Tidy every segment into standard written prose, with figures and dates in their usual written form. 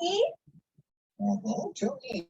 E. 2E.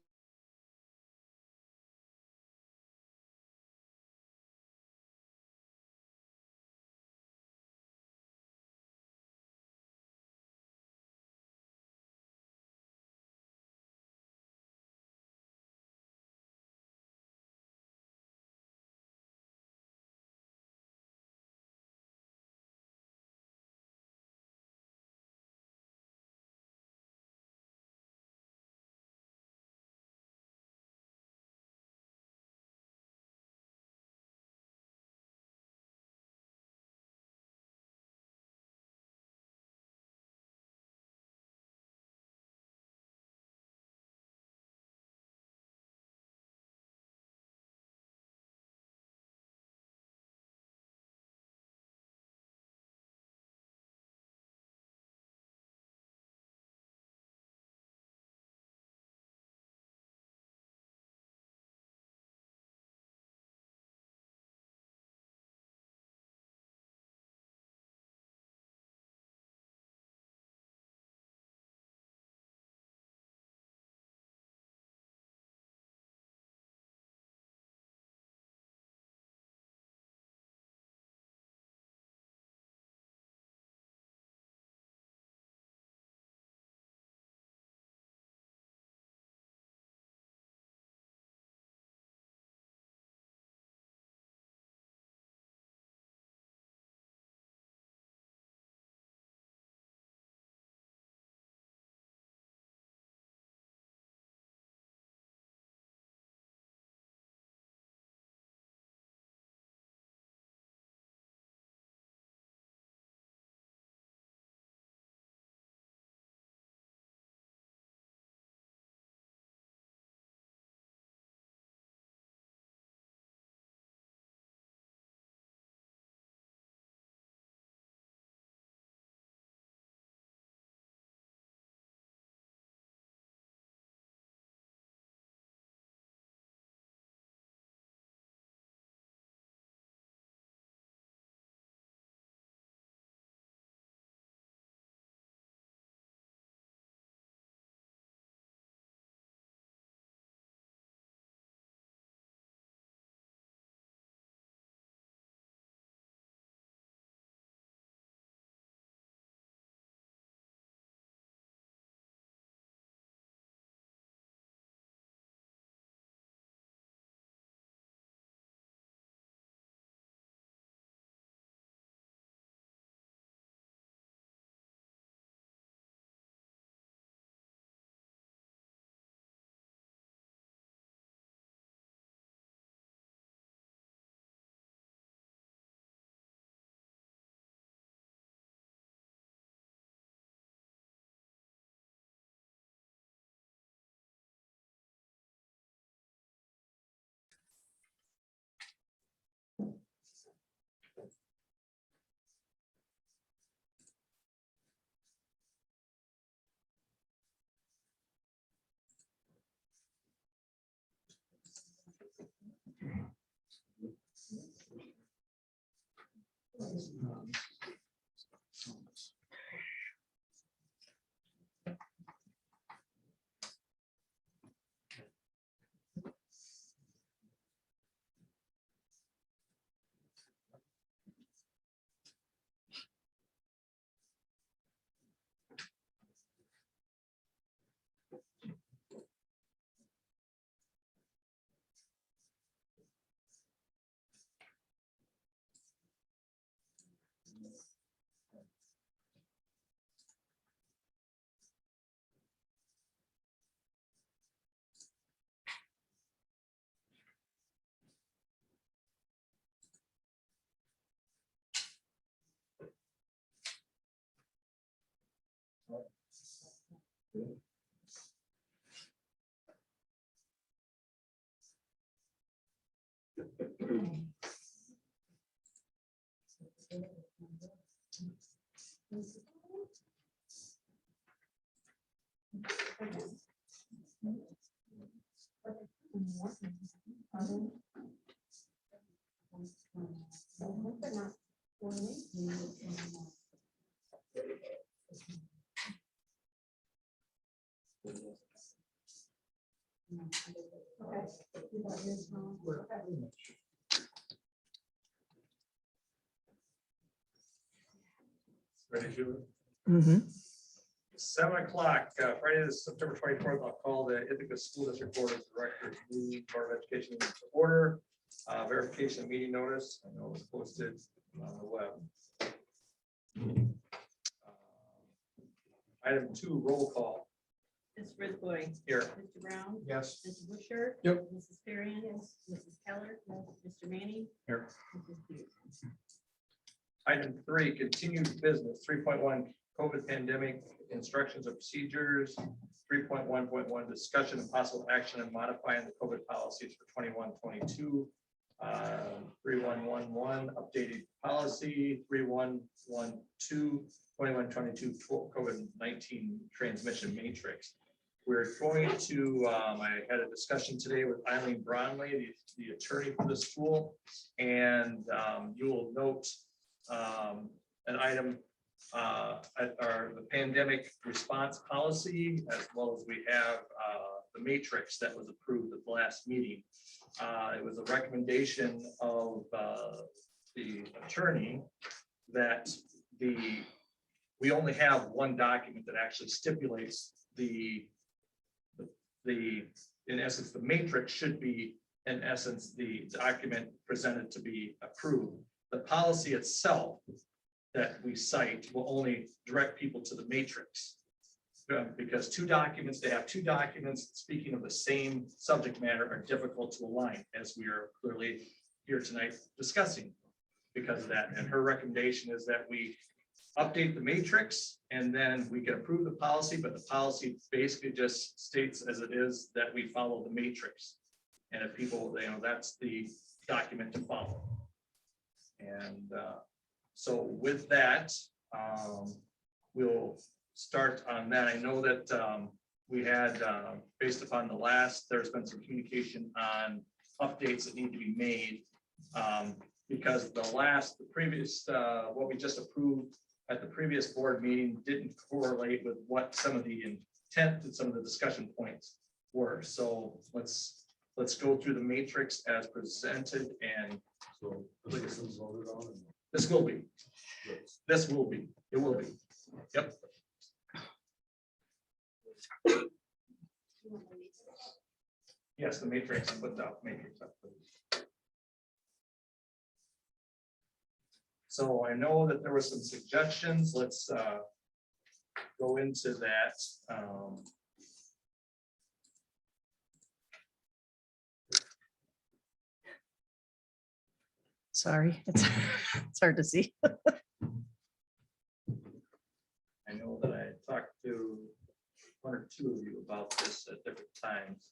Ready to? Mm-hmm. 7 o'clock, Friday, September 24th, I'll call the Etiquette School District Board of Directors, meeting Board of Education to order. Verification meeting notice, I know it was posted on the web. Item 2, roll call. Mr. Brisboy. Here. Mr. Brown. Yes. Mr. Busher. Yep. Mrs. Perrin. Yes. Mrs. Keller. Mr. Manning. Here. Mrs. Peterson. Item 3, continued business, 3.1, COVID pandemic instructions and procedures, 3.1.1, discussion and possible action on modifying the COVID policies for 21-22, 3111, updated policy, 3112, 21-22, COVID-19 transmission matrix. We're going to, I had a discussion today with Eileen Bronley, the attorney for the school, and you will note an item the pandemic response policy, as well as we have the matrix that was approved at the last meeting. It was a recommendation of the attorney that we only have one document that actually stipulates the in essence, the matrix should be in essence the document presented to be approved. The policy itself that we cite will only direct people to the matrix. Because they have two documents speaking of the same subject matter are difficult to align, as we are clearly here tonight discussing because of that. And her recommendation is that we update the matrix and then we can approve the policy, but the policy basically just states as it is that we follow the matrix. And if people, that's the document to follow. And so with that, we'll start on that. I know that we had, based upon the last, there's been some communication on updates that need to be made because the previous, what we just approved at the previous board meeting didn't correlate with what some of the intent and some of the discussion points were. So let's go through the matrix as presented, and So this is voted on. this will be. This will be. It will be. Yep. Yes, the matrix. Put the matrix up, please. So I know that there were some suggestions. Let's go into that. Sorry, it's hard to see. I know that I talked to one or two of you about this at different times.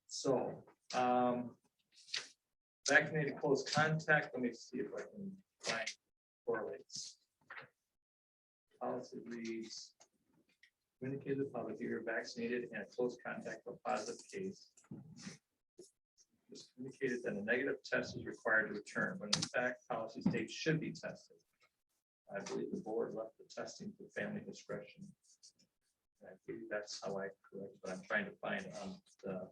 So, vaccinated close contact, let me see if I can find correlates. Policy reads, communicated to the public, you're vaccinated and a close contact of a positive case. It's communicated that a negative test is required to return, when in fact policy states should be tested. I believe the board left the testing to family discretion. And I believe that's how I correct, but I'm trying to find on the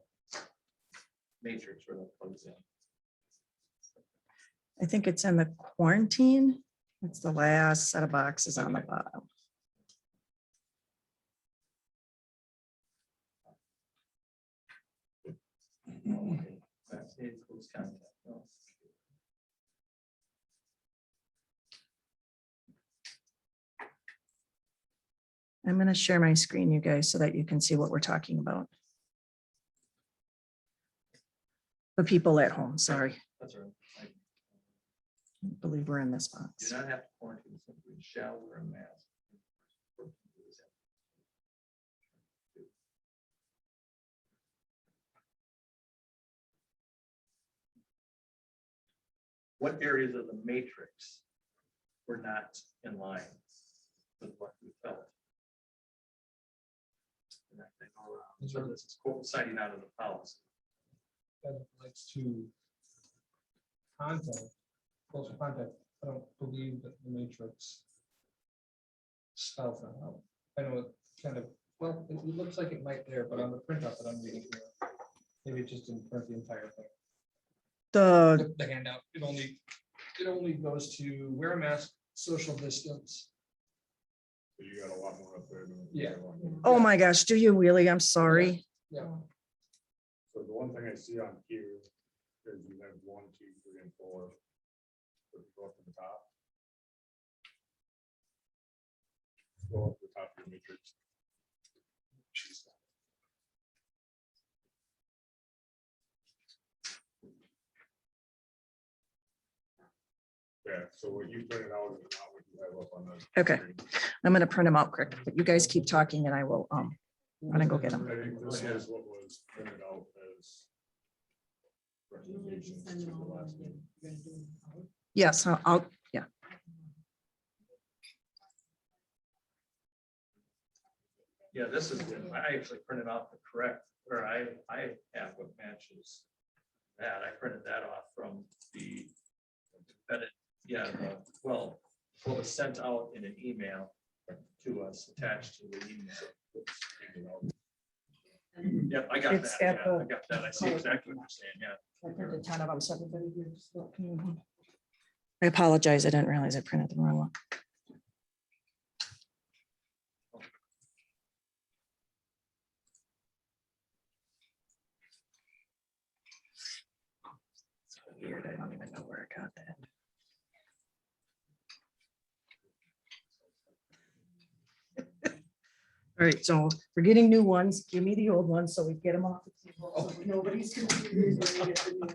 matrix where that plugs in. I think it's in the quarantine. It's the last set of boxes on the bottom. Okay, vaccinated close contact. No. I'm going to share my screen, you guys, so that you can see what we're talking about. The people at home, sorry. That's right. I I believe we're in this box. do not have to quarantine, simply shall wear a mask. What areas of the matrix were not in line with what we felt? And I think, so this is quote citing out of the policy. As it relates to contact, close contact, I don't believe that the matrix spells that out. I know it kind of, well, it looks like it might there, but on the printout that I'm reading here, maybe it just didn't print the entire thing. The The handout, it only goes to wear a mask social distance. So you got a lot more up there than. Yeah. Oh my gosh, do you really? I'm sorry. Yeah, So the one thing I see on here is you have 1, 2, 3, and 4. So if you go up to the top. Go up to the top of your matrix. Yeah, so what you printed out is not what you have up on the. Okay. screen. I'm gonna print them out quick, but you guys keep talking and I will, run and go get them. I think this is what was printed out as. You want me to recommendations send to them the all last out? meeting. You're gonna do them all? Yes, yeah. Yeah, this is good. I actually printed out the correct, or I have what matches that. I printed that off from the, yeah, well, what was sent out in an email to us, attached to the email. Yep, I got It's that. got Yeah, the- I got that. I see exactly what you're saying. Yeah. I printed 10 of them, so everybody here just look. I apologize. I didn't realize I printed the wrong one. So weird. I don't even know where I got that. All right, so we're getting new ones. Give me the old ones so we get them off the table. So nobody's confused when we get the new ones.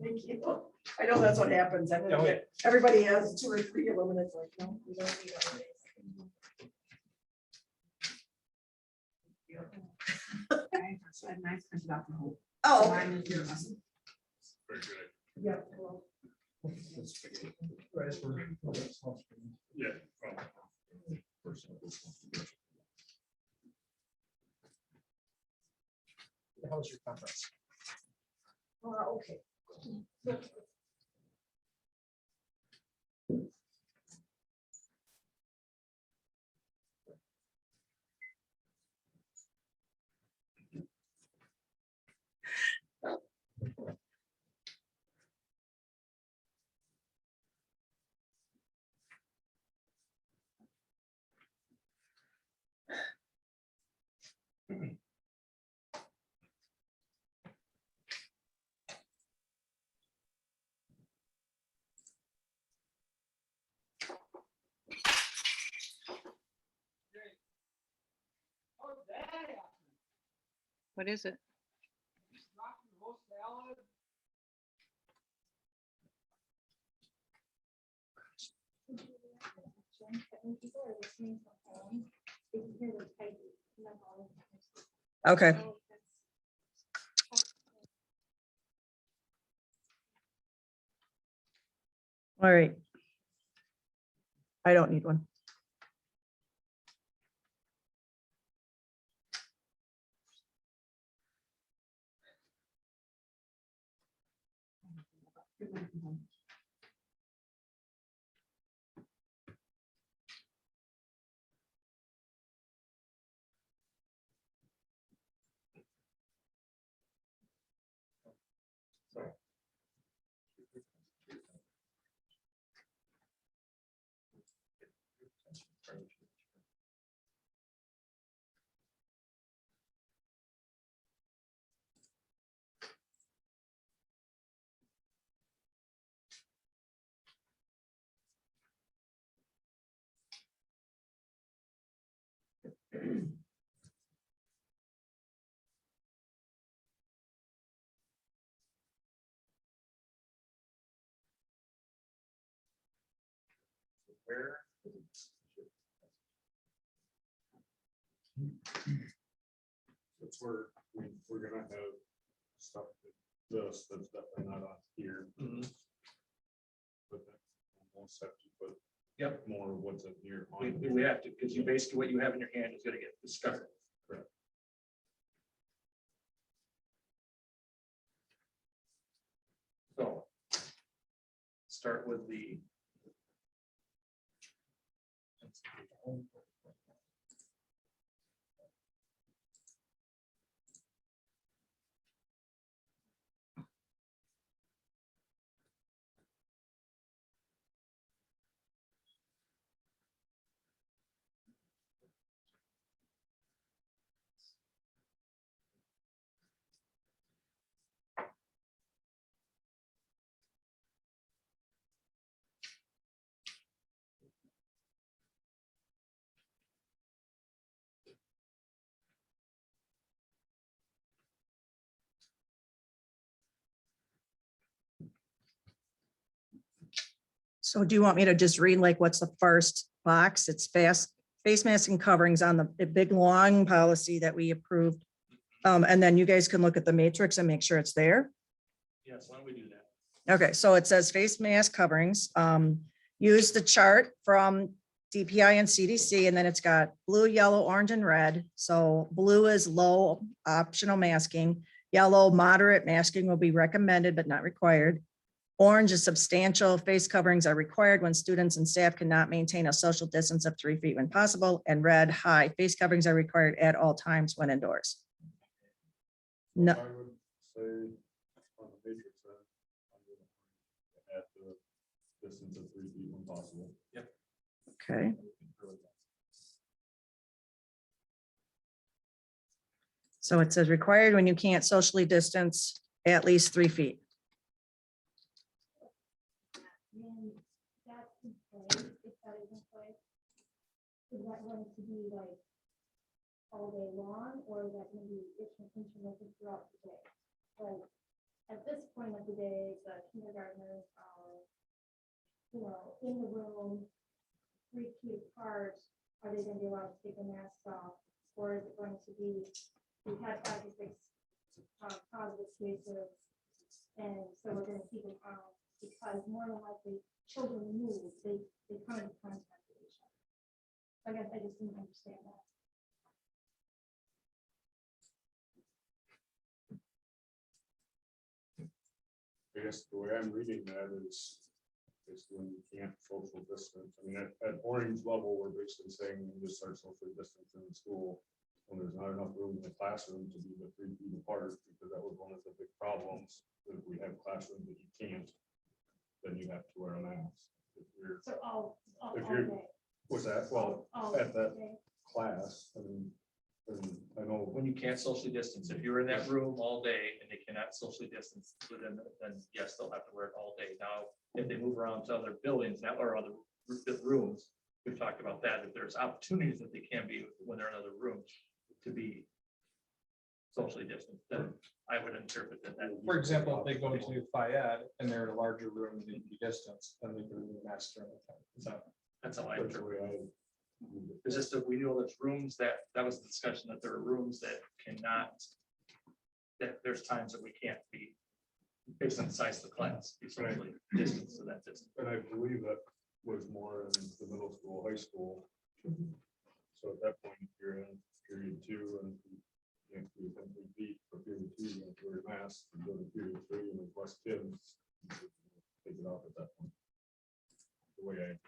Thank you. I know that's what happens. Everybody has 2 or 3 of them and it's like, no, we don't need all Okay, so I have nice printed out the whole. Oh, Mine is yours. Very good. yeah. Well, right, for- Yeah. How was your conference? okay. What is it? Okay. All right. I don't need one. Where? That's where we're gonna have stuff that's definitely not on here. Mhm. But then almost have to put. Yep. More of what's in here. We have to, because you basically what you have in your hand is gonna get discarded. Correct. So. Start with the. So do you want me to just read like what's the first box? It's face mask and coverings on the big long policy that we approved. And then you guys can look at the matrix and make sure it's there. Yes, why don't we do that? Okay, so it says face mask coverings. Use the chart from DPI and CDC, and then it's got blue, yellow, orange, and red. So blue is low optional masking. Yellow, moderate masking will be recommended but not required. Orange is substantial. Face coverings are required when students and staff cannot maintain a social distance of 3 feet when possible. And red, high. Face coverings are required at all times when indoors. No, I would say on the matrix, at the distance of 3 feet when possible. okay. So it says required when you can't socially distance at least 3 feet. When that's in place, if that is in place, is that going to be like all day long, or is that going to be intermittent throughout the day? Like, at this point of the day, the kindergartners are, in the room, 3 feet apart. Are they going to be allowed to take their masks off, or is it going to be, we've had 5 to 6 positive cases, and so we're going to keep them out? Because more than likely, children move, they come into contact with each other. I guess I just didn't understand that. I guess the way I'm reading that is when you can't social distance. I mean, at orange level, we're basically saying you just start social distancing in school when there's not enough room in the classroom to be the 3 feet apart, because that was one of the big problems. If we have classrooms that you can't, then you have to wear a mask. If you're, So all If day. you're- what's that? Well, All at that day. class, I mean, I know When you can't socially distance, if you're in that room all day and they cannot socially distance within, then yes, they'll have to wear it all day. Now, if they move around to other buildings now or other rooms, we've talked about that. If there's opportunities that they can be when they're in other rooms to be socially distant, then I would interpret that. For example, if they go to Fayette and they're in a larger room, they can be distanced, then they can remove the mask during the time. So that's how I that's the interpret way it. I. It's just that we know there's rooms that was the discussion, that there are rooms that cannot, that there's times that we can't be, based on the size of the class, be socially distanced to that distance. And I believe that was more in the middle school, high school. So at that point, if you're in period 2 and you have to be 10 feet for period 2, you have to wear a mask. You go to period 3 and there's less kids, you take it off at that point. The way I.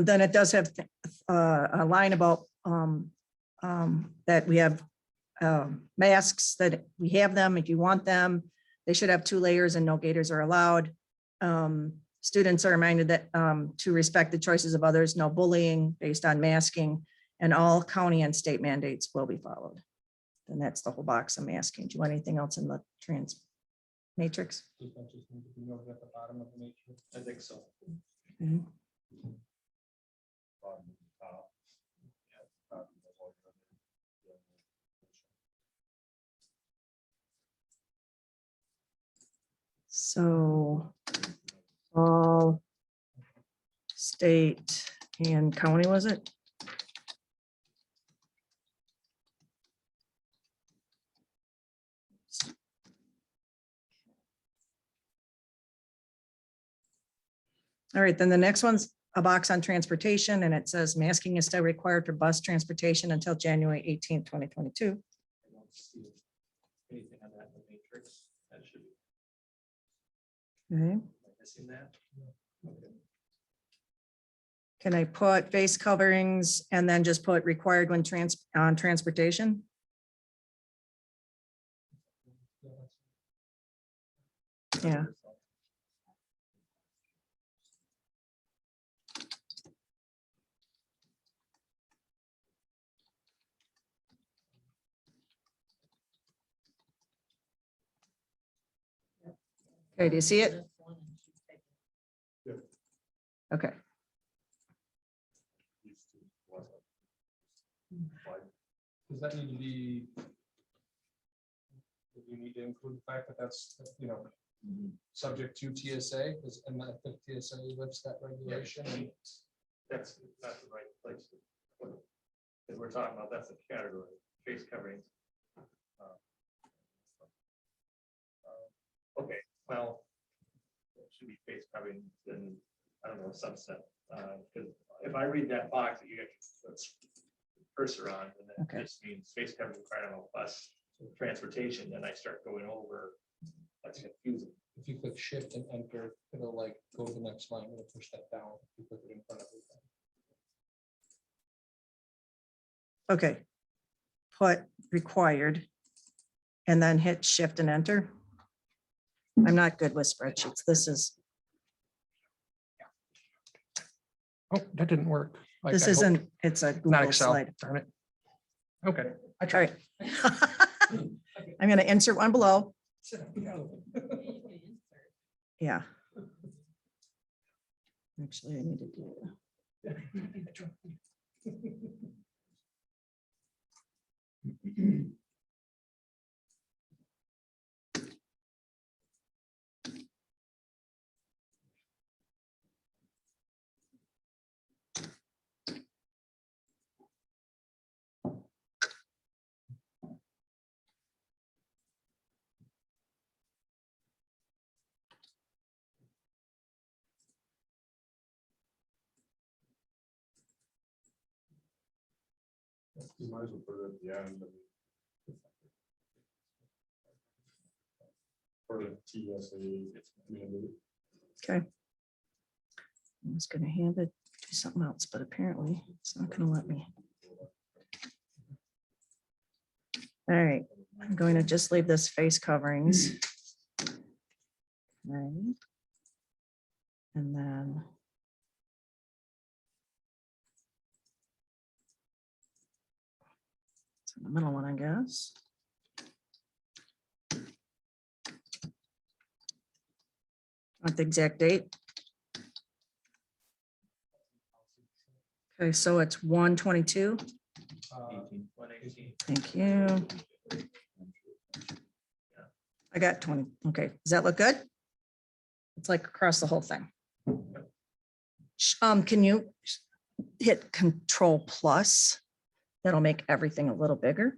Then it does have a line about that we have masks, that we have them if you want them. They should have 2 layers and no gaiters are allowed. Students are reminded that to respect the choices of others, no bullying based on masking, and all county and state mandates will be followed. And that's the whole box of masking. Do you want anything else in the trans matrix? Just not just need to be noted at the bottom of the matrix. I think so. Mhm. Bottom of the top. Top of the whole thing. So all state and county, was it? All right, then the next one's a box on transportation, and it says masking is still required for bus transportation until January 18th, 2022. I don't see anything on that in the matrix. That should be, Okay. am I missing that? Okay. Can I put face coverings and then just put required when on transportation? Yeah. Okay, do you see it? Okay. Used to, what, like, Does that need to be? you need to include the fact that that's, you know, subject to TSA, because, and I think TSA lifts that regulation. And That's not the right place to put it. Because we're talking about, that's a category, face covering. Okay, well, it should be face covering, then, I don't know, subset. Because if I read that box that you get cursor on, and that Okay. just means face covering requirement of bus transportation, then I start going over, that's confusing. if you click shift and enter, it'll like go to the next line, it'll push that down. If you put it in front of it. Okay. Put required. And then hit shift and enter. I'm not good with spreadsheets. This is, Oh, that didn't work. Like, this I hope- isn't, it's a Not Google Excel, slide. darn it. Okay. I All tried. right. I'm gonna insert one below. Yeah. Actually, I need to do. You might as well put it at the end. For the TSA. Okay. I was gonna have it do something else, but apparently it's not gonna let me. All right, I'm going to just leave this face coverings. All right. And then. It's in the middle one, I guess. Want the exact date? Okay, so it's 1/22. Uh, 118. Thank you. I got 20. Okay, does that look good? It's like across the whole thing. Can you hit Control+? That'll make everything a little bigger.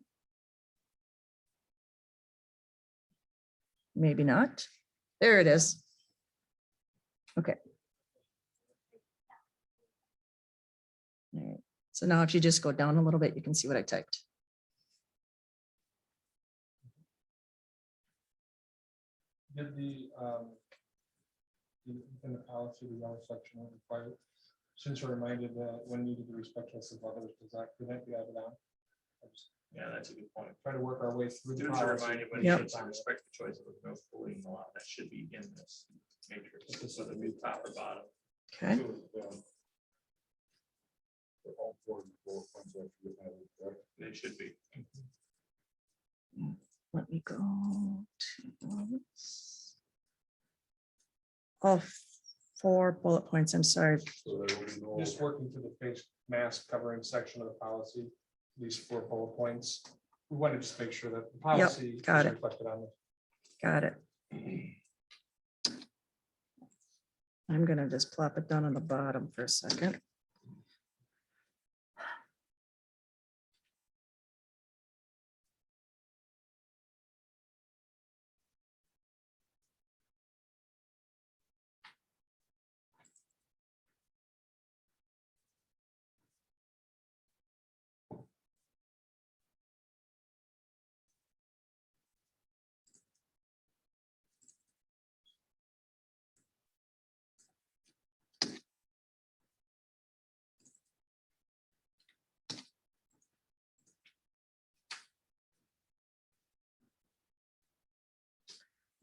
Maybe not. There it is. Okay. All right. So now if you just go down a little bit, you can see what I typed. Did in the policy, the yellow section required, since we're reminded that when needed to respect choice of others, does that prevent the other down? I just Yeah, that's a good point. Try to work our way through. the Students are policy. reminded, but Yep. you should respect the choice of no bullying law. That should be in this matrix, whether it be top or bottom. Okay. All four bullet points after you have it, correct? They should be. Let me go to all 4 bullet points. I'm sorry. So there will be no. Just working through the face mask covering section of the policy, these 4 bullet points. We want to just make sure that the policy got is it. reflected on this. Got it. I'm gonna just plop it down on the bottom for a second.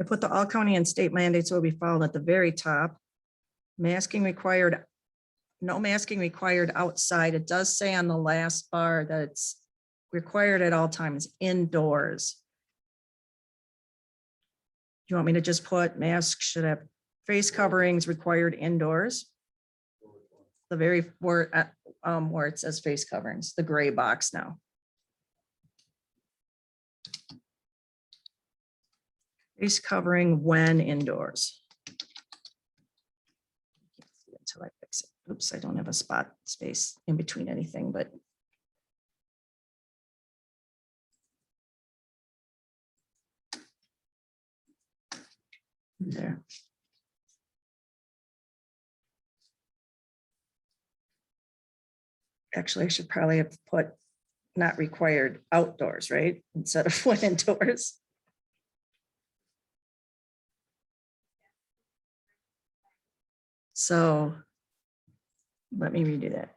I put the all county and state mandates will be followed at the very top. Masking required, no masking required outside. It does say on the last bar that it's required at all times indoors. Do you want me to just put masks should have face coverings required indoors? The very where it says face coverings, the gray box now. Face covering when indoors. Until I fix it. Oops, I don't have a spot space in between anything, but. There. Actually, I should probably have put not required outdoors, right? Instead of when indoors. So let me redo that.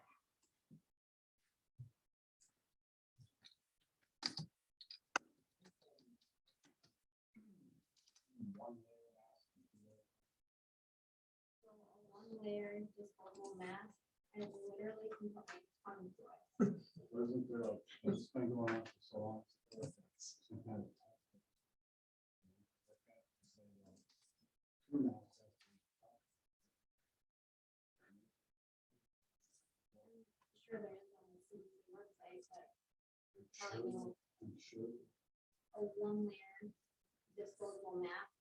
So a one layer disposable mask and it literally can put my tongue through it. Wasn't there a, it's been going on for so long. Some kind of- Sure there is on the CDC website, but I'm sure. a one layer disposable mask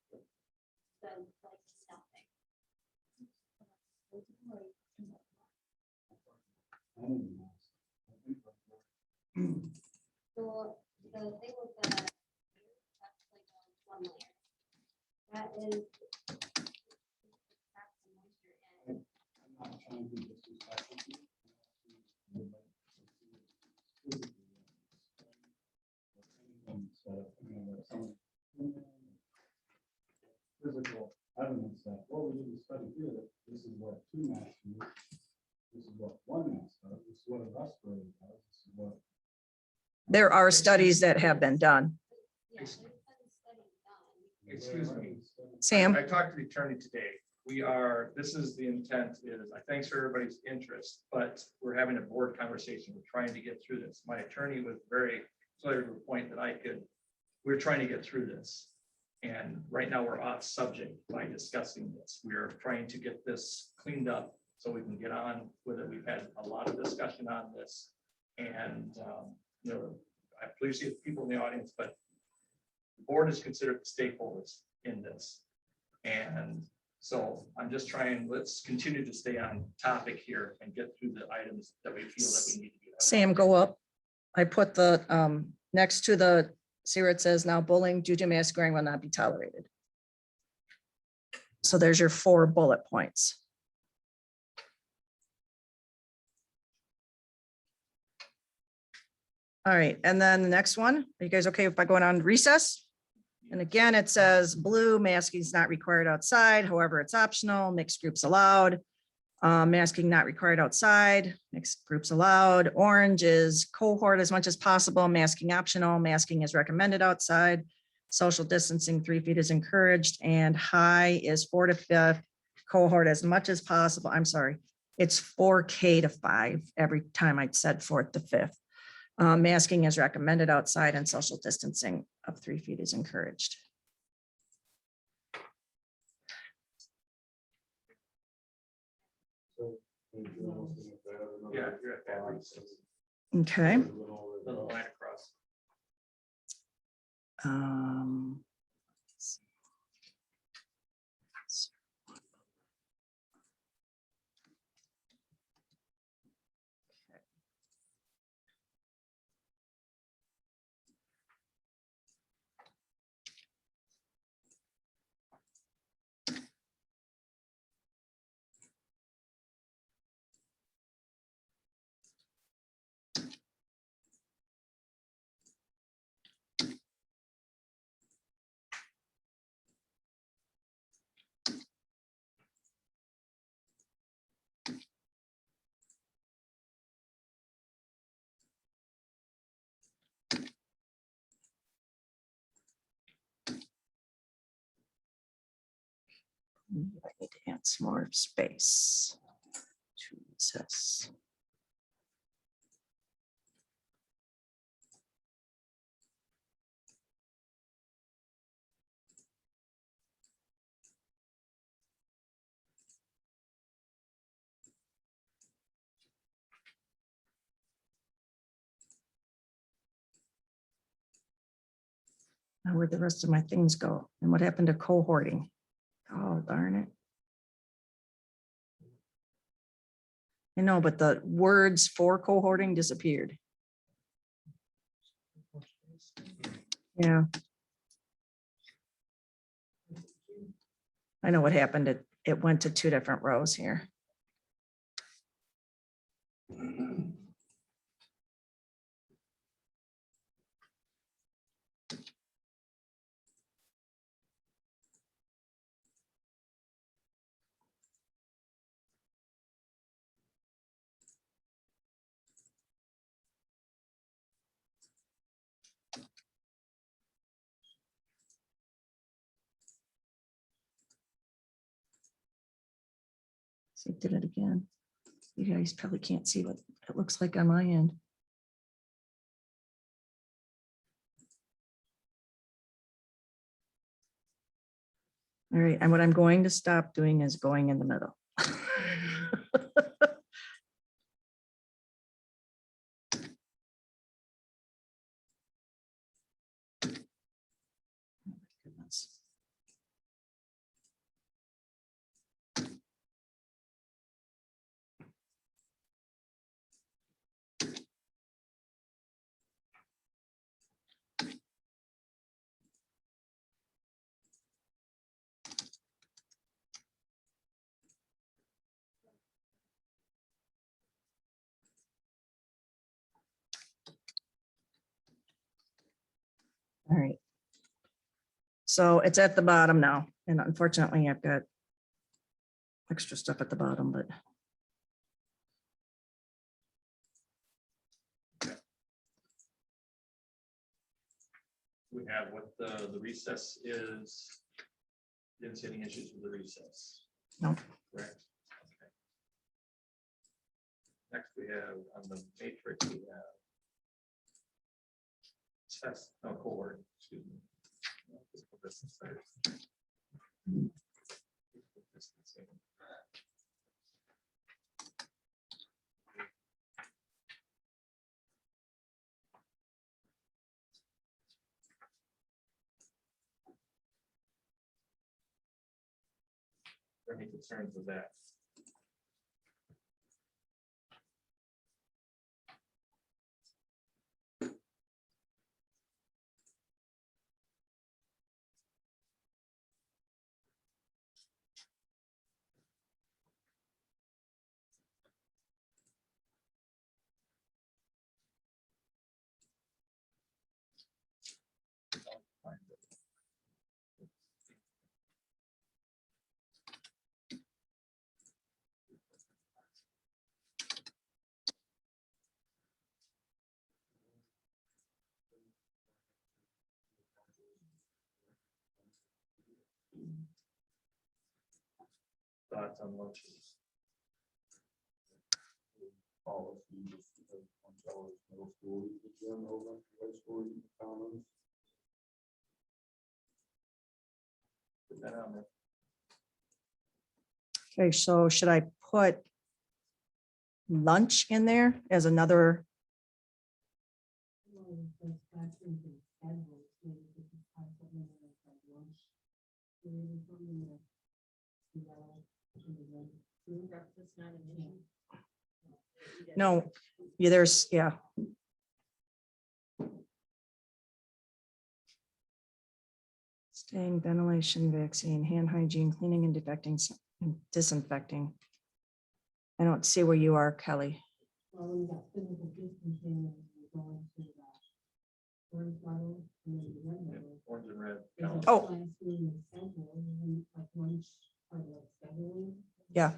does like nothing. I don't know. I think So the thing with the, that's like a one layer. That is. Trap the moisture in. I'm not trying to be disrespectful to you. Physical evidence that, well, we did a study here that this is what two masks do. This is what one mask does. This is what a respirator does. This is what. There are studies that have been done. Yeah, there's been studies done. Excuse me. Sam, I talked to the attorney today. We are, this is the intent is, I thanks for everybody's interest, but we're having a board conversation. We're trying to get through this. My attorney was very clear to the point that we're trying to get through this. And right now we're off subject by discussing this. We are trying to get this cleaned up so we can get on with it. We've had a lot of discussion on this. And, I please see people in the audience, but the board is considered the stakeholders in this. And so I'm just trying, let's continue to stay on topic here and get through the items that we feel that we need to get. Sam, go up. I put the, next to the, see where it says now bullying due to mask wearing will not be tolerated. So there's your 4 bullet points. All right, and then the next one, are you guys okay if I go on recess? And again, it says blue, masking is not required outside, however, it's optional, mixed groups allowed. Masking not required outside, mixed groups allowed. Orange is cohort as much as possible, masking optional, masking is recommended outside. Social distancing 3 feet is encouraged, and high is 4 to 5th, cohort as much as possible. I'm sorry, it's 4K to 5 every time I said 4th to 5th. Masking is recommended outside and social distancing of 3 feet is encouraged. So, Yeah, you're at that recess. Okay. Little line across. Um, I need to add some more space to recess. Now where'd the rest of my things go? And what happened to cohorting? Oh, darn it. I know, but the words for cohorting disappeared. Yeah. I know what happened. It went to two different rows here. See, it did it again. You guys probably can't see what it looks like on my end. All right, and what I'm going to stop doing is going in the middle. Goodness. All right. So it's at the bottom now, and unfortunately I've got extra stuff at the bottom, but We have what the recess is. Didn't see any issues with the recess. no. Correct. Okay. Next, we have on the matrix, we have test, no, cohort, excuse me. Physical distancing. Physical distancing. Are there any concerns with that? Thoughts on lunches? Policy, just because once I was middle school, you could gym over high school, you could commons. Put that on there. Okay, so should I put lunch in there as another? Breakfast, not an issue. No, yeah, there's, yeah. Staying, ventilation, vaccine, hand hygiene, cleaning and and disinfecting. I don't see where you are, Kelly. Well, we got physical distancing, we're going to the orange level and then the red Yeah, level. orange and red. There's a count. Oh. classroom and schedule, and then like lunch, part of the scheduling. Yeah.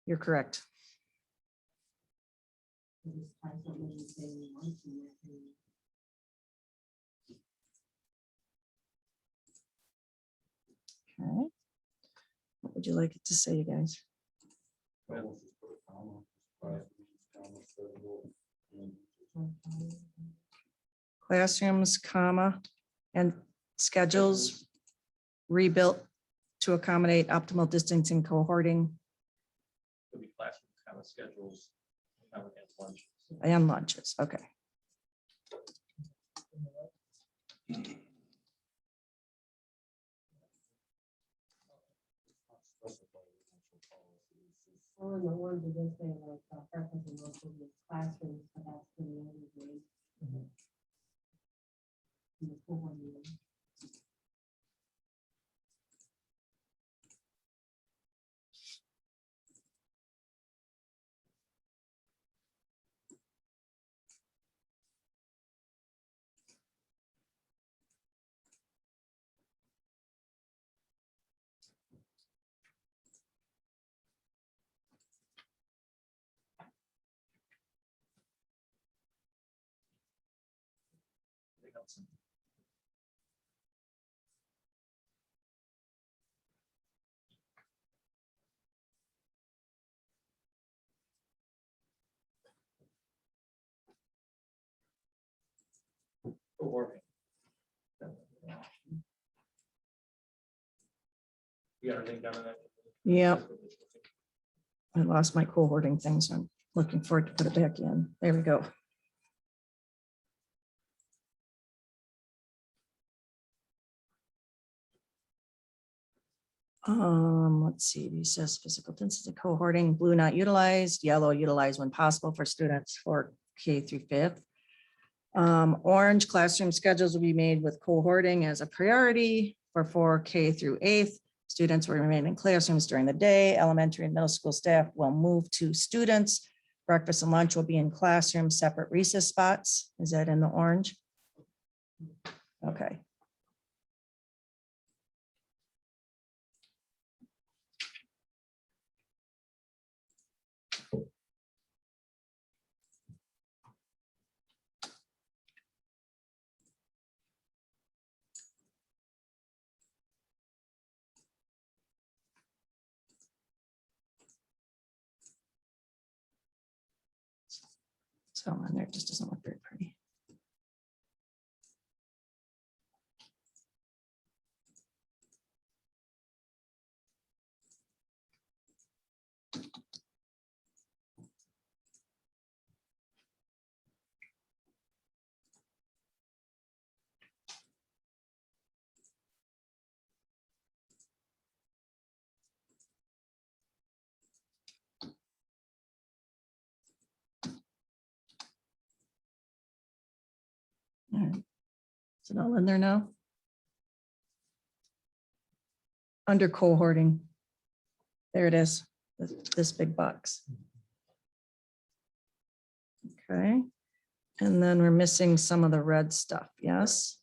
You're correct. So just try something and say lunch and that can- Okay. What would you like it to say, you guys? Almost just put a comma, classrooms, comma, schedule, and Classrooms, comma, and schedules rebuilt to accommodate optimal distancing cohorting Could be classroom kind of schedules. And lunches. and lunches. Okay. Oh, and the ones that just say like breakfast and lunch in the classrooms, but that's for the other grades. Mhm. In the school board meeting. Anything else? Cohorting. You got everything done in that? Yeah. I lost my cohorting thing, so I'm looking forward to put it back in. There we go. Let's see, he says physical distancing cohorting, blue not utilized, yellow utilized when possible for students for K through fifth. Orange classroom schedules will be made with cohorting as a priority for K through eighth. Students will remain in classrooms during the day. Elementary and middle school staff will move to students. Breakfast and lunch will be in classrooms, separate recess spots. Is that in the orange? Okay. So on there, it just doesn't look very pretty. All right. Is it all in there now? Under cohorting. There it is, this big box. Okay. And then we're missing some of the red stuff, yes?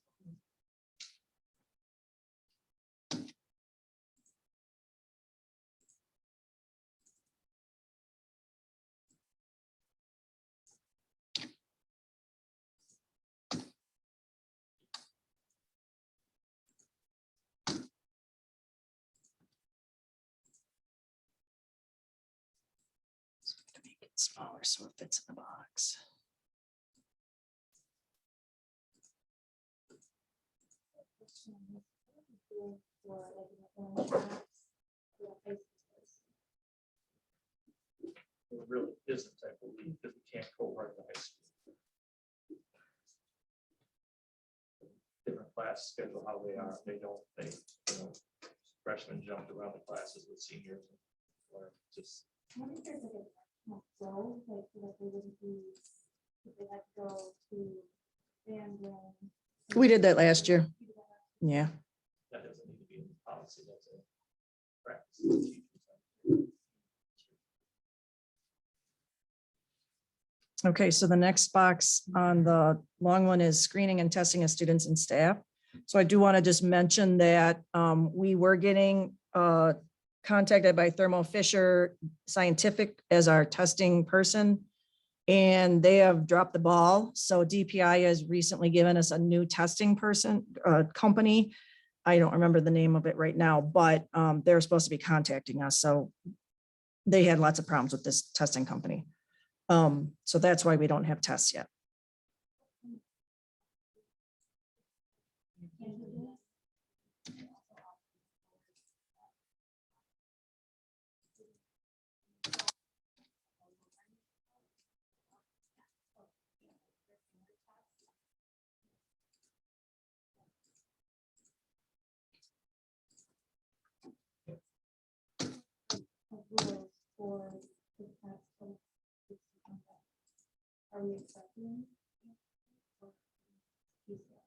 To make it smaller so it fits in the box. It really isn't, I believe, because we can't cohort the high school. Different class schedule, how they are, they don't, freshmen jumped around the classes with seniors. Or just, I wonder if there's like a flow, like, so that they wouldn't be, if they had to go to band room. We did that last year. Yeah. that doesn't need to be in the policy, that's a practice. Okay, so the next box on the long one is screening and testing of students and staff. So I do want to just mention that we were getting contacted by Thermo Fisher Scientific as our testing person, and they have dropped the ball. So DPI has recently given us a new testing person, company. I don't remember the name of it right now, but they're supposed to be contacting us. So they had lots of problems with this testing company. So that's why we don't have tests yet. Rules for are we accepting? PCR?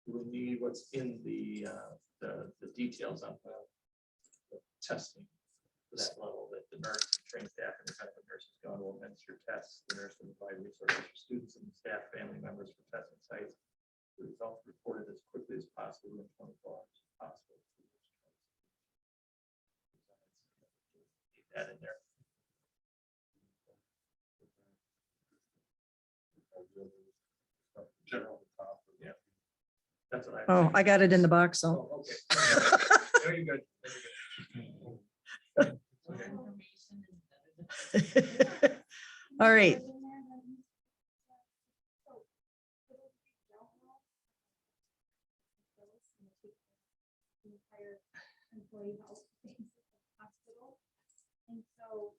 We need what's in the details on the testing to that level, that the nurse, and trained staff, and the kind of nurses going to administer tests. The nurse will provide resources for students and staff, family members for testing sites. The results reported as quickly as possible in 24 hours as possible. Keep that in there. General. Yeah. That's what I. Oh, I got it in the box, so. Oh, okay. Very good. Very good. All right. Employee health things at the hospital. And so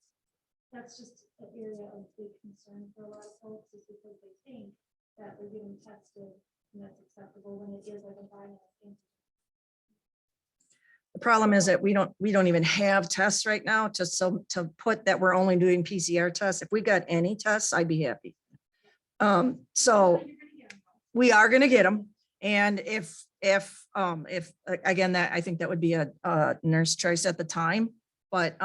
that's just an area of big concern for a lot of folks, is because they think that they're getting tested and that's acceptable when it is like a binary thing. The problem is that we don't even have tests right now to put that we're only doing PCR tests. If we got any tests, I'd be happy. So we are gonna get them. And if again, that, I think that would be a nurse choice at the time, but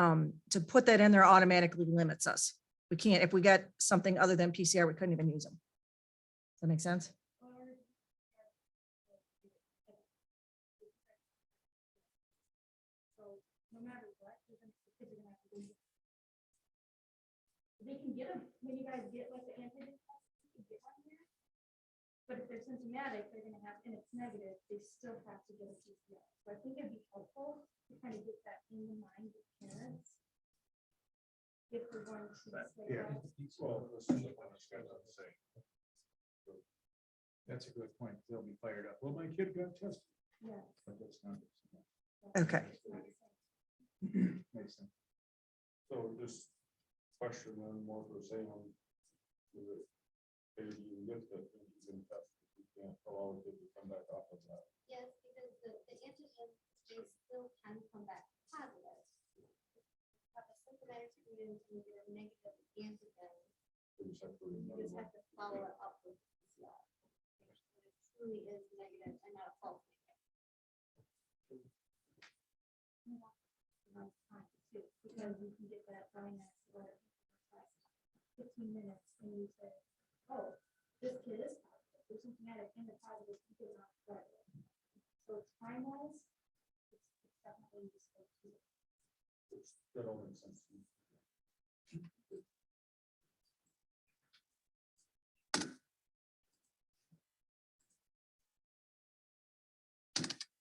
to put that in there automatically limits us. We can't, if we got something other than PCR, we couldn't even use them. Does that make sense? So no matter what, the kids are gonna have to do it. They can get them, when you guys get like the antigen test, you can get one here. But if they're symptomatic, they're gonna have, and it's negative, they still have to get a PCR. So I think it'd be helpful to kind of get that in the mind of parents. If we're going to say, Yeah. well, Well, this is what I was gonna say. That's a good point. They'll be fired up. Well, my kid got tested. yeah. But that's not. Okay. Makes sense. So just question then more for Sam. Is it, maybe you get the antigen test, you can't allow it to come back off of that. Yes, because the antigen, they still can come back positive. Have a symptomatic student and you get a negative antigen, So you just have to you remember just have to follow it up with PCR. When it truly is negative and not a false negative. Because you can get that binary or 15 minutes and you say, oh, this kid is positive, they're symptomatic and they're positive, you get it on Friday. So time wise, it's definitely useful too. that all makes sense. to me.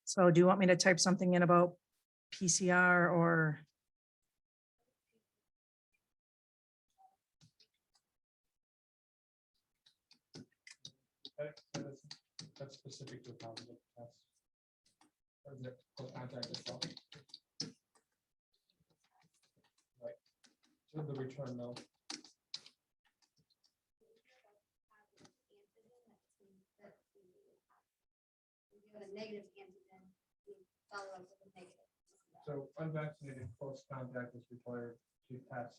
So do you want me to type something in about PCR or? That's specific to positive test. Or is it close contact as well? Right. So the return though. A negative antigen, we follow up with a negative. So unvaccinated close contact is required to test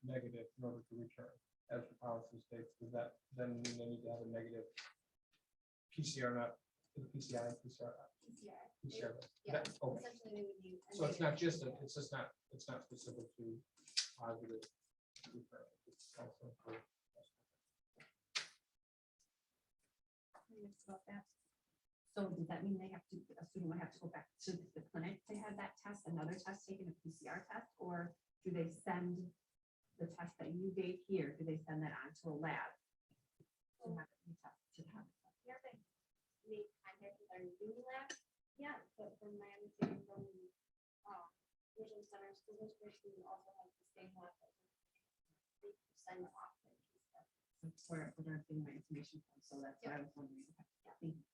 negative in order to return, as the policy states. Does that then mean they need to have a negative PCR, not the PCR? PCR. PCR. Yeah, That- okay. essentially they would need. a So it's not negative. just, it's not specific to positive. return. It's also for- Curious about that. So does that mean they have to, a student would have to go back to the clinic to have that test, another test, taken a PCR test? Or do they send the test that you gave here, do they send that on to a lab? To have it retested, to have it tested? Yeah, they make contact with our new lab. Yeah, but from my understanding from, vision center school district, we also have the same lab. that they send off. their PCR. That's where I'm getting my information from, so that's why I was wondering. Okay, yeah, thank you.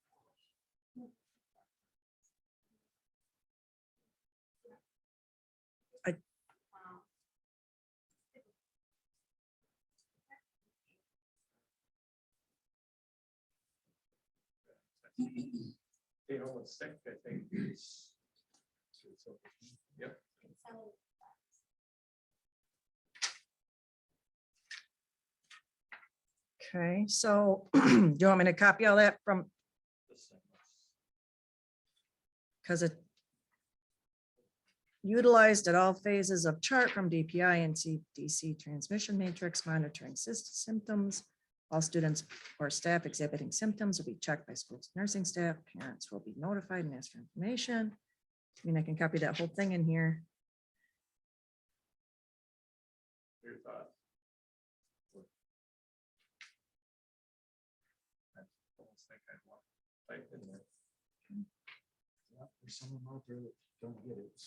You know, what's stick, I think is. Yep. So Okay, so do you want me to copy all that from, because it utilized at all phases of chart from DPI and CDC transmission matrix monitoring symptoms. All students or staff exhibiting symptoms will be checked by school's nursing staff. Parents will be notified and asked for information. I mean, I can copy that whole thing in here. Your thought. I almost think I'd want to type in there. There's someone out there that don't get it.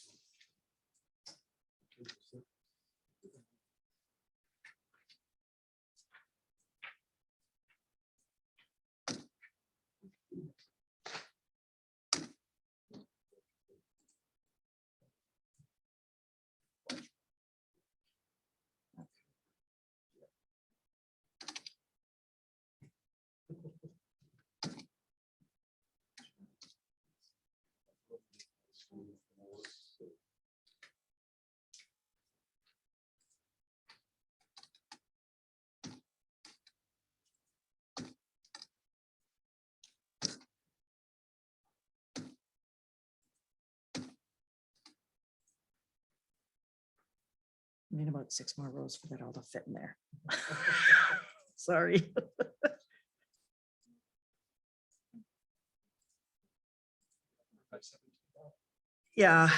I need about 6 more rows for that all to fit in there. Sorry. Yeah.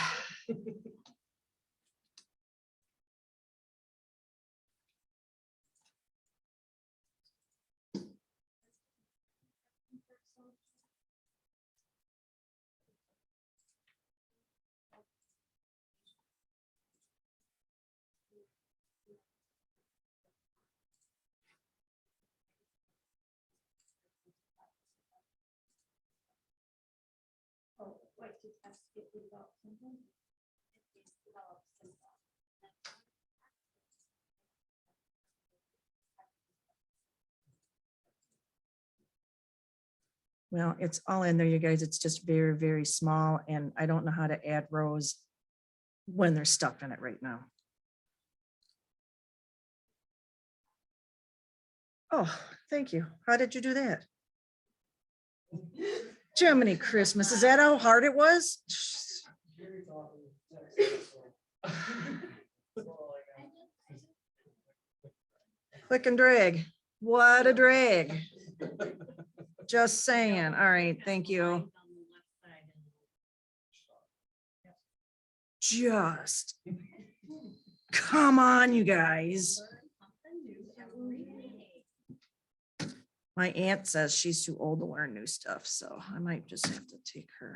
Oh, like to test if we develop symptoms. it develops symptoms. Well, it's all in there, you guys. It's just very, very small, and I don't know how to add rows when there's stuff in it right now. Oh, thank you. How did you do that? Jiminy Christmas, is that how hard it was? Click and drag. What a drag. Just saying. All right, thank you. Just. Come on, you guys. My aunt says she's too old to learn new stuff, so I might just have to take her.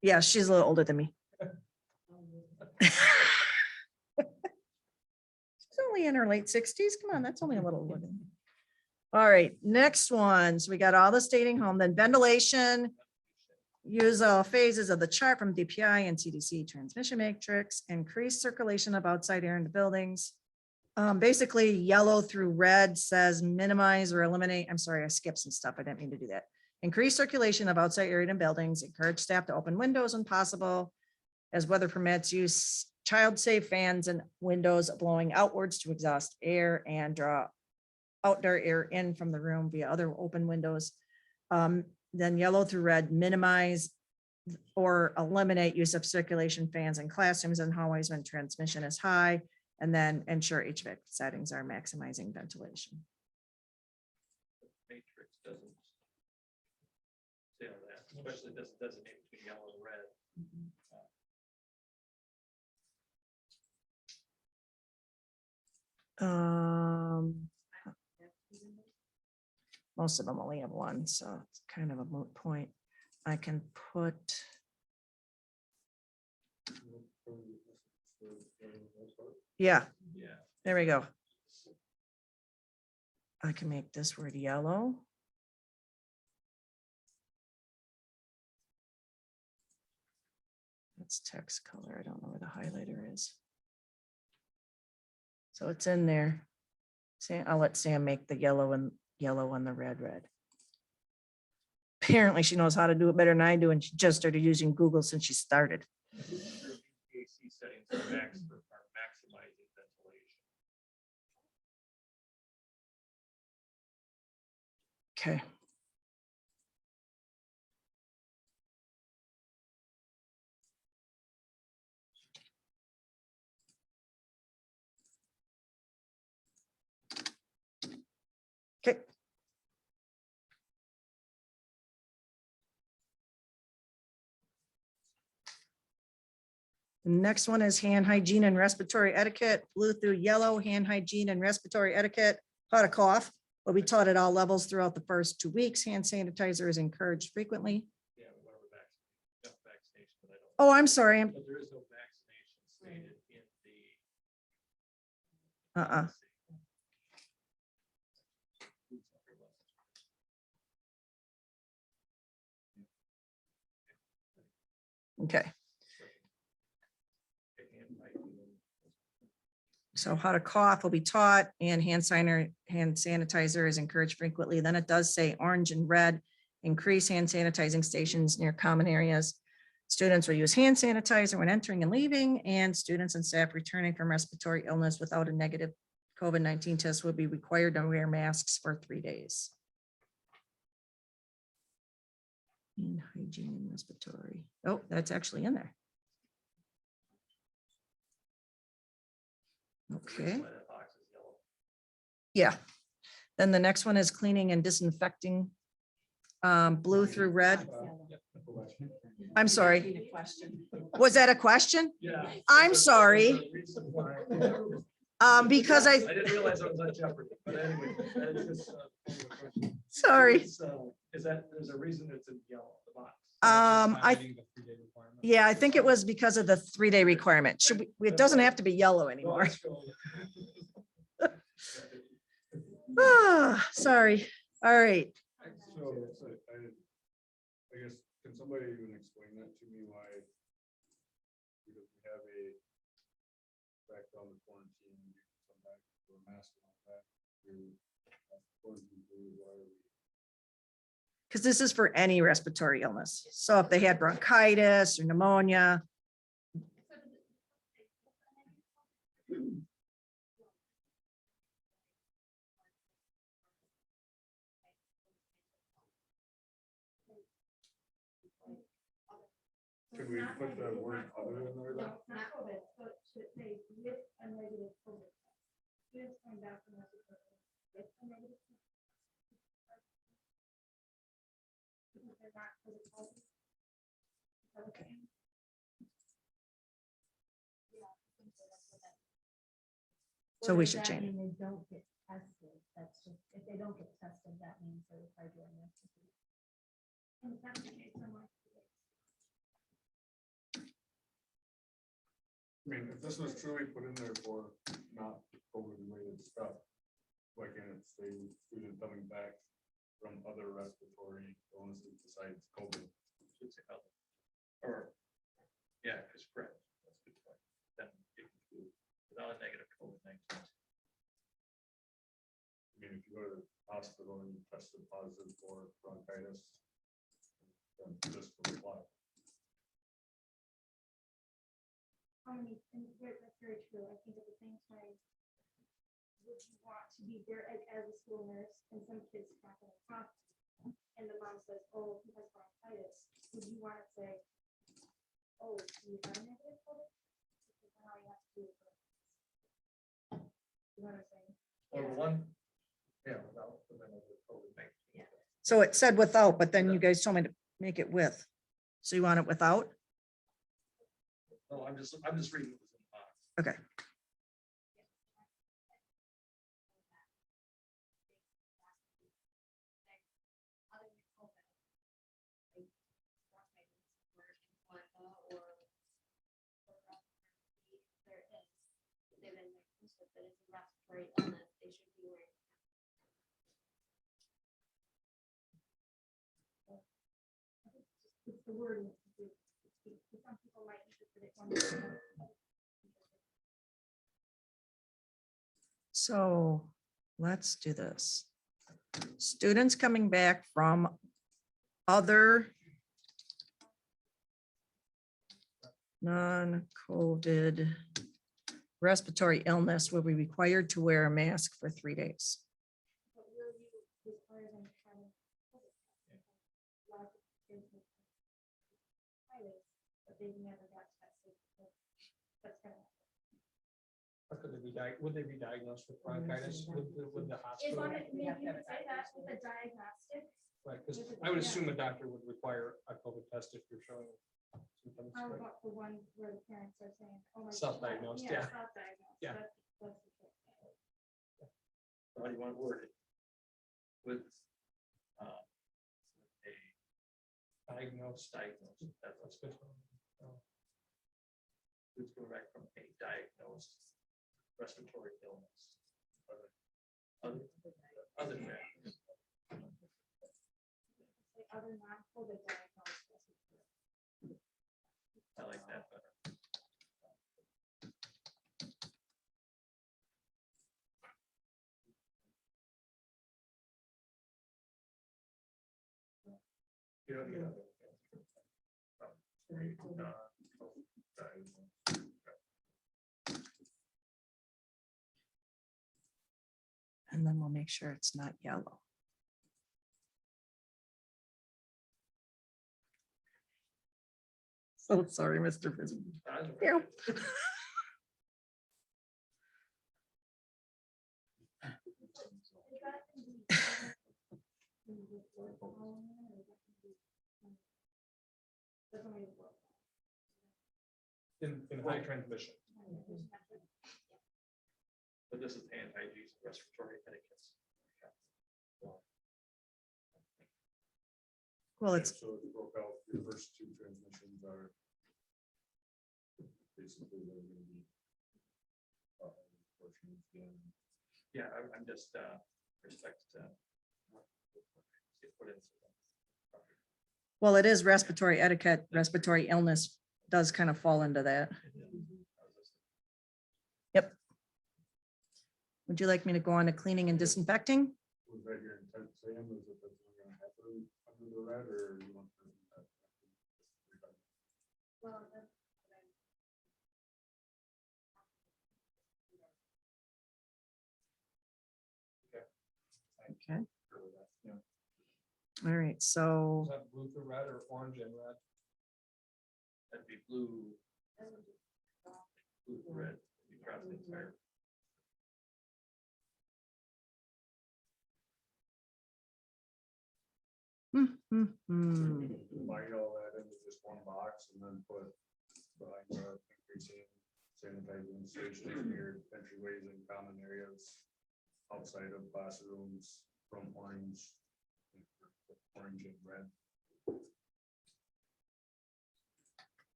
Yeah, she's a little older than me. She's only in her late 60s. Come on, that's only a little older than me. All right, next one. So we got all the staying home, then ventilation. Use all phases of the chart from DPI and CDC transmission matrix, increase circulation of outside air in the buildings. Basically yellow through red says minimize or eliminate. I'm sorry, I skipped some stuff. I didn't mean to do that. Increase circulation of outside air in buildings, encourage staff to open windows when possible. As weather permits, use child-safe fans and windows blowing outwards to exhaust air and draw outdoor air in from the room via other open windows. Then yellow through red, minimize or eliminate use of circulation fans in classrooms and hallways when transmission is high. And then ensure HVAC settings are maximizing ventilation. Matrix doesn't say all that, especially doesn't designate between yellow and red. Most of them only have one, so it's kind of a moot point. I can put, yeah, Yeah. there we go. I can make this word yellow. That's text color. I don't know where the highlighter is. So it's in there. I'll let Sam make the yellow and the red. apparently she knows how to do it better than I do, and she just started using Google since she started. AC settings are maximizing ventilation. Okay. Okay. The next one is hand hygiene and respiratory etiquette, blue through yellow, hand hygiene and respiratory etiquette, how to cough. Will be taught at all levels throughout the first 2 weeks. Hand sanitizer is encouraged frequently. Yeah, whatever vaccination, but I don't. Oh, I'm sorry. But there is no vaccination stated in the. Uh-uh. Okay. So how to cough will be taught, and hand sanitizer is encouraged frequently. Then it does say orange and red, increase hand sanitizing stations near common areas. Students will use hand sanitizer when entering and leaving, and students and staff returning from respiratory illness without a negative COVID-19 test will be required to wear masks for 3 days. And hygiene and respiratory. Oh, that's actually in there. Okay. Yeah. Then the next one is cleaning and disinfecting. Blue through red. I'm sorry. Was that a question? Yeah. I'm sorry. Because I didn't realize I was on Jeopardy, but anyway. that is just, sorry. Is that, there's a reason it's in yellow, the box. Yeah, I think it was because of the 3-day requirement. Should we, it doesn't have to be yellow anymore. Sorry. All right. So, I guess, can somebody even explain that to me, why? Because we have a back on the quarantine, you can come back to a mask on back to quarantine period, why are we? Because this is for any respiratory illness. So if they had bronchitis or pneumonia. Can we put the word other in there? No, not COVID, so it should say with a negative COVID test. Students coming back from respiratory with a negative test. Because they're not COVID positive. Is that what you're saying? Yeah, I think so, that's what that- So Or we does should that change it. mean They don't get tested. That's just, if they don't get tested, that means they're required to wear masks. And if that's the case, then why? I mean, if this was truly put in there for not COVID related stuff, why can't it say student coming back from other respiratory illnesses besides COVID? Should say other. Or, yeah, because correct. That's a good point. Then it can do without a negative COVID-19. I mean, if you go to the hospital and you tested positive for bronchitis, then this would apply. And that's very true. I think at the same time, would you want to be there as a school nurse and some kids crack in a cough and the mom says, oh, he has bronchitis, would you want to say, oh, do you have a negative COVID? Because then all you have to do is. You know what I'm saying? Or one, yeah, without the negative COVID-19. Yeah. So it said without, but then you guys told me to make it with. So you want it without? No, I'm just reading what was in the box. Okay. Respiratory illness, they should be wearing. It's the word. Some people might interpret it one way. So let's do this. Students coming back from other non-COVID respiratory illness will be required to wear a mask for 3 days. But will you require them to have a COVID test? Lots of kids with virus, but they've never got tested. So that's kind of. Or could they be would they be diagnosed with bronchitis with the If hospital? I, maybe you could say that with a diagnostic, Right, because I would assume a doctor would require a COVID test if you're showing symptoms. how right? about the one where the parents are saying, oh my. God, Self-diagnosed, yeah. Self-diagnosed. Yeah. That's the trick. How do you want to word it? With a Diagnosed. that's That's good. who's going back from a diagnosed respiratory illness. Other than that. Say other non-COVID diagnosis. I like that better. You don't need other. And then we'll make sure it's not yellow. So sorry, Mr. Bisbee. Here. Is that gonna be, with alcohol in there, or is that gonna be, doesn't really work. In high transmission. But this is anti-hygiene respiratory etiquette. Well, it's, So if you broke out, your first two transmissions are basically they're gonna be. Portions again. Yeah, I'm just, respect to. get put into the- well, it is respiratory etiquette, respiratory illness does kind of fall into that. Yep. Would you like me to go on to cleaning and disinfecting? Was that your intent, Sam? Is it that's gonna happen under the red or you want? Well, that's. Okay. All right, so Is that blue to red or orange and red? That'd be blue. Blue, red, you cross the entire. Divide all that into just one box and then put behind the increasing sanitizing stations near entryways and common areas. Outside of classrooms from orange and red.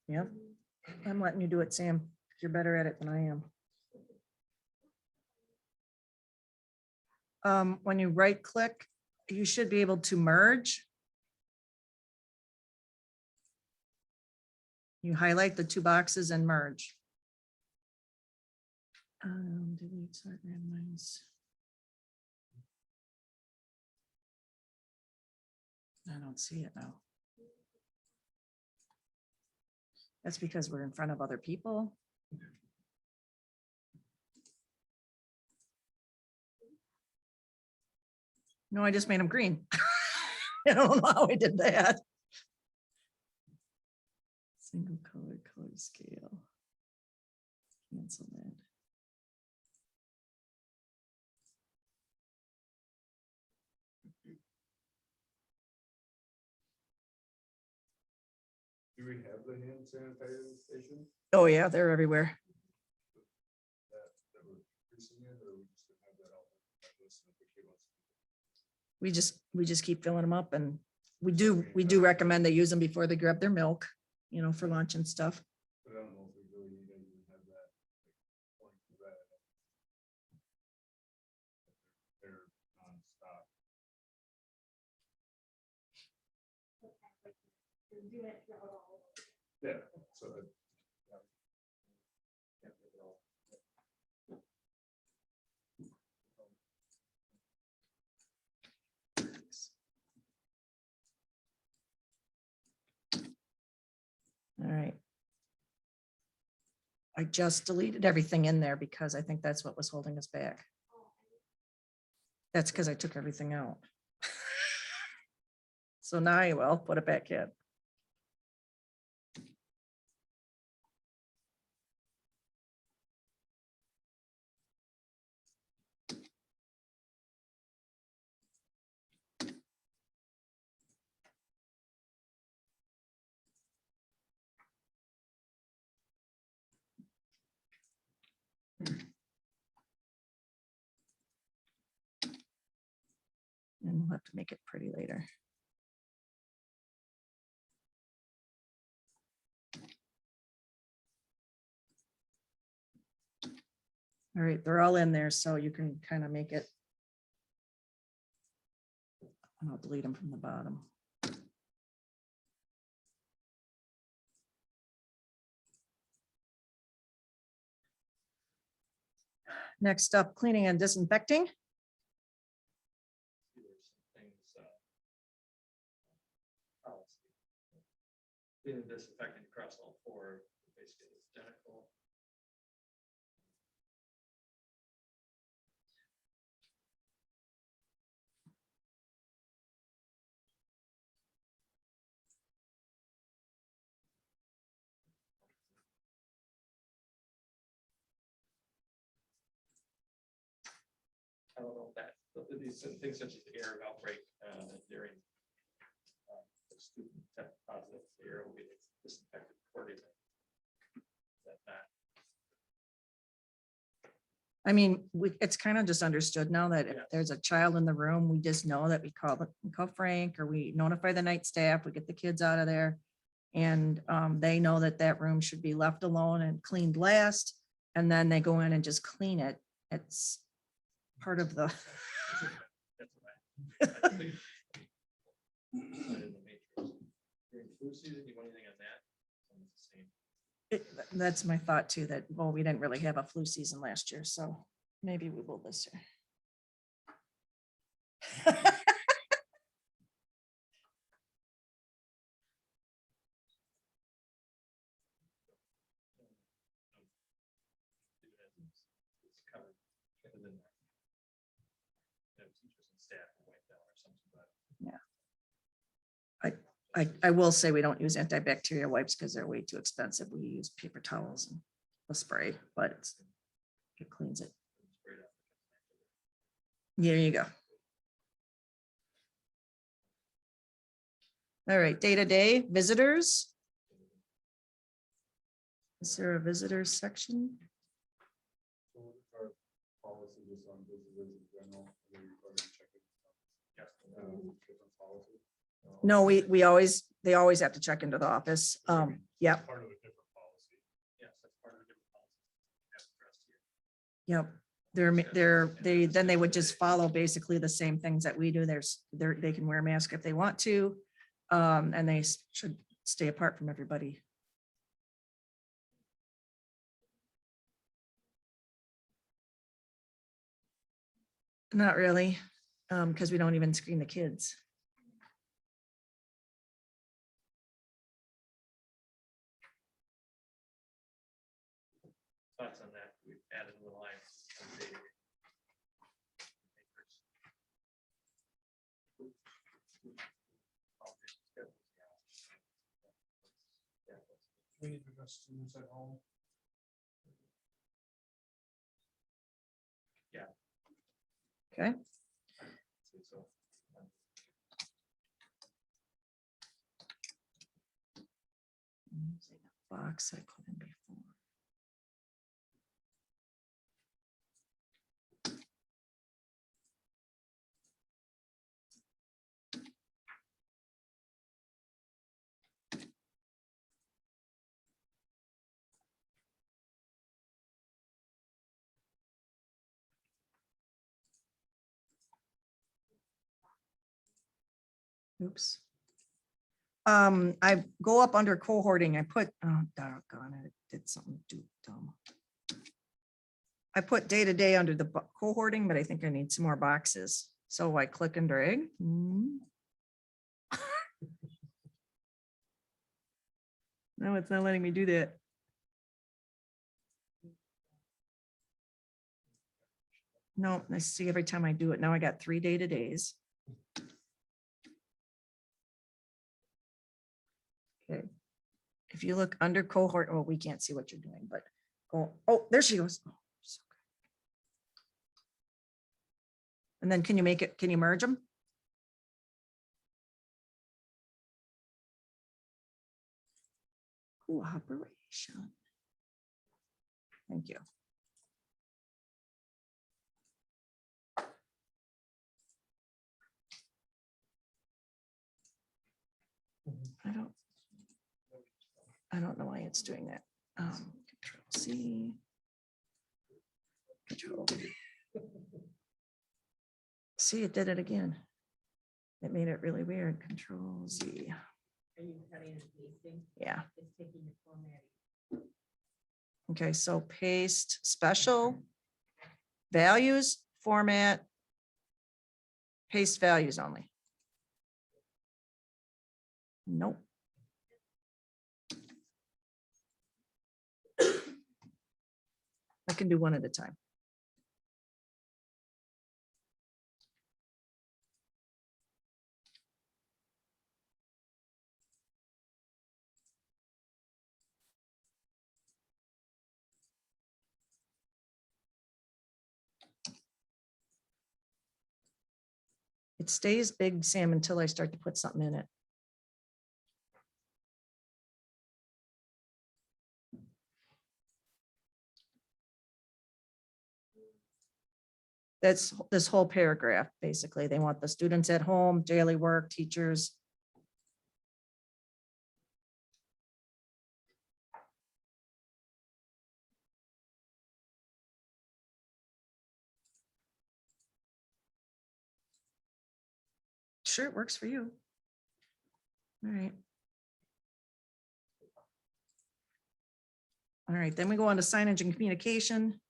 Yep, I'm letting you do it, Sam. You're better at it than I am. When you right click, you should be able to merge. You highlight the two boxes and merge. Delete, sort, randomize. I don't see it now. That's because we're in front of other people. No, I just made them green. I don't know how I did that. Single color scale. Cancel that. Do we have the hand sanitizing station Oh yeah, they're everywhere. that we're increasing it or we just gonna have that out? We just keep filling them up, and we do recommend they use them before they grab their milk, you know, for lunch and stuff. But I don't know if we really need to even have that. Point to that. They're nonstop. You're doing it throughout all. Yeah, so that. All right. I just deleted everything in there because I think that's what was holding us back. That's because I took everything out. So now I will put it back in. And we'll have to make it pretty later. All right, they're all in there, so you can kind of make it. And I'll delete them from the bottom. Next up, cleaning and disinfecting. There's some things, policy. Cleaning and disinfecting across all four, basically it's identical. I don't know that, these things such as the air outbreak during the student test positive, the air will be disinfected accordingly. That not I mean, it's kind of just understood now that if Yeah. there's a child in the room, we just know that we call Frank, or we notify the night staff, we get the kids out of there. And they know that that room should be left alone and cleaned last, and then they go in and just clean it. It's part of the, That's what I think. In the matrix. During flu season, you want anything on that? It's the same. that's my thought too, that, well, we didn't really have a flu season last year, so maybe we will this year. It's covered within there. You know, teachers and staff will wipe down or something, but I will say we don't use antibacterial wipes because they're way too expensive. We use paper towels and a spray, but it cleans it. straight up. There you go. All right, day-to-day visitors. Is there a visitors section? So what is our policy just on visitors in general? Are we required to check it? Yes. Different policy? No, they always have to check into the office. Yeah, Part of a different policy. Yes, that's part of the different policy. That's addressed here. yep. Then they would just follow basically the same things that we do. They can wear a mask if they want to. And they should stay apart from everybody. Not really, because we don't even screen the kids. Thoughts on that? We've added the line. on data. We need to address students at home. Okay. So, Box I put in before. Oops. I go up under cohorting. I put, oh, doggone it, did something dumb. I put day-to-day under the cohorting, but I think I need some more boxes. So I click and drag. No, it's not letting me do that. No, I see every time I do it. Now I got 3 data days. Okay. If you look under cohort, oh, we can't see what you're doing, but go, oh, there she goes. Oh, so good. And then can you make it, can you merge them? Cooperation. Thank you. I don't know why it's doing that. Control C. Control. See, it did it again. It made it really weird. Control Z. Are you cutting and pasting? Yeah. It's taking the formatting. Okay, so paste special values, format, paste values only. Nope. I can do one at a time. It stays big, Sam, until I start to put something in it. That's this whole paragraph, basically. They want the students at home, daily work, teachers. Sure, it works for you. All right. All right, then we go on to signage and communication.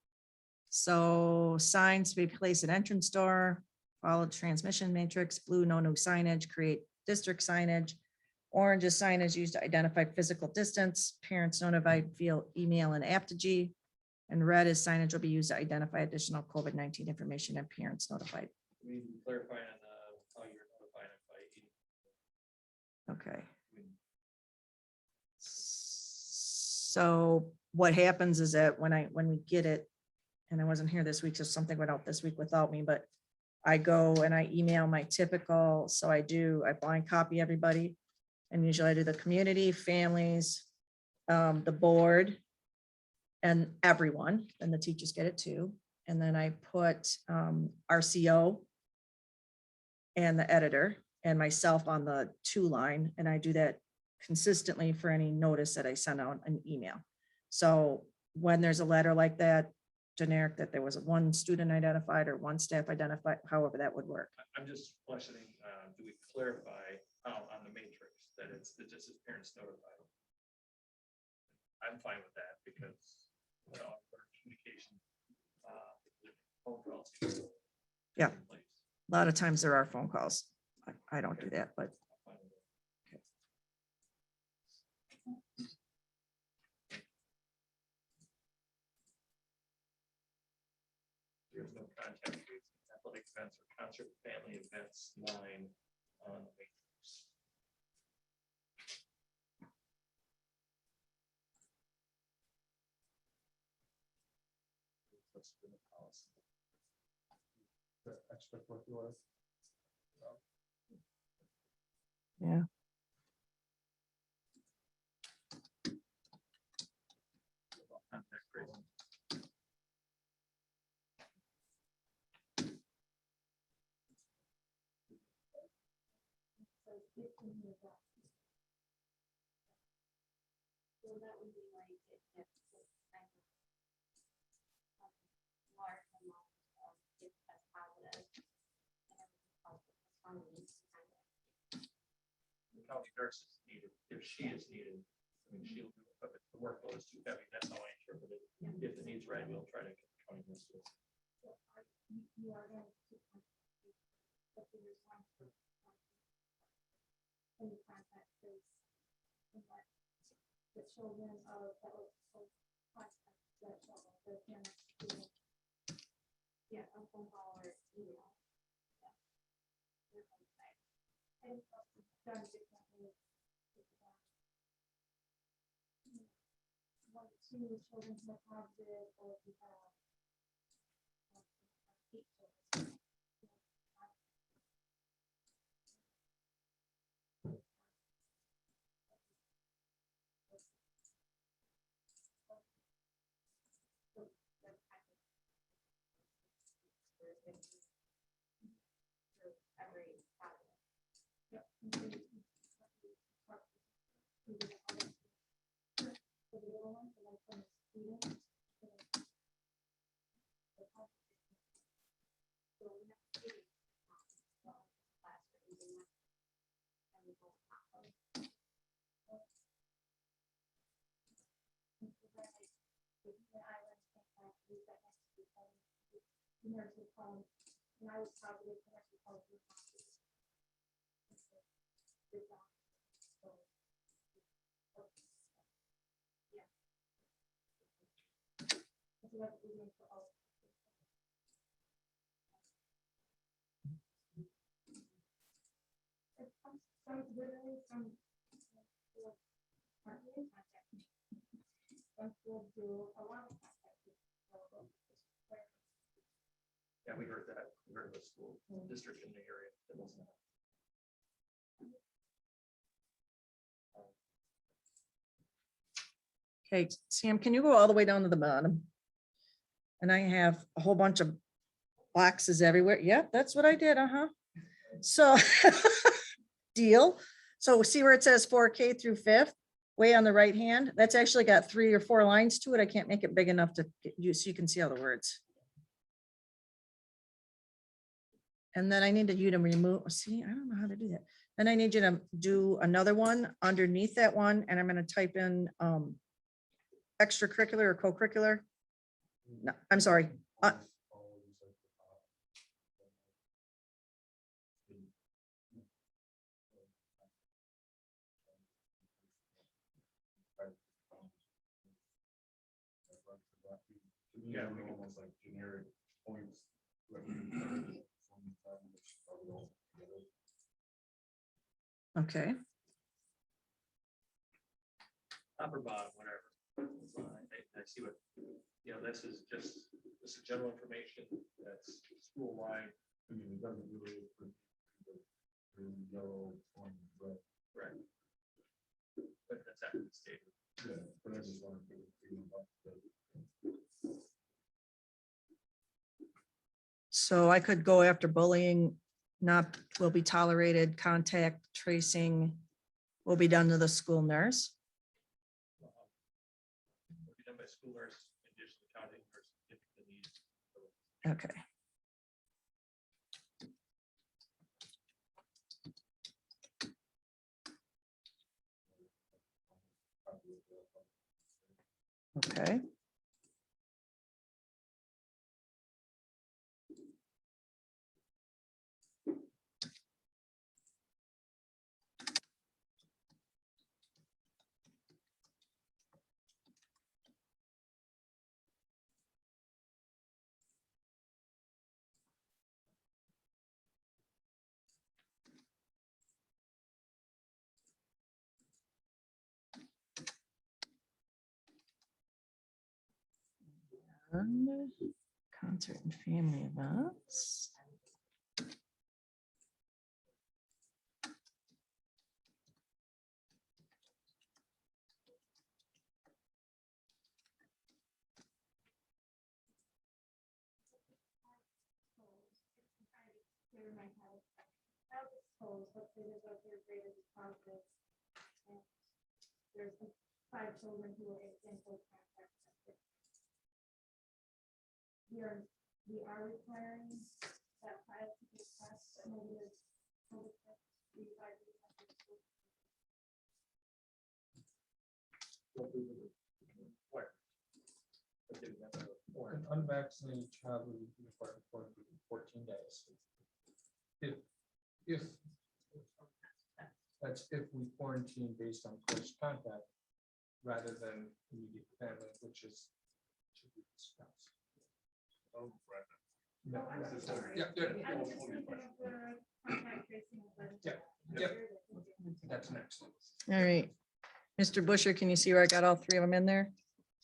So signs to be placed at entrance door, follow transmission matrix, blue, no new signage, create district signage. Orange is signage used to identify physical distance, parents notified via email and aptG. And red is signage will be used to identify additional COVID-19 information and parents notified. We need to clarify on how you're notifying it by Okay. So what happens is that when we get it, and I wasn't here this week, so something went out this week without me, but I go and I email my typical, so I blind copy everybody. And usually I do the community, families, the board, and everyone, and the teachers get it too. And then I put RCO and the editor and myself on the 2 line, and I do that consistently for any notice that I send out an email. So when there's a letter like that, generic, that there was one student identified or one staff identified, however that would work. I'm just questioning, do we clarify on the matrix that it's just as parents notified? I'm fine with that because, you know, our communication. Phone calls. Yeah. A lot of times there are phone calls. I don't do that, but There's no contact with athletic events or concert family events line on the matrix. That's been a policy. The extracurricular. yeah. Contact tracing. So that would be like if it's kind of large amount of kids test positive. And everything else is responding kind of. The county nurse is needed, if she is needed. I mean, she'll do it, but if the workload is too heavy, that's how I interpret it. If the need's right, we'll try to get the county nurse. to- You are going to. But the response for. In the context is. the children of, that was, contact that children, the parents, students. Yeah, a phone call or email. Yeah. And done differently. One, two children who are positive, or if you have. 8 children. Every Saturday. Yep. And so you can talk to the other- for the little ones, and like from the students. So we have students, class for using that. And we go platform. The islands, use that next to the nurses call, and I was positive, the nurses call. What we're doing for all. Some literally some. Aren't really contact. Some schools do a lot of contact. Yeah, we heard that. We heard the school district in the area. That wasn't. Okay, Sam, can you go all the way down to the bottom? And I have a whole bunch of boxes everywhere. Yep, that's what I did, So, deal. So see where it says 4K through 5th, way on the right hand? That's actually got 3 or 4 lines to it. I can't make it big enough to get you, so you can see all the words. And then I need you to remove, see, I don't know how to do that. Then I need you to do another one underneath that one, and I'm gonna type in extracurricular or co-curricular. No, I'm sorry. Yeah, Yeah, we can- almost like generic points. Okay, Top or bottom, whatever. It's fine. I see what, this is general information that's school wide. I mean, it doesn't really. Yellow on red. Right. But that's after the state. Yeah, but I just wanted to. so I could go after bullying, not will be tolerated, contact tracing will be done to the school nurse. Will be done by school nurse, in addition to counting nurse if the need. Okay. Okay. And concert and family events. Clear my head. I was exposed, let's say there's a third grader who's positive. And there's 5 children who are in close contact. We are requiring that 5 to be tested, but maybe there's. COVID test, 3, 5 to be tested. Where? Okay, that's a point. An unvaccinated child will be required to quarantine for 14 days. If that's if we quarantine based on close contact, rather than immediate family, which is to be discussed. Oh, right. No, Oh, I'm so sorry. yeah, yeah, I was just thinking of the contact tracing. yeah. That's next. All right. Mr. Busher, can you see where I got all three of them in there?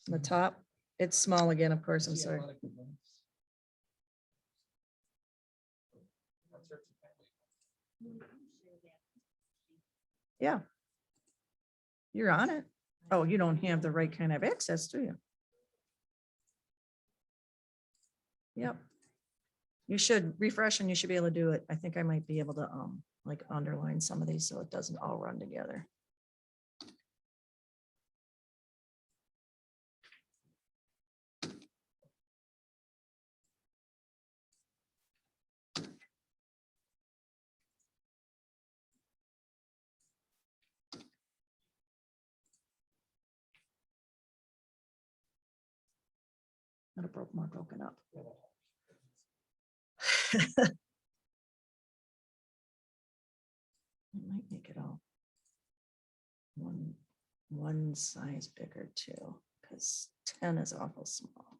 On the top? It's small again, of course, I'm See a sorry. lot of good ones. Yeah. You're on it. Oh, you don't have the right kind of access, do you? Yep. You should refresh and you should be able to do it. I think I might be able to like underline some of these so it doesn't all run together. Not a more broken up. It might make it all one size bigger too, because 10 is awful small.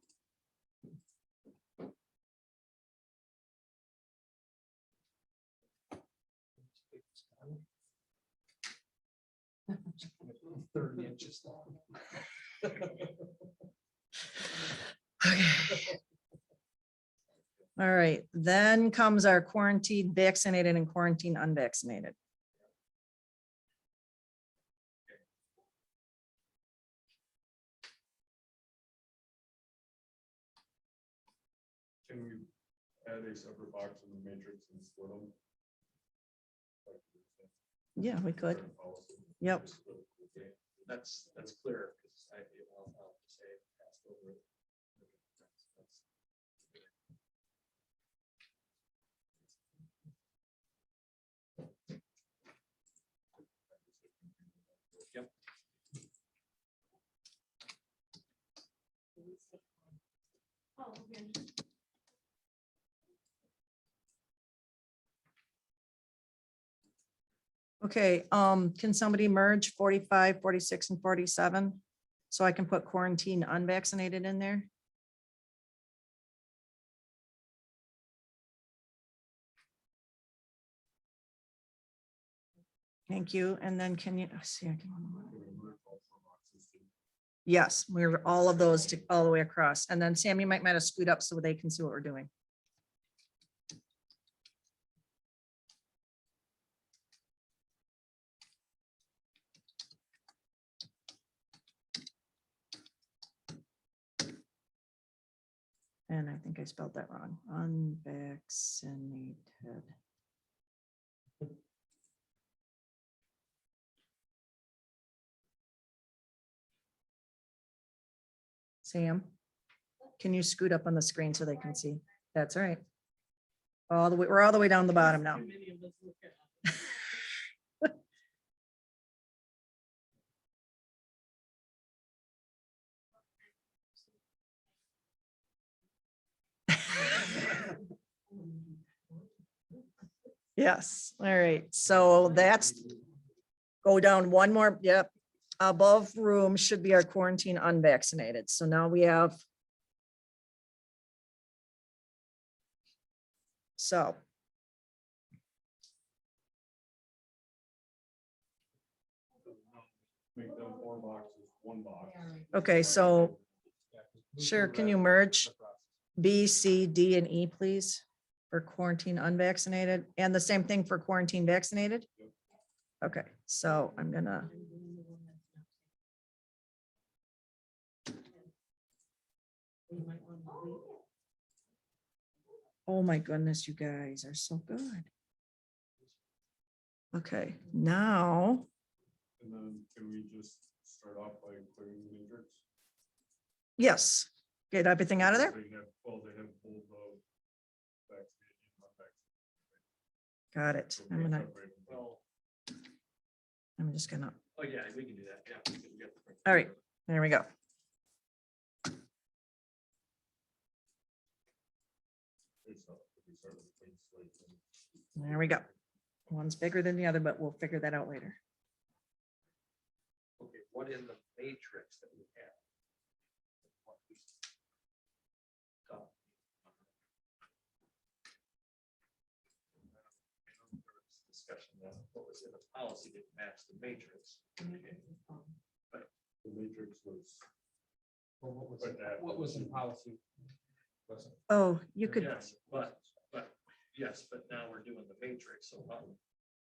Thirty inches long. Okay. All right, then comes our quarantine vaccinated and quarantine unvaccinated. Can we add a separate box in the matrix and split them? Yeah, we could. Policy. Yep. That's clear, because I'll say passed over it. Yep. Oh, okay. Okay, can somebody merge 45, 46, and 47? So I can put quarantine unvaccinated in there? Thank you. And then can you see? Yes, we're all of those to all the way across. And then Sam, you might have scoot up so they can see what we're doing. And I think I spelled that wrong. Unvaccinated. Sam, can you scoot up on the screen so they can see? That's all right. All the way, we're all the way down the bottom now. Yes, all right, so that's, go down one more, yep. Above room should be our quarantine unvaccinated, so now we have. So. Make them 4 boxes, 1 box. Okay, so sure, can you merge B, C, D, and E, please? For quarantine unvaccinated, and the same thing for quarantine vaccinated? Okay, so I'm gonna. Oh my goodness, you guys are so good. Okay, now, And then can we just start off by clearing the matrix? yes, get everything out of there. They have, well, they have both vaccinated and unvaccinated. Got it. So I'm we gonna, separate them. Well, I'm just gonna, oh yeah, we can do that, yeah. we can get the- all right, there we go. Okay, so if we start with a clean slate, then- There we go. One's bigger than the other, but we'll figure that out later. Okay, what in the matrix that we have. So, discussion of what was in the policy didn't match the matrix. The matrix was, Well, what was, But that- what was in policy? Wasn't. Oh, you could, Yes, yes, but now we're doing the matrix, so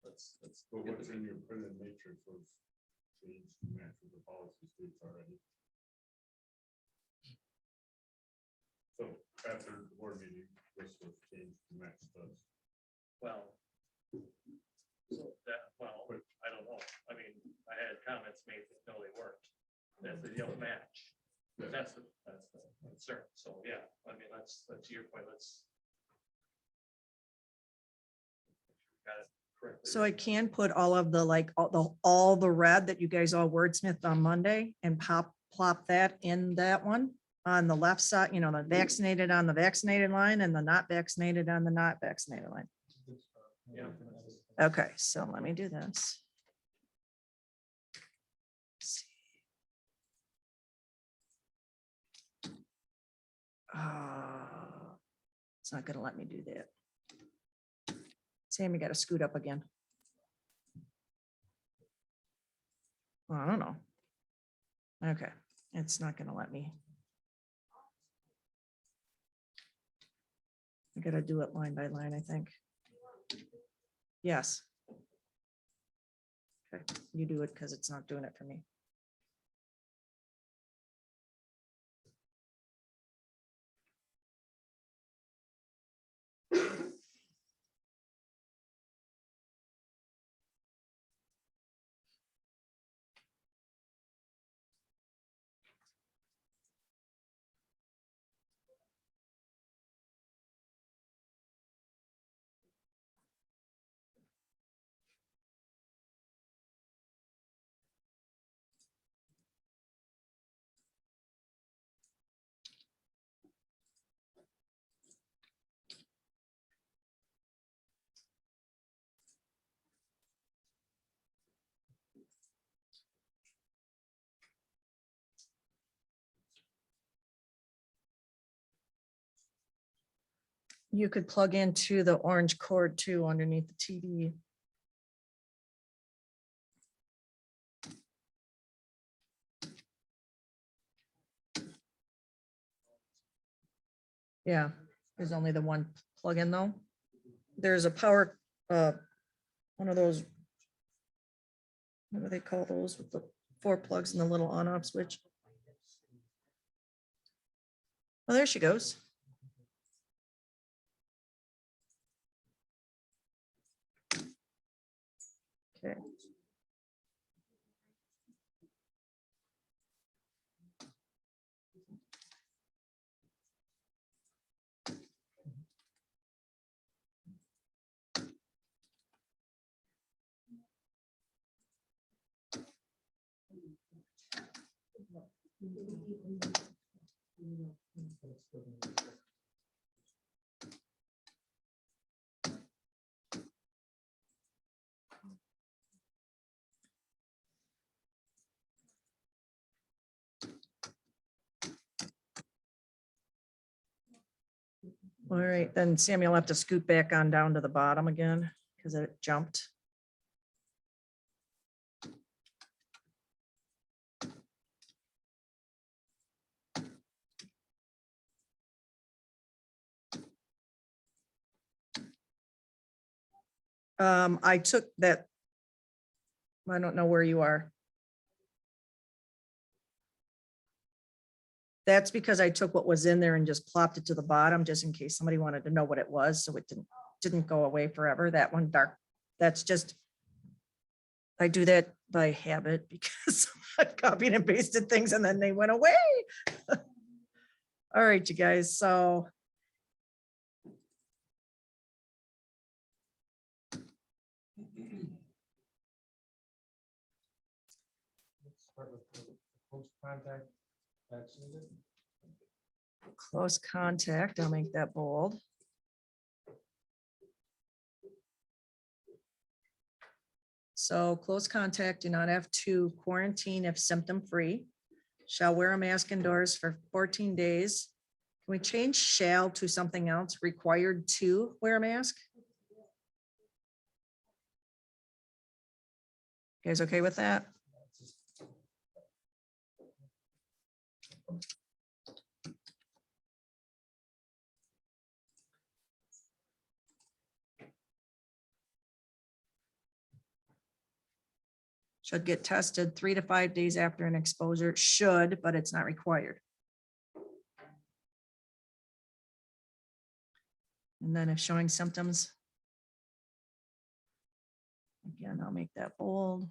let's. but get what's the- in your printed matrix was changed to match with the policy states already. So after the board meeting, this was changed to match those. Well. So that, well, I don't know. I mean, I had comments made that no, they weren't. That they don't match. But that's the concern. So, yeah, I mean, that's your point. Let's. Got it correctly. so I can put all of the, like, all the red that you guys all wordsmithed on Monday and plop that in that one on the left side, you know, the vaccinated on the vaccinated line and the not vaccinated on the not vaccinated line. Yeah. Okay, so let me do this. It's not gonna let me do that. Sam, you gotta scoot up again. Well, I don't know. Okay, it's not gonna let me. I gotta do it line by line, I think. Yes. Okay, you do it because it's not doing it for me. You could plug into the orange cord too underneath the TV. Yeah, there's only the one plug-in though. There's a power, one of those. What do they call those with the 4 plugs and the little on-off switch? Oh, there she goes. Okay. All right, then Samuel will have to scoot back on down to the bottom again because it jumped. I took that. I don't know where you are. That's because I took what was in there and just plopped it to the bottom, just in case somebody wanted to know what it was, so it didn't go away forever. That one dark, that's just, I do that by habit because I copied and pasted things and then they went away. All right, you guys, so. Let's start with the close contact vaccinated. Close contact, I'll make that bold. So close contact do not have to quarantine if symptom-free. Shall wear a mask indoors for 14 days. Can we change shall to something else? Required to wear a mask? You guys okay with that? Should get tested 3 to 5 days after an exposure. Should, but it's not required. And then if showing symptoms. Again, I'll make that bold.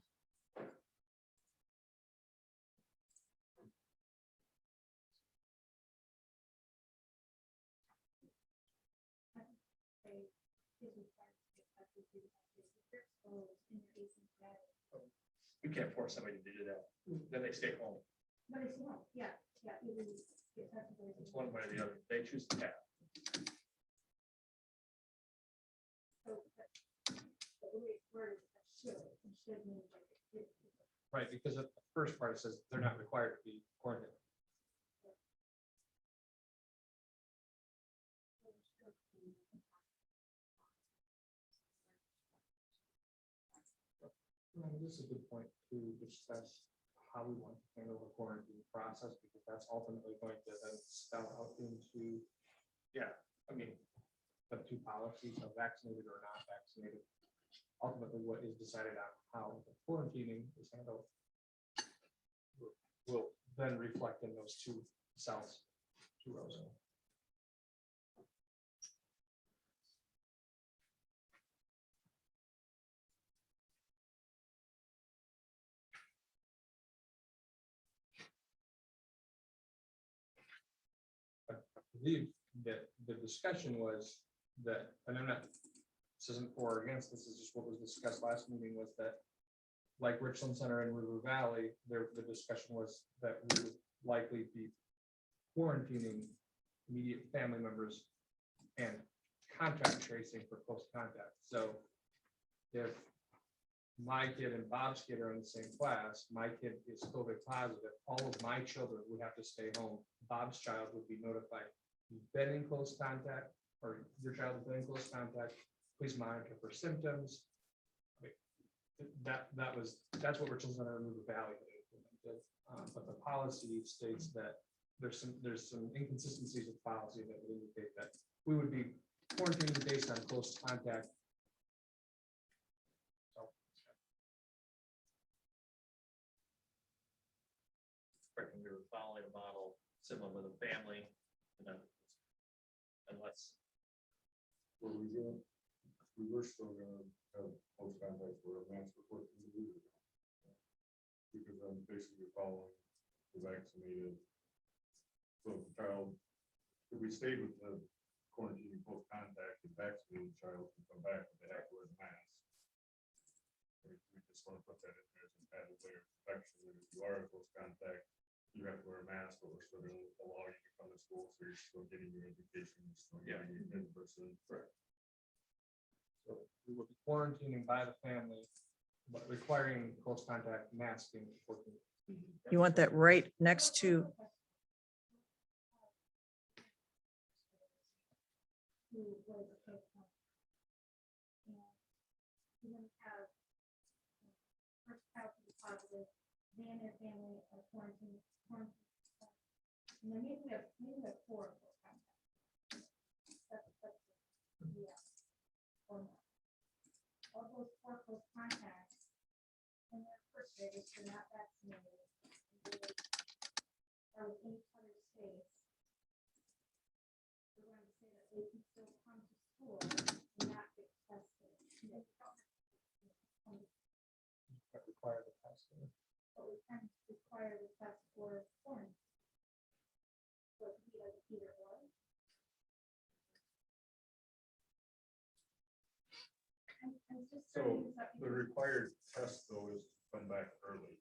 We can't force somebody to do that. Then they stay home. But it's not, yeah, either you get tested or you It's one way or the other. They choose to have. don't. But the way it's worded, it should mean like it. Right, because the first part says they're not required to be quarantined. This is a good point to discuss how we want to handle the quarantine process, because that's ultimately going to then spell out into I mean, the two policies of vaccinated or not vaccinated. Ultimately, what is decided on how the quarantining is handled will then reflect in those two cells, two rows. I believe that the discussion was that, and I'm not, this isn't for or against, this is just what was discussed last meeting, was that like Richland Center and River Valley, the discussion was that we would likely be quarantining immediate family members and contact tracing for close contact. So if my kid and Bob's kid are in the same class, my kid is COVID positive, all of my children would have to stay home. Bob's child would be notified, you've been in close contact, or your child has been in close contact, please monitor for symptoms. That's what Richland Center and River Valley had implemented. But the policy states that there's some inconsistencies with policy that would indicate that we would be quarantining based on close contact. So, correct, we were following a model similar with a family, you know, unless We were still gonna have close contact where a mask report can be used. Because I'm basically following the vaccinated. So if the child, if we stayed with the quarantine close contact, the vaccinated child can come back, but they have to wear the mask. We just want to put that in there as an added layer of protection, that if you are in close contact, you have to wear a mask, but we're still gonna allow you to come to school, so you're still getting your education, you're still getting your in-person. so we will be quarantining by the family, but requiring close contact masking. You want that right next to, Who was a case of. And you're gonna have first child to be positive, then their family are quarantined. And then maybe we have 4 of those contacts. Yeah. Or more. All those 4 close contacts, in their first grade, if they're not vaccinated, or with any other space, we're going to say that they can still come to school and not get tested. They don't have to Require the testing. But we can require the test for foreign. So it could be like either or. I'm just So saying that the required test though is to come back early.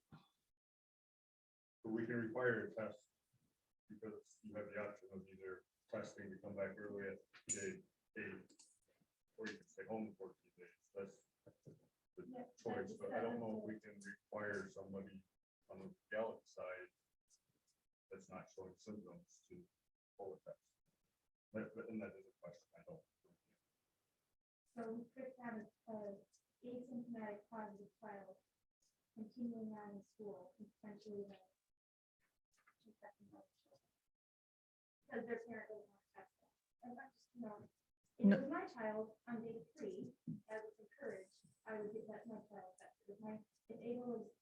So we can require a test because you have the option of either testing to come back early at day 8, or you can stay home 14 days. That's choice, but I don't know if we can require somebody on the Gallup side that's not showing symptoms to pull a test. And that is a question, I don't. So we could have a asymptomatic positive child continuing on in school, and potentially then infecting other children. Because their parent doesn't want to test them. And that's, you know, if No. it was my child on day 3, as it's encouraged, I would get that my child tested. If Ava was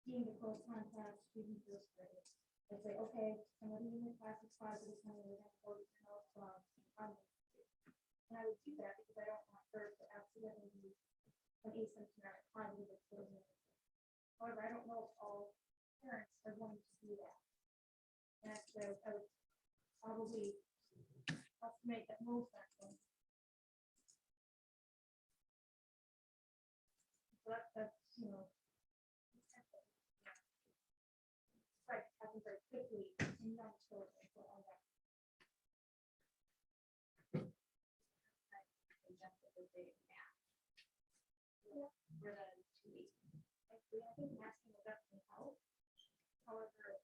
deemed a close contact, student first grade, I'd say, okay, somebody in your class is positive, and we're going to go to your nose swab. And I would do that because I don't want her to accidentally be an asymptomatic positive exposure. However, I don't know if all parents are going to do that. And so I would probably estimate that most aren't going to. So that's, you know. Right, happen very quickly in young children. So all that. For the 2 weeks. I think masking will definitely help. However,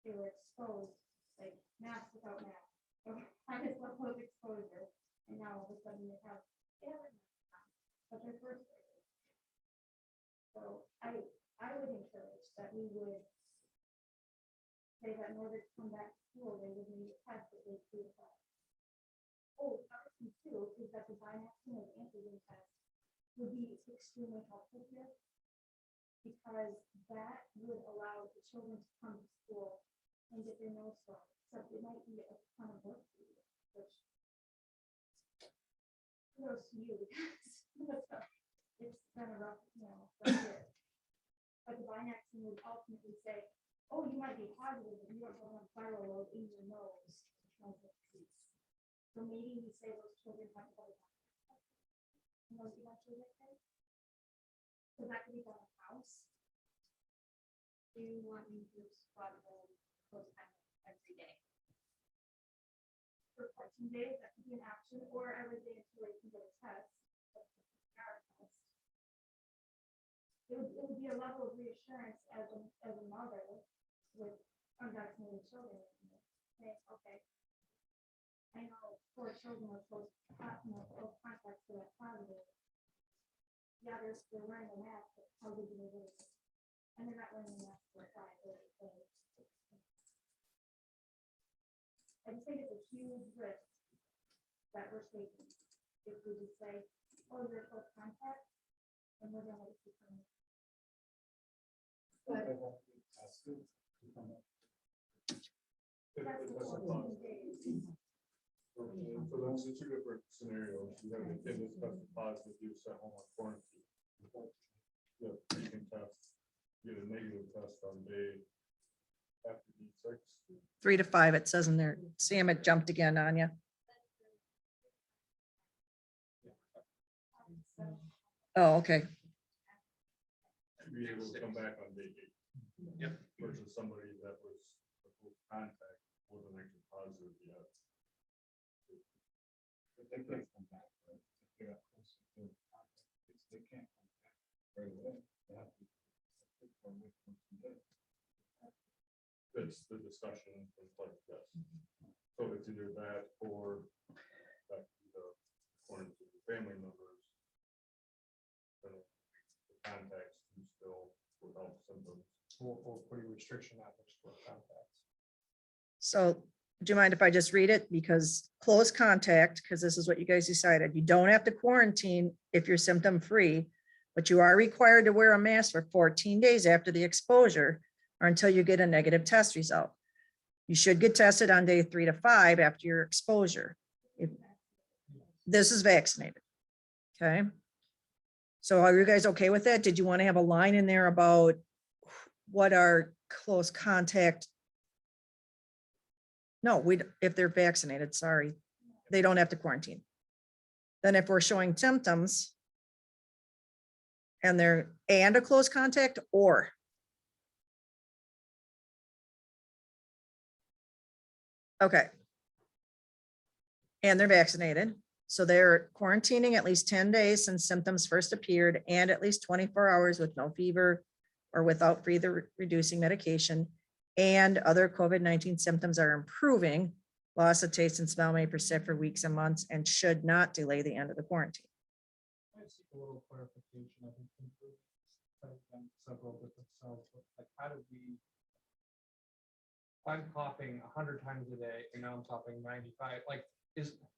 they were exposed, like mask without mask. So highest level of exposure, and now all of a sudden they have masks on, but they're first graders. So I would encourage that we would say that in order to come back to school, they would need a test at least 3 to 5. Oh, other thing too is that the binational antigen test would be extremely helpful here, because that would allow the children to come to school and get their nose swabbed. So it might be a ton of work for you, which kudos to you, because it's been a rough, rough year. But the binaxin would ultimately say, oh, you might be positive, but you don't have viral load in your nose. So maybe we say those children have to go to and those eventually get paid. So that could be done in house. Do you want me to squad them close contact every day? For 14 days, that could be an option, or every day until they can get a test. It would be a level of reassurance as a mother with unvaccinated children. Say, okay, I know 4 children were close contacts to that positive. Yeah, they're wearing a mask, but how did they really? And they're not wearing a mask for 5 days. I just think it's a huge risk that we're taking if we just say, oh, you're a close contact, and we're gonna let you come. That's the 14 days. So that's the 2 different scenarios. You have a kid that's tested positive, you sent home on quarantine. Yeah, you can test, get a negative test on day after D6. 3 to 5, it says in there. Sam, it jumped again on you. Oh, okay. To be able to come back on day 8. Yep. Versus somebody that was a close contact wasn't actually positive yet. But they can't come back, right? If they're not close to the contact, they can't come back right away. They have to. That's the discussion from like this. So it's either that or back to the quarantine family members. The contacts who still without symptoms. Or putting restriction on those close contacts. So do you mind if I just read it? Because close contact, because this is what you guys decided, you don't have to quarantine if you're symptom free, but you are required to wear a mask for 14 days after the exposure or until you get a negative test result. You should get tested on day 3 to 5 after your exposure. If this is vaccinated. Okay. So are you guys okay with that? Did you want to have a line in there about what are close contact? No, if they're vaccinated, sorry, they don't have to quarantine. Then if we're showing symptoms and they're a close contact or. Okay. And they're vaccinated. So they're quarantining at least 10 days since symptoms first appeared and at least 24 hours with no fever or without breather reducing medication. And other COVID-19 symptoms are improving. Loss of taste and smell may persist for weeks and months and should not delay the end of the quarantine. I seek a little clarification. I think I've done several different cells, but like, how do we? If I'm coughing 100 times a day and now I'm coughing 95, like,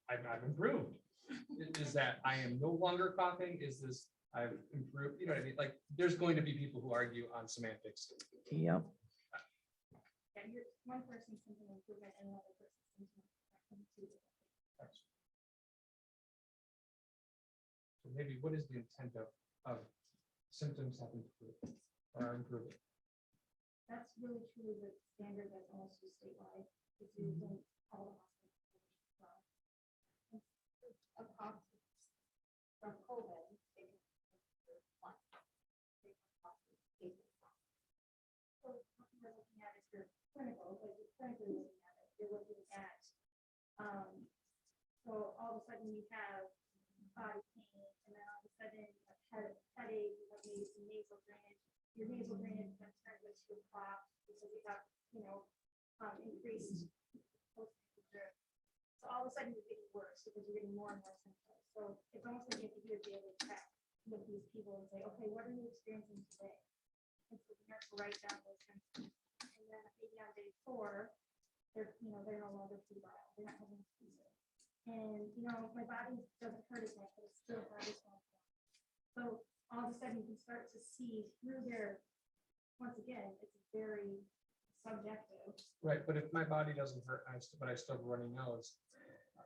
I've improved. Is that I am no longer coughing? Is this I've improved? You know what I mean? Like, there's going to be people who argue on semantics. Yep. Yeah, you're one person's symptom improvement and another person's symptom improvement. So maybe what is the intent of symptoms have improved or are improving? That's really truly the standard that's also statewide. It's used in all the hospitals. A cough from COVID. they can one. They can cough cases. So what you're looking at is your clinical, like you're clinically looking at it, you're looking at, so all of a sudden you have body pain, and then all of a sudden you have headache, you have maybe some nasal drainage. Your nasal drainage then turns into a cough because you have, increased. So all of a sudden you're getting worse because you're getting more and more symptoms. So it's almost like you have to do a daily check with these people and say, okay, what are you experiencing today? And so the nurse will write down those symptoms. And then maybe on day 4, they're no longer febrile. They're not having a fever. And, my body doesn't hurt as much, but it's still hard as well. So all of a sudden you can start to see through their, once again, it's very subjective. Right, but if my body doesn't hurt, but I still have a runny nose,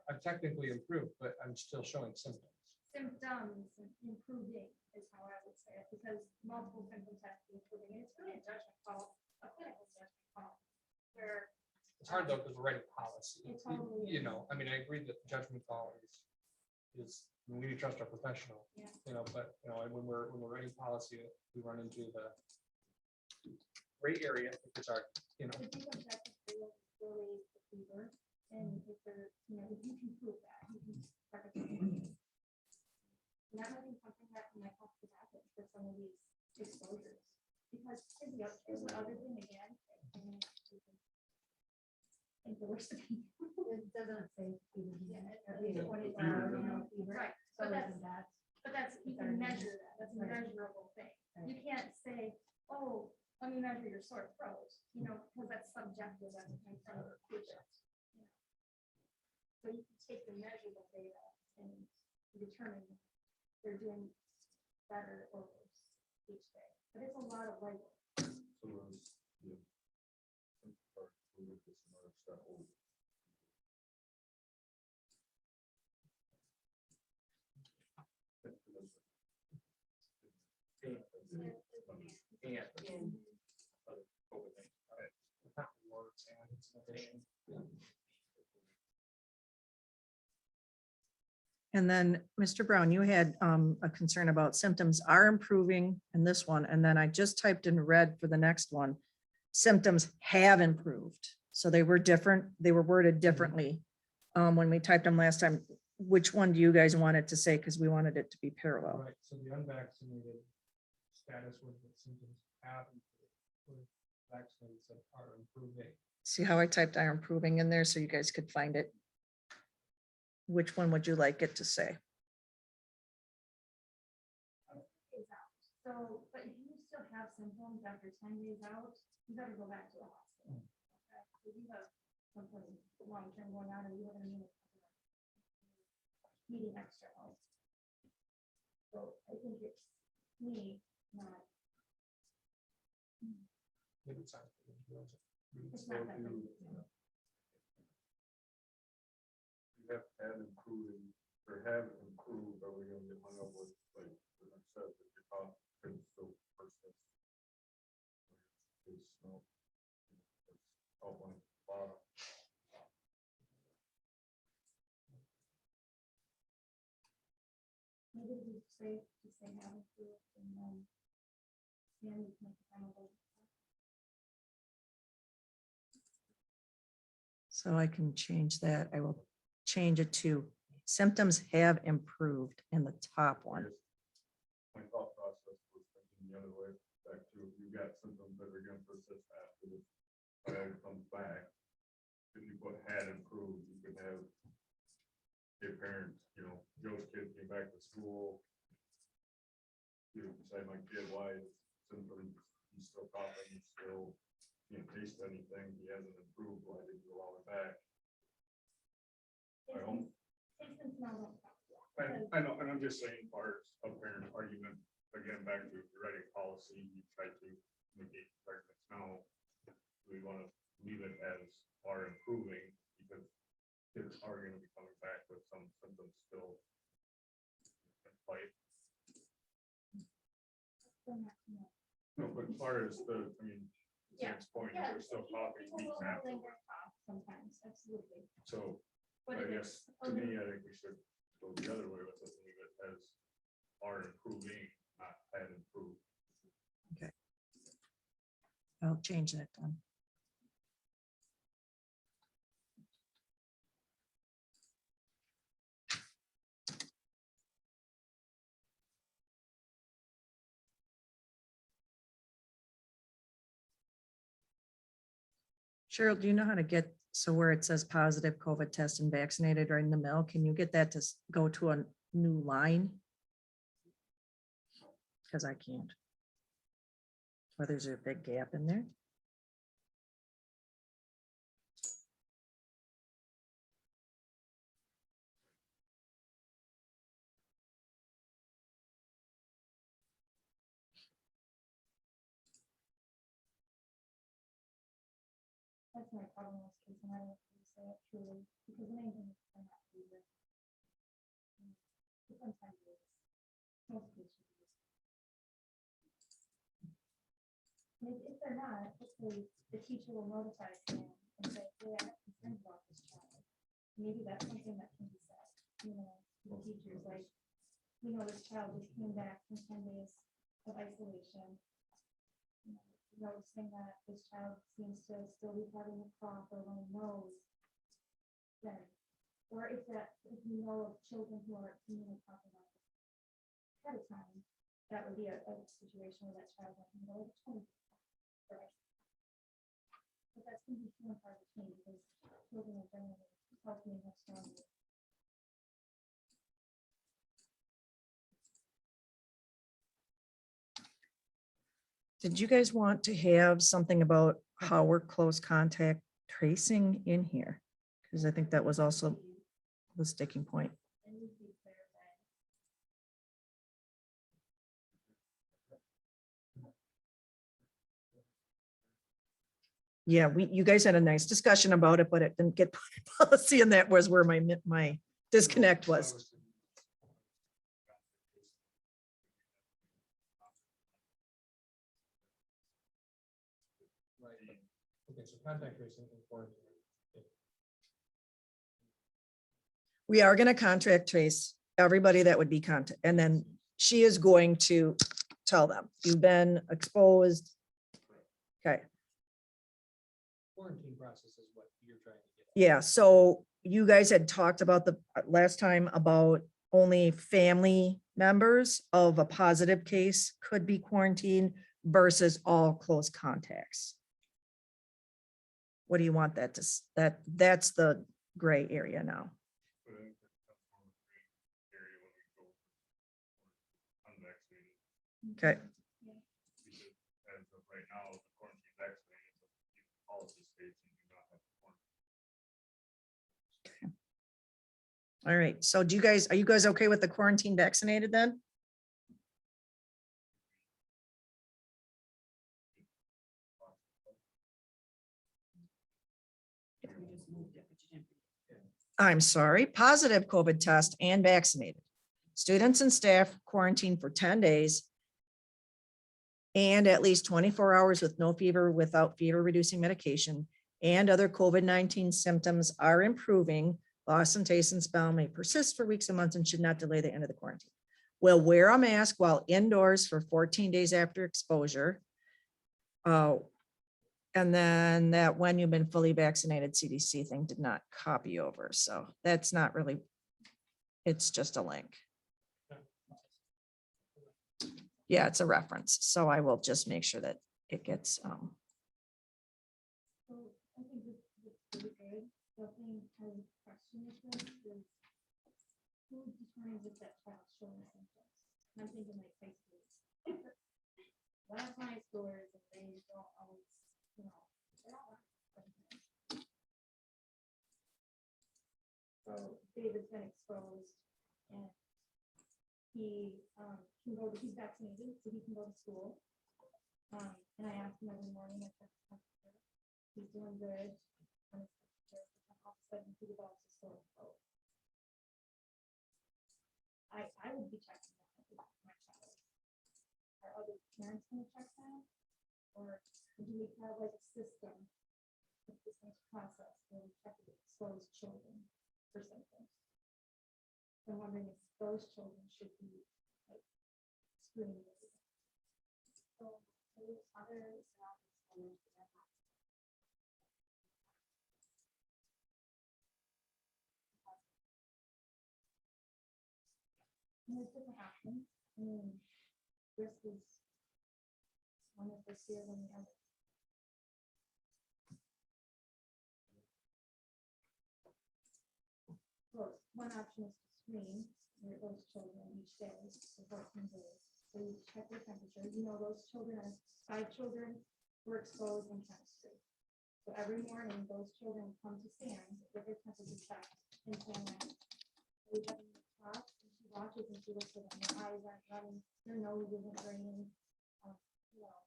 I'm technically improved, but I'm still showing symptoms. Symptoms improving is how I would say it, because multiple symptoms have to be improving. And it's really a judgment call, a clinical judgment call, where It's hard though, because we're writing policy. It totally is. I mean, I agree that the judgment call is, we need to trust our professional. Yeah. But, when we're writing policy, we run into the gray area, if it's our, I think objective really the fever, and if they're, if you can prove that, you can start to. That might be something that might have to happen for some of these exposures, because here's the other thing again. And the worst of it. It doesn't say. Yeah, At least it- 24 fever hours, doesn't- fever. Right, So but that's, isn't that, but that's, you can measure that, that's a Right. measurable thing. Right. You can't say, oh, let me measure your sore throat, because that's subjective, that's coming from the patient. So you can take the measurable data and determine they're doing better or worse each day, but it's a lot of labor. So those, yeah. Or we would just another step over. And not words and it's an addition. And then, Mr. Brown, you had a concern about symptoms are improving in this one, and then I just typed in red for the next one. Symptoms have improved, so they were different, they were worded differently. When we typed them last time, which one do you guys want it to say? Because we wanted it to be parallel. Right, so the unvaccinated status was that symptoms have improved, where vaccinated said are improving. See how I typed are improving in there so you guys could find it? Which one would you like it to say? Days out. So, but if you still have symptoms after 10 days out, you better go back to the hospital. Okay? If you have something long-term going on and you have an needing extra help. So I think it's me, not, Maybe it sounds good. We can it's still not that do, big. You have had improving, or have improved, are we gonna get hung up with, like, the next step, if your cough can still persist? It's no. It's up on the bottom. Maybe we say to say have it through it and then you can make a final vote. So I can change that. I will change it to symptoms have improved in the top one. My thought process was thinking the other way, back to if you got symptoms that are gonna persist after the child comes back. If you put had improved, you could have a parent, Joe's kid came back to school. You say my kid, why is symptoms, he's still coughing, he's still can't taste anything, he hasn't improved, why did you allow it back? I don't, Symptoms now don't count. I know, and I'm just saying, part of parent argument, again, back to writing policy, you try to negate pregnancy now. We want to leave it as are improving, because kids are going to be coming back with some symptoms still. Like, no, but as far as the, Sam's point, Yeah. they're still coughing People weeks will after. linger cough sometimes, absolutely. So But I if guess, it's to me, I think we should go the other way with it, leave it as are improving, not had improved. I'll change that then. Cheryl, do you know how to get, so where it says positive COVID test and vaccinated right in the middle, can you get that to go to a new line? Because I can't. Or there's a big gap in there. That's my problem with kids, and I don't want to say it truly, because the main thing is they're not leaving. Sometimes it is. Most cases it is. And if they're not, hopefully the teacher will notify them and say, hey, I'm concerned about this child. Maybe that's something that can be said, to the teachers, like, this child just came back from 10 days of isolation. Noticing that this child seems to still be having a cough or running nose, then, or if you know of children who are immunocompromised ahead of time, that would be a situation where that child might know it's 20. But that's going to be few and far between because children are generally healthy and have strong. Did you guys want to have something about how we're close contact tracing in here? Because I think that was also the sticking point. Yeah, you guys had a nice discussion about it, but it didn't get put in policy, and that was where my disconnect was. Right. Okay, so contact tracing and quarantine. We are going to contract trace everybody that would be contact, and then she is going to tell them, you've been exposed. Okay, Quarantine process is what you're trying to get. yeah, so you guys had talked about the last time about only family members of a positive case could be quarantined versus all close contacts. What do you want that to, that's the gray area now. But I think that's one of the main area when we go unvaccinated. Okay, Because as of right now, the quarantine vaccinated, but the policy states you do not have to quarantine. all right, so are you guys okay with the quarantine vaccinated then? If we just moved it, but you didn't. I'm sorry, positive COVID test and vaccinated. Students and staff quarantined for 10 days and at least 24 hours with no fever, without fever reducing medication, and other COVID-19 symptoms are improving. Loss in taste and smell may persist for weeks and months and should not delay the end of the quarantine. Will wear a mask while indoors for 14 days after exposure. And then that when you've been fully vaccinated CDC thing did not copy over. So that's not really It's just a link. Yeah, it's a reference. So I will just make sure that it gets, So I think this is pretty good. The thing kind of question with this is who determines if that child's showing symptoms? And I'm thinking like high school. A lot of high schoolers, and they don't always, you know, they're not like- So David's been exposed and he can go, he's vaccinated, so he can go to school. And I ask him every morning if that's temperature. He's doing good. on his temperature, and all of a sudden he develops a sore throat. I would be checking that with my child. Are other parents gonna check that? Or do we have like a system, a systems process where we check the exposed children for symptoms? I'm wondering if those children should be like screened. So there's other surrounding schools that have And it doesn't happen. I mean, risk is one of the fear than the other. Well, one option is to screen those children each day for 14 days. So you check their temperature. You know, those children are 5 children were exposed in chemistry. So every morning, those children come to Sam with their temperature checked in Sam lab. We have them in the class, and she watches and she looks at them. Their eyes aren't running, their nose isn't draining. You know,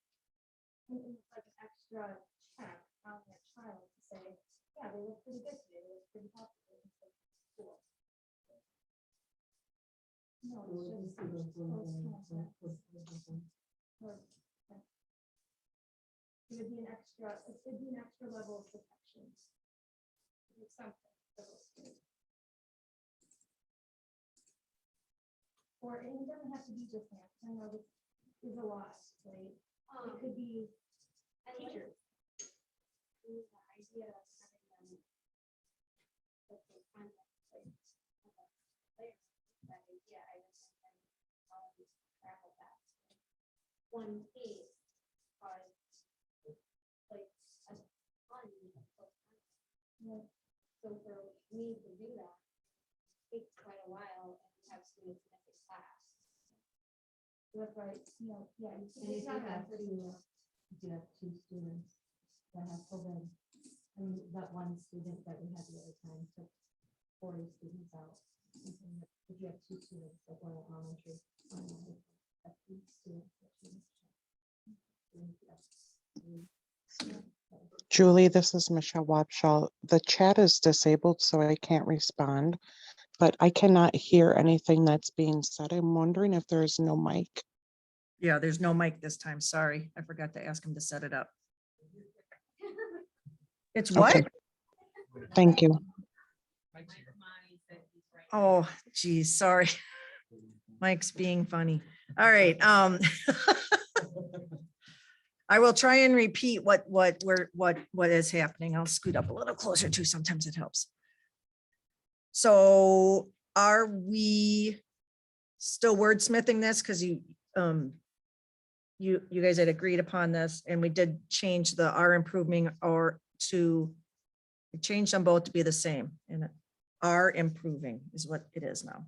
and it's like an extra check on their child to say, yeah, they look pretty good today. They look pretty healthy. They look like cool. No, it's just close contact. It would be an extra level of protection. It's something for those kids. Or and it doesn't have to be just that. I know this is a lot, right? It could be and teachers. the idea of having them with the contact like players, that idea, I just think that all of these travel back. One case caused like a ton of close contact. Yeah. So for me to do that, takes quite a while and we have students in every class. That's right. You know, yeah. You And if it's not you have that two, if you have 2 students that have COVID, I mean, that one student that we had the other time took 40 students out. And if you have 2 students, like one at elementary, that's 8 students. that she must check. And that's 3. Julie, this is Michelle Wabshall. The chat is disabled, so I can't respond, but I cannot hear anything that's being said. I'm wondering if there's no mic. yeah, there's no mic this time. Sorry. I forgot to ask him to set it up. It's what? Okay. Thank you. Oh, geez, sorry. Mike's being funny. All right. I will try and repeat what is happening. I'll scoot up a little closer too. Sometimes it helps. So are we still wordsmithing this? Because you guys had agreed upon this and we did change the are improving or to we changed them both to be the same and are improving is what it is now.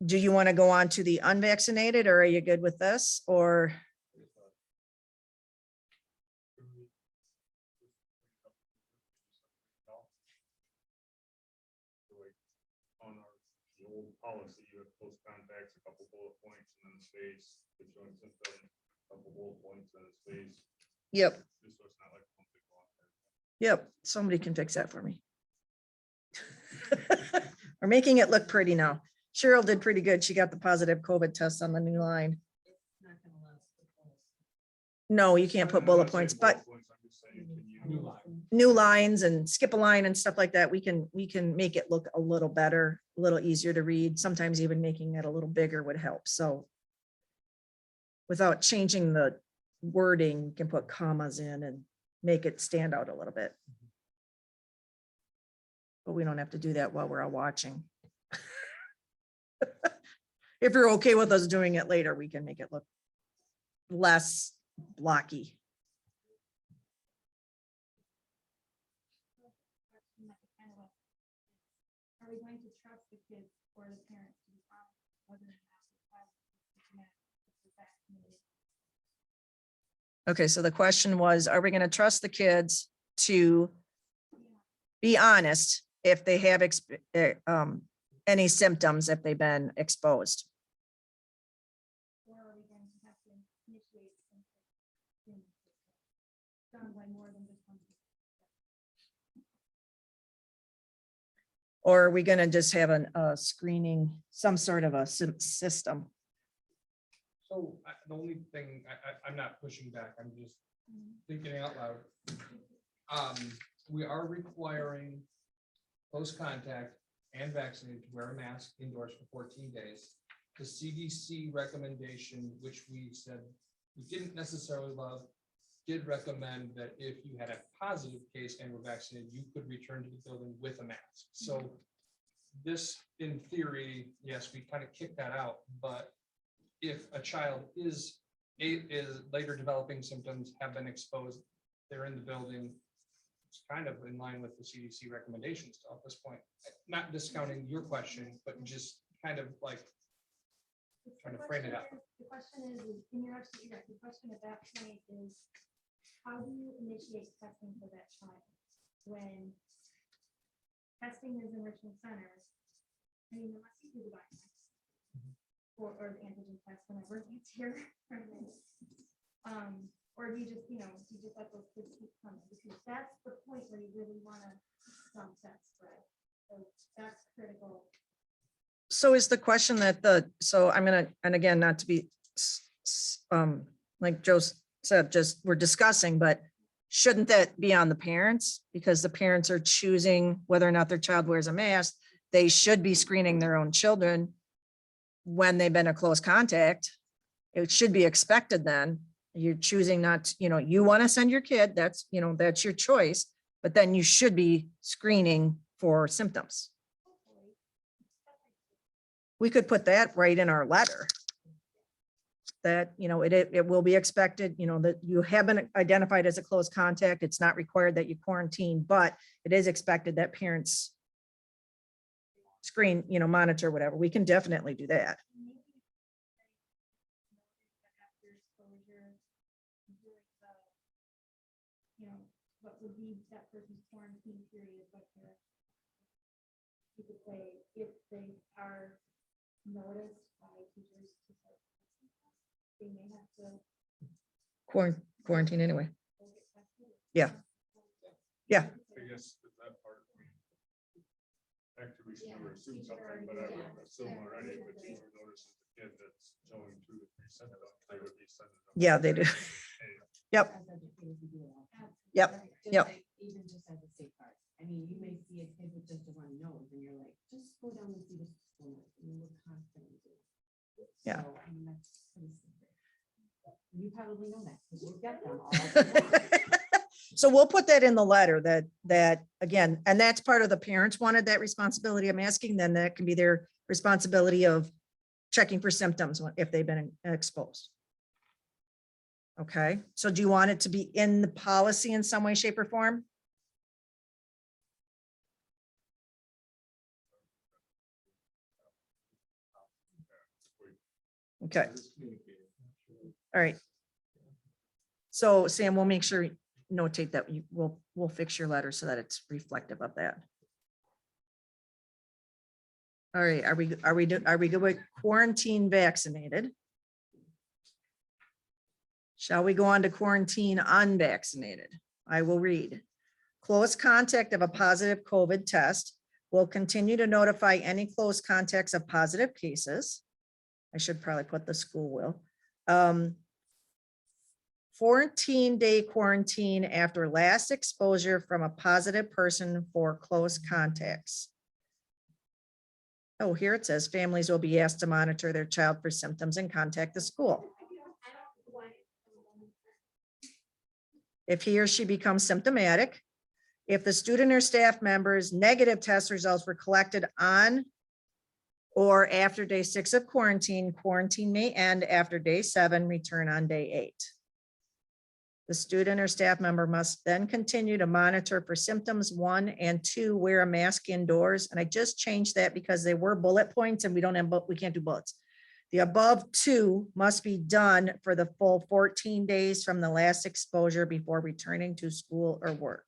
Do you want to go on to the unvaccinated or are you good with this or? Like on the old policy, you have close contacts, a couple bullet points and then space, if showing symptoms, a couple bullet points and space. Yep. Just so it's not like one big block there. Yep, somebody can fix that for me. We're making it look pretty now. Cheryl did pretty good. She got the positive COVID test on the new line. No, you can't put I'm bullet not saying points, but bullet points, I'm just saying, can you- New line. new lines and skip a line and stuff like that, we can make it look a little better, a little easier to read. Sometimes even making it a little bigger would help. So without changing the wording, you can put commas in and make it stand out a little bit. But we don't have to do that while we're all watching. If you're okay with us doing it later, we can make it look less blocky. Are we going to trust the kids or the parents to be honest, whether or not the child is vaccinated? Okay, so the question was, are we going to trust the kids to be honest if they have any symptoms, if they've been exposed? Or are we going to have to initiate something done by more than just one? Or are we going to just have a screening, some sort of a system? So the only thing, I'm not pushing back, I'm just thinking out loud. We are requiring close contact and vaccinated to wear a mask indoors for 14 days. The CDC recommendation, which we said we didn't necessarily love, did recommend that if you had a positive case and were vaccinated, you could return to the building with a mask. So this, in theory, yes, we kind of kicked that out, but if a child is later developing symptoms, have been exposed, they're in the building, it's kind of in line with the CDC recommendations at this point. Not discounting your question, but just kind of like trying to frame it up. The question is, and you're absolutely right, the question at that point is, how do you initiate testing for that child? When testing is in Richmond Center, I mean, unless you do the biometrics or the antigen test, whenever it's here. Or do you just, you just let those kids keep coming, because that's the point where you really want to test spread. So that's critical. So is the question that so I'm gonna, and again, not to be, like Joe said, just we're discussing, but shouldn't that be on the parents? Because the parents are choosing whether or not their child wears a mask. They should be screening their own children when they've been a close contact. It should be expected then. You're choosing not, you want to send your kid, that's your choice, but then you should be screening for symptoms. We could put that right in our letter. That, it will be expected, that you have been identified as a close contact. It's not required that you quarantine, but it is expected that parents screen, monitor, whatever. We can definitely do that. What would be that person's quarantine period, but you could say if they are noticed by teachers to start, they may have to Quarantine anyway. go get tested. Yeah. Yeah. I guess that part. Actually, we should never assume something, but I would assume already, but teacher notices the kid that's showing 2 to 3 symptoms, they would be sending them. Yeah, they do. Yep. As educators, we do it all. Yep. Just Yep. like, even just as a safeguard. I mean, you may see a kid with just a runny nose and you're like, just go down and see the school nurse. I mean, we're constantly doing it. Yeah. So, I mean, that's pretty simple. You probably know that because you get them all. the time. So we'll put that in the letter that again, and that's part of the parents wanted that responsibility of masking, then that can be their responsibility of checking for symptoms if they've been exposed. Okay, so do you want it to be in the policy in some way, shape, or form? Okay. All right. So Sam, we'll make sure, notate that we'll fix your letter so that it's reflective of that. All right, are we good with quarantine vaccinated? Shall we go on to quarantine unvaccinated? I will read. Close contact of a positive COVID test will continue to notify any close contacts of positive cases. I should probably put the school will. 14-day quarantine after last exposure from a positive person for close contacts. Oh, here it says families will be asked to monitor their child for symptoms and contact the school. if he or she becomes symptomatic, if the student or staff member's negative test results were collected on or after day 6 of quarantine, quarantine may end after day 7, return on day 8. The student or staff member must then continue to monitor for symptoms 1 and 2, wear a mask indoors. And I just changed that because they were bullet points and we don't have, we can't do bullets. The above 2 must be done for the full 14 days from the last exposure before returning to school or work.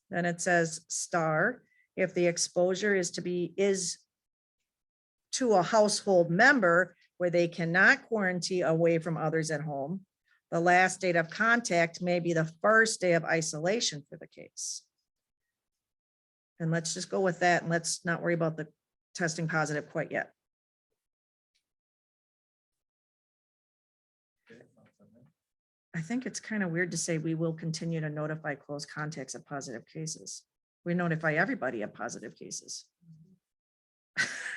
Then it says star, if the exposure is to a household member where they cannot quarantine away from others at home, the last date of contact may be the first day of isolation for the case. And let's just go with that and let's not worry about the testing positive quite yet. I think it's kind of weird to say we will continue to notify close contacts of positive cases. We notify everybody of positive cases.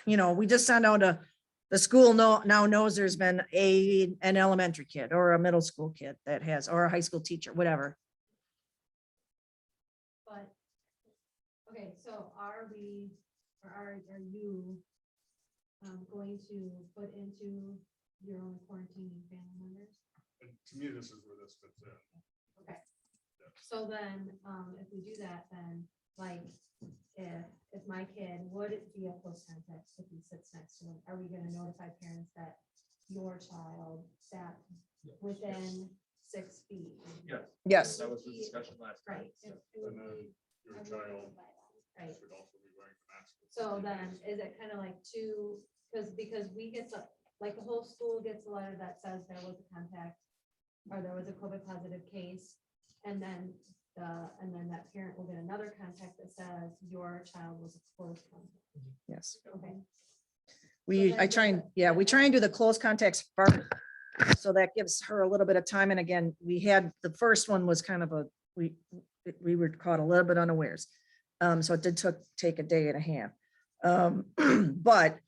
You know, we just send out the school now knows there's been an elementary kid or a middle school kid that has, or a high school teacher, whatever. But, okay, so are we, or are you going to put into your own quarantining family members? And to me, this is where this fits in. Okay. So then, if we do that, then like, if my kid would be a close contact, if he sits next to him, are we gonna notify parents that your child sat within 6 feet? Yes. That was the discussion last time. Right. And then your child Right. should also be wearing a mask. So then, is it kind of like two, because we get, like the whole school gets a letter that says there was a contact or there was a COVID positive case, and then that parent will get another contact that says your child was a close contact. Yes. Okay. We try and do the close contacts first. So that gives her a little bit of time. And again, we had, the first one was kind of we were caught a little bit unawares. So it did take a day and a half. But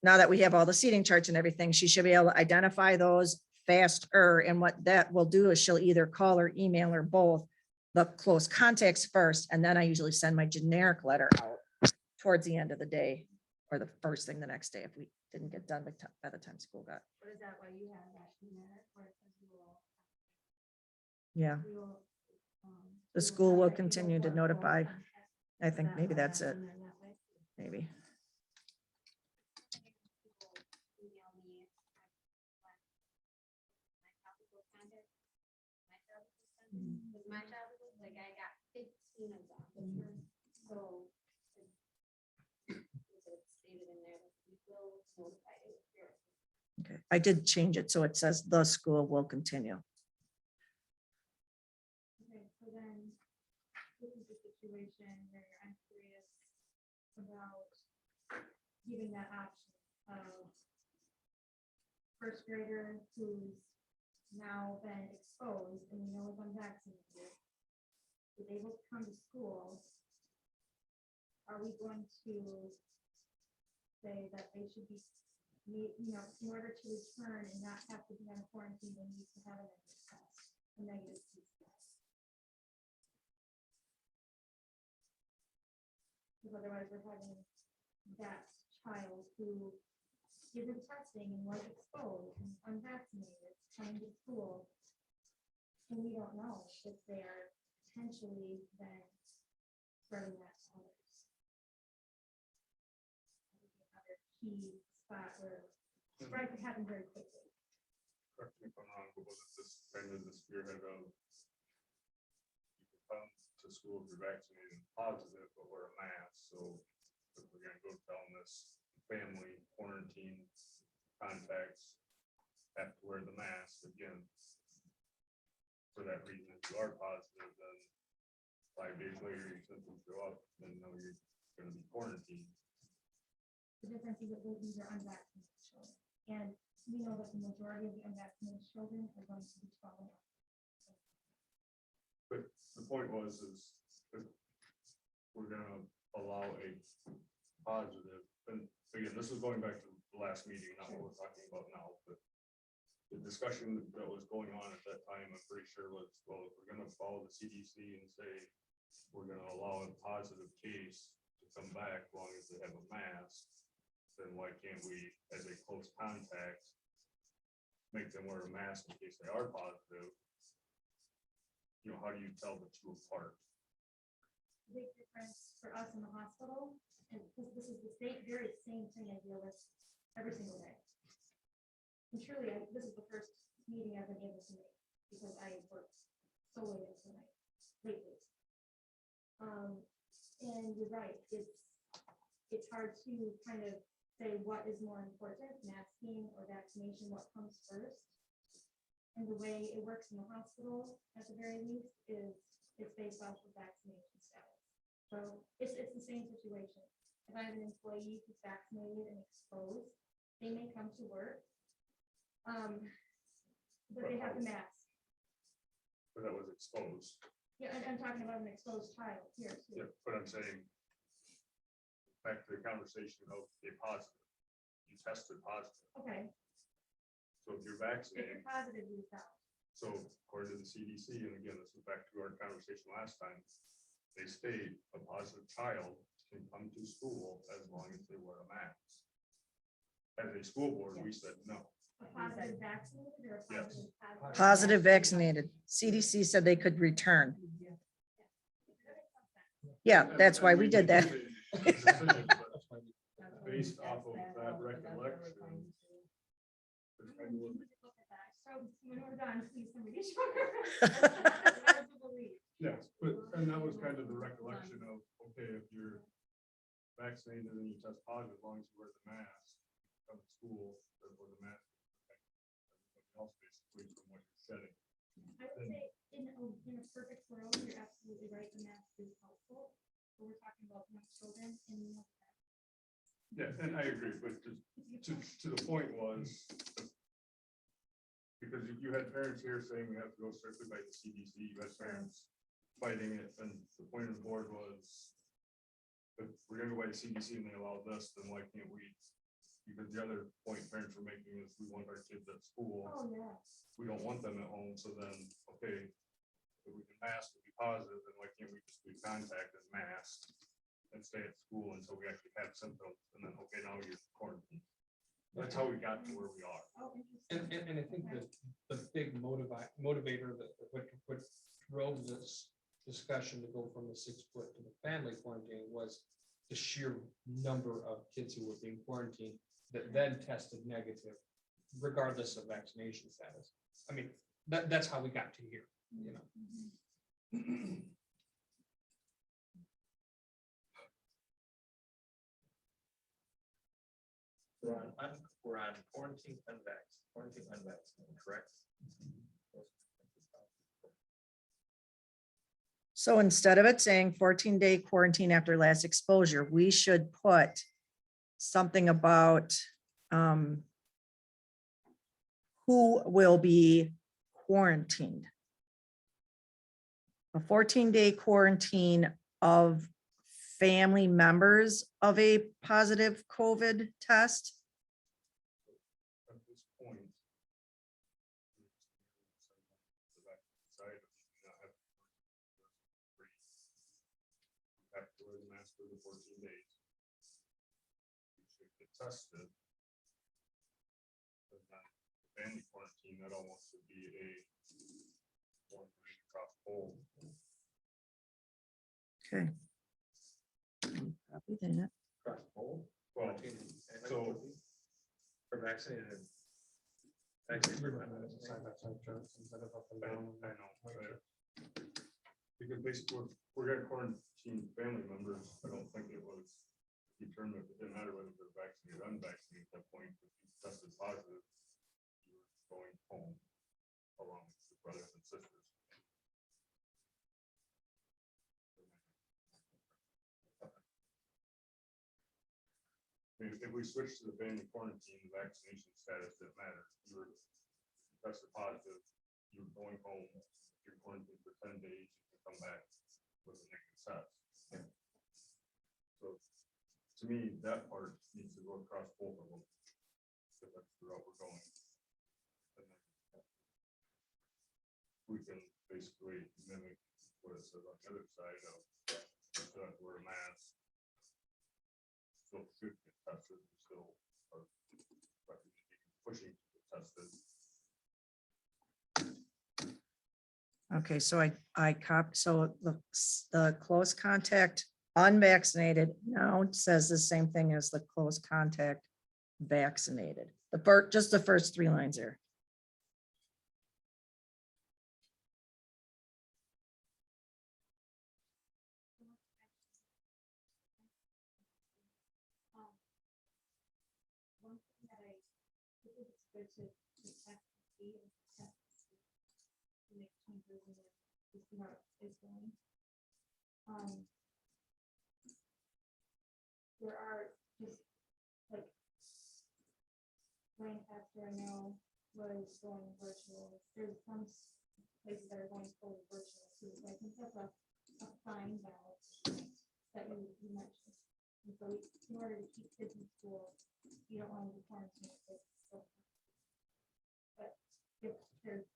now that we have all the seating charts and everything, she should be able to identify those faster. And what that will do is she'll either call or email or both the close contacts first. And then I usually send my generic letter out towards the end of the day or the first thing the next day if we didn't get done by the time school got. But is that why you have that generic where it says Yeah, we will, the school will continue to notify. I think maybe that's it, maybe. Email me. With my child, like I got 15 of them. So. It's stated in there that we will notify you. Okay, I did change it, so it says the school will continue. Okay, so then this is the situation where I'm curious about giving that option of first grader who's now been exposed and we know is unvaccinated, is able to come to school. Are we going to say that they should be, in order to return and not have to be on quarantine, they need to have a negative test, a negative test? Because otherwise we're having that child who isn't testing and was exposed and unvaccinated coming to school. And we don't know if they're potentially then spreading that to others. Another key spot where spread could happen very quickly. Correct me if I'm wrong, but wasn't this kind of the spearhead of you can come to school if you're vaccinated and positive, but wear a mask? So if we're gonna go down this family quarantine contacts have to wear the mask again. For that reason, if you are positive, then 5 days later, your symptoms go up, then know you're gonna be quarantined. The difference is that these are unvaccinated children. And we know that the majority of the unvaccinated children are going to be 12 and up. But the point was, is if we're gonna allow a positive, and again, this is going back to the last meeting, not what we're talking about now, but the discussion that was going on at that time, I'm pretty sure was, well, if we're gonna follow the CDC and say we're gonna allow a positive case to come back as long as they have a mask, then why can't we, as a close contact, make them wear a mask in case they are positive? You know, how do you tell the two apart? Big difference for us in the hospital, and this is the very same thing I deal with every single day. And truly, this is the first meeting I've been able to make, because I work so late into the night lately. And you're right, it's hard to kind of say what is more important, masking or vaccination, what comes first. And the way it works in the hospital, at the very least, is it's based off of vaccination status. So it's the same situation. If I have an employee who's vaccinated and exposed, they may come to work, but they have the mask. But that was exposed. Yeah, I'm talking about an exposed child here too. Yeah, but I'm saying, back to the conversation of a positive, you tested positive. Okay, So if you're if vaccinated, you're positive, you out. so according to the CDC, and again, this is back to our conversation last time, they state a positive child can come to school as long as they wear a mask. As a school board, we said no. A positive vaccinated or a Yes. positive? Positive vaccinated. CDC said they could return. Yeah, that's why we did that. Based off of that recollection. it's kind of what- So when we're done, please somebody show her. Yes, but, and that was kind of the recollection of, okay, if you're vaccinated and you test positive, as long as you wear the mask, come to school, therefore the mask. Everybody else basically from what you're shedding. I would say in a perfect world, you're absolutely right, the mask is helpful. But we're talking about young children and Yeah, and I agree, but to the point was, because you had parents here saying we have to go strictly by the CDC, you had parents fighting it, and the point of the board was, if we're gonna go by the CDC and they allow this, then why can't we? Because the other point parents were making is we want our kids at school, oh, yeah. we don't want them at home, so then, okay, if we can mask and be positive, then why can't we just do contact and mask and stay at school until we actually have symptoms, and then, okay, now you're quarantined. That's how we got to where we are. Oh, interesting. And I think that the big motivator that what drove this discussion to go from the 6 foot to the family quarantine was the sheer number of kids who were being quarantined that then tested negative, regardless of vaccination status. I mean, that's how we got to here, you know. We're on quarantine unvaccinated, correct? So instead of it saying 14-day quarantine after last exposure, we should put something about who will be quarantined. A 14-day quarantine of family members of a positive COVID test. At this point. the vaccine side, you know, have to wear the mask for the 14 days. You should get tested. But then family quarantine, that almost would be a one across the whole. Okay. Copy that. Across the whole. Well, so For vaccinated. and- We're Vaccinated. running a side-by-side chart instead of up and I down. know, because basically, we're gonna quarantine family members. I don't think it was determined, it didn't matter whether they're vaccinated or unvaccinated at that point. If you tested positive, you were going home along with your brothers and sisters. I mean, if we switch to the family quarantine, the vaccination status didn't matter. You were tested positive, you're going home, you're quarantined for 10 days, you can come back with a negative test. So to me, that part needs to go across both of them. If that's the route we're going. And then we can basically mimic what it says on the other side of, still have to wear a mask. Still should get tested, we still are pushing to get tested. Okay, so I copy, so the close contact unvaccinated now it says the same thing as the close contact vaccinated. Just the first 3 lines there. One thing that I think it's good to test and see and test and see, to make changes in it, to see how it's going. There are just like Lancaster, I know, was going virtual. There's some places that are going fully virtual too. So I think that's a fine balance that you mentioned. And so in order to keep kids in school, you don't want to be quarantined. But if there's.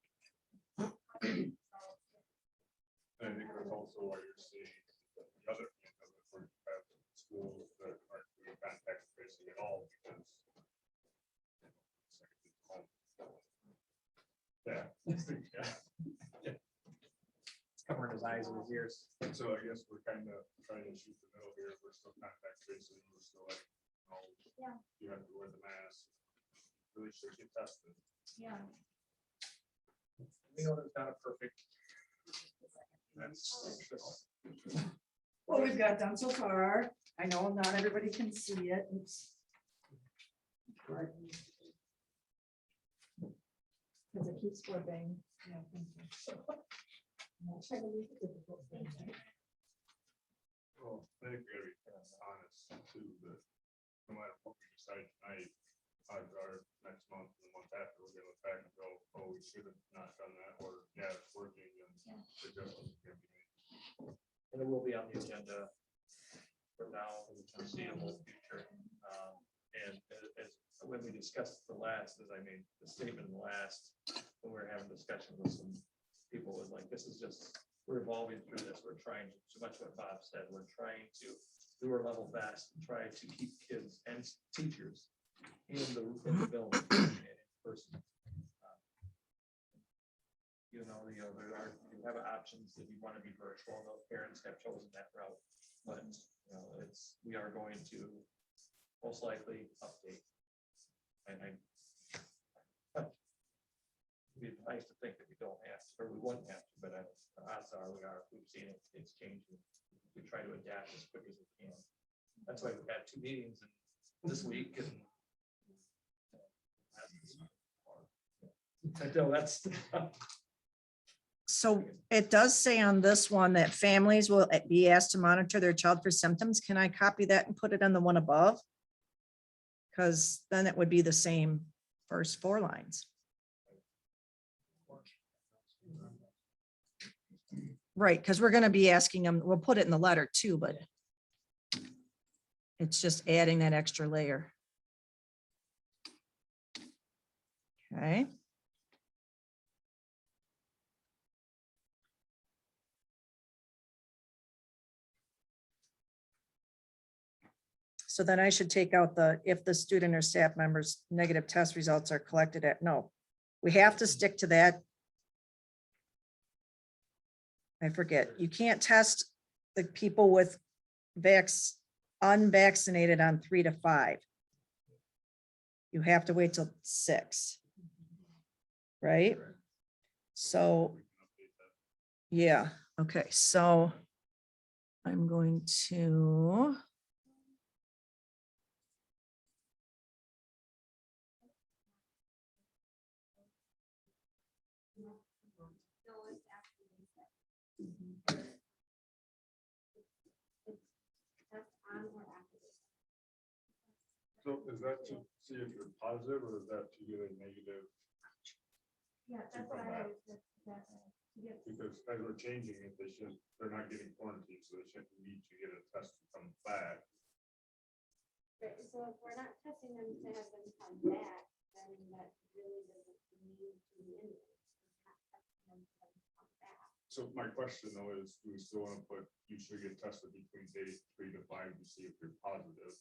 And I think that's also why you're seeing the other end of it, where you have schools that aren't doing contact tracing at all because. Yeah. Covering his eyes and his ears. And so I guess we're kind of trying to shoot the middle here. We're still contact tracing. We're still like, Yeah. you have to wear the mask. Really should get tested. Yeah. We know there's not a perfect. That's What we've got done so far. I know not everybody can see it. Oops. Because it keeps flipping. Yeah, thank you. Well, I think we gotta be honest too, that no matter what we decide tonight, our next month, and the month after, we're gonna look back and go, oh, we should have not done that, or yeah, it's working and the adjustments are gonna be made. And it will be on the agenda from now for the foreseeable future. And as when we discussed the last, as I made the statement in the last, when we were having discussion with some people, was like, this is just, we're evolving through this. We're trying to, so much what Bob said, we're trying to do our level best and try to keep kids and teachers in the building and in person. You know, there are, you have options if you want to be virtual. Those parents have chosen that route, but you know, we are going to most likely update. And it'd be nice to think that we don't have to, or we wouldn't have to, but the odds are we've seen it, it's changing. We try to adapt as quick as we can. That's why we've had 2 meetings this week and. I know that's. So it does say on this one that families will be asked to monitor their child for symptoms. Can I copy that and put it on the one above? Because then it would be the same first 4 lines. Right, because we're going to be asking them, we'll put it in the letter too, but it's just adding that extra layer. Okay. So then I should take out if the student or staff members' negative test results are collected no, we have to stick to that. I forget, you can't test the people with unvaccinated on 3 to 5. You have to wait till 6. Right? So, yeah, okay, so I'm going to. So is that to see if you're positive or is that to get a negative? Yeah, that's what I always said. Because as we're changing it, they're not getting quarantined, so they shouldn't need to get a test to come back. Right, so if we're not testing them to have them come back, then that really doesn't need to be in there. We're not testing them to have them So my question though is, do we still want to put, you should get tested between days 3 to 5 to see if you're positive?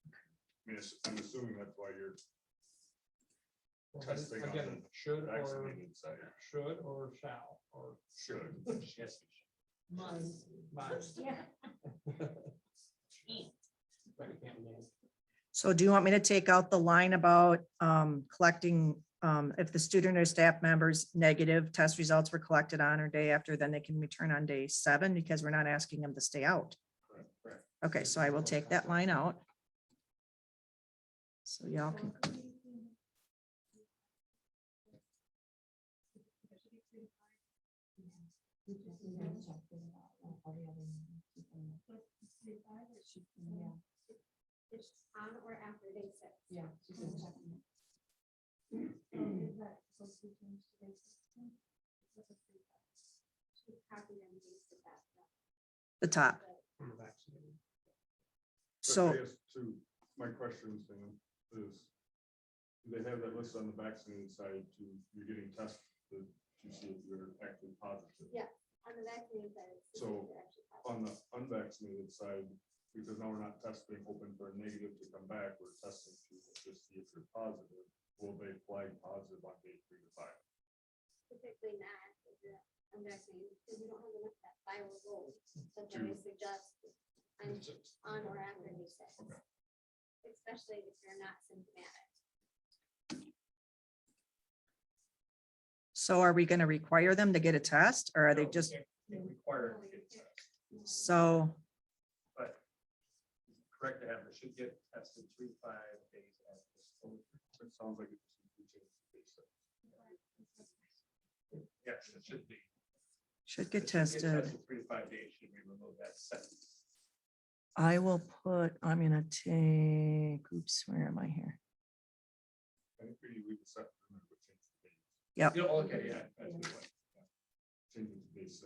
I mean, I'm assuming that's why you're Well, testing on again, the should or vaccinated side. shall, or Should. Yes. Must. must. Yeah. But it can't mean- So do you want me to take out the line about collecting, if the student or staff members negative test results were collected on or day after, then they can return on day 7 because we're not asking them to stay out. Correct. Okay, so I will take that line out. So y'all can, It's on or after day 6. Yeah. she's been checking it. Is that supposed to be changed to day 16? Should copy and paste it back. the top. from the vaccinated. So, I guess too, my question, Sam, is, do they have that list on the vaccinated side to, you're getting tested to see if you're actually positive? Yeah. On the vaccinated side. it's So, they're actually positive. On the unvaccinated side, because now we're not testing, hoping for a negative to come back, we're testing to just see if you're positive. Will they flag positive on day 3 to 5? Typically not, if you're unvaccinated, because we don't have enough that viral load. So they would suggest on or after day 6. Okay. Especially if you're not symptomatic. so are we going to require them to get a test or are they just, Required to get tested. so, But correct to have, they should get tested 3 to 5 days after exposure. It sounds like it just needs to be changed to day 6. Yes, it should be. should It get should tested. 3 to 5 days, should we remove that sentence? I will put, I'm gonna take, oops, where am I here? I think we leave the set, and then we'll change the date. Yep. Yeah, okay, yeah. That's a good one. Change it to day 6.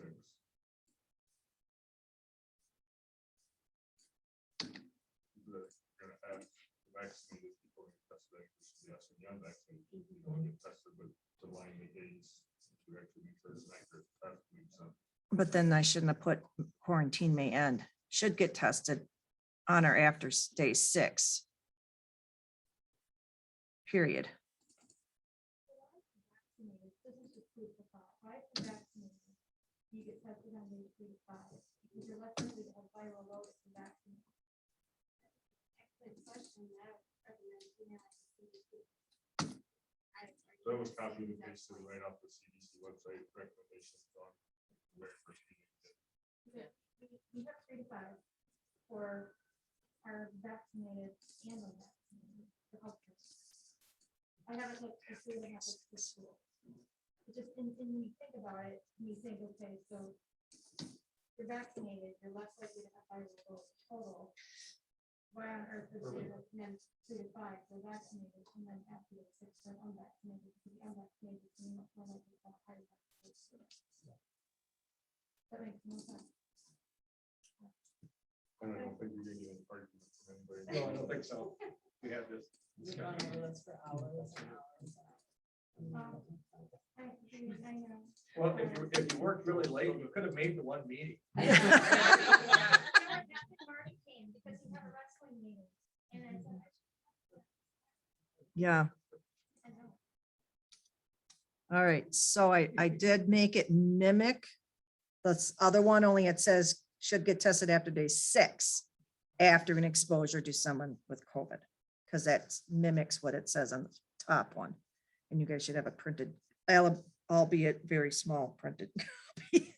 You're gonna have the vaccinated people get tested, yes, and the unvaccinated people don't get tested, but to line the days to actually make sure it's an accurate test makes sense. But then I shouldn't have put quarantine may end, should get tested on or after day 6. Period. Vaccinated, this is just food for thought. Why if you're vaccinated, you get tested on day 3 to 5? Because you're less likely to have viral load if you're vaccinated. Excellent question. I would recommend emailing the CDC. So that was copied and pasted right off the CDC website recommendations on where first meeting. We have 3 to 5 for our vaccinated and unvaccinated for healthcare. I haven't looked to see what happens to school. It just, and when you think about it, you think, okay, so you're vaccinated, you're less likely to have viral load total. Why on earth is it recommend 3 to 5 for vaccinated and then after the 6 for unvaccinated? Because the unvaccinated is much more likely to have higher vaccination. That makes no sense. And I don't think you're gonna get an argument from anybody. No, I don't think so. We have this. I know. Well, if you worked really late, you could have made the one meeting. Nothing already came because you have a wrestling meeting. And it's Yeah. I know. All right, so I did make it mimic this other one, only it says should get tested after day 6 after an exposure to someone with COVID. Because that mimics what it says on the top one. And you guys should have a printed, albeit very small printed copy.